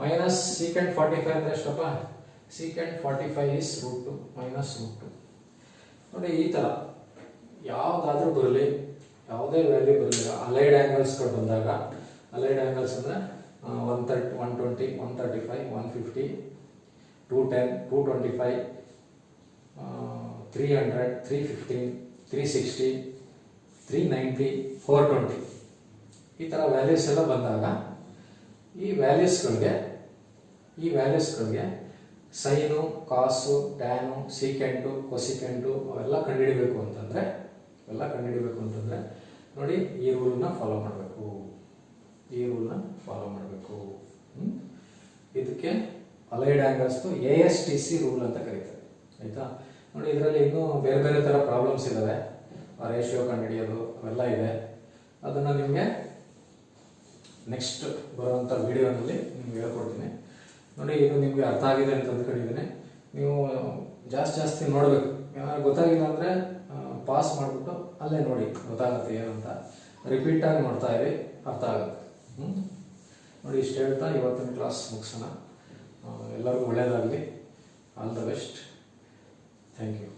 ಮೈನಸ್ ಸೀಕೆಂಟ್ 45 ಅಂದರೆ ಎಷ್ಟಪ್ಪ? Secant 45 is √2 minus √2. ನೋಡಿ ಈ ಥರ ಯಾವುದಾದ್ರೂ ಬರಲಿ, ಯಾವುದೇ ವ್ಯಾಲ್ಯೂ ಬರಲಿ, ಅಲೈಡ್ ಆ್ಯಂಗಲ್ಸ್ಗಳು ಬಂದಾಗ, ಅಲೈಡ್ ಆ್ಯಂಗಲ್ಸ್ ಅಂದರೆ 130, 120, 135, 150, 210, 225, 300, 315, 360, 390, 420 ಈ ಥರ ವ್ಯಾಲ್ಯೂಸ್ ಎಲ್ಲ ಬಂದಾಗ ಈ ವ್ಯಾಲ್ಯೂಸ್ಗಳಿಗೆ ಸೈನು, ಕಾಸು, ಟ್ಯಾನು, ಸೀಕೆಂಟು, ಕೊಸಿಕೆಂಟು ಅವೆಲ್ಲ ಕಂಡುಹಿಡಿಬೇಕು ಅಂತಂದರೆ ನೋಡಿ ಈ ರೂಲ್ನ ಫಾಲೋ ಮಾಡಬೇಕು. ಇದಕ್ಕೆ ಅಲೈಡ್ ಆ್ಯಂಗಲ್ಸ್ದು ASTC ರೂಲ್ ಅಂತ ಕರೀತಾರೆ. ಆಯಿತಾ? ನೋಡಿ ಇದರಲ್ಲಿ ಇನ್ನೂ ಬೇರೆ ಬೇರೆ ಥರ ಪ್ರಾಬ್ಲಮ್ಸ್ ಇದ್ದಾವೆ. ರೇಷಿಯೋ ಕಂಡುಹಿಡಿಯೋದು ಅವೆಲ್ಲ ಇದೆ. ಅದನ್ನು ನಿಮಗೆ ನೆಕ್ಸ್ಟ್ ಬರುವಂಥ ವಿಡಿಯೋನಲ್ಲಿ ನಿಮ್ಗೆ ಹೇಳ್ಕೊಡ್ತೀನಿ. ನೋಡಿ ಇದು ನಿಮಗೆ ಅರ್ಥ ಆಗಿದೆ ಅಂತ ಅಂದ್ಕೊಂಡಿದ್ದೀನಿ. ನೀವು ಜಾಸ್ತಿ ನೋಡಬೇಕು. ಏನಾದ್ರು ಗೊತ್ತಾಗಿಲ್ಲ ಅಂದರೆ ಪಾಸ್ ಮಾಡಿಬಿಟ್ಟು ಅಲ್ಲೇ ನೋಡಿ, ಗೊತ್ತಾಗುತ್ತೆ ಏನಂತ. ರಿಪೀಟಾಗಿ ನೋಡ್ತಾ ಇರಿ, ಅರ್ಥ ಆಗುತ್ತೆ. ನೋಡಿ ಇಷ್ಟು ಹೇಳ್ತಾ ಇವತ್ತಿನ ಕ್ಲಾಸ್ ಮುಗಿಸೋಣ. ಎಲ್ಲರಿಗೂ ಒಳ್ಳೆಯದಾಗಲಿ. All the best. Thank you.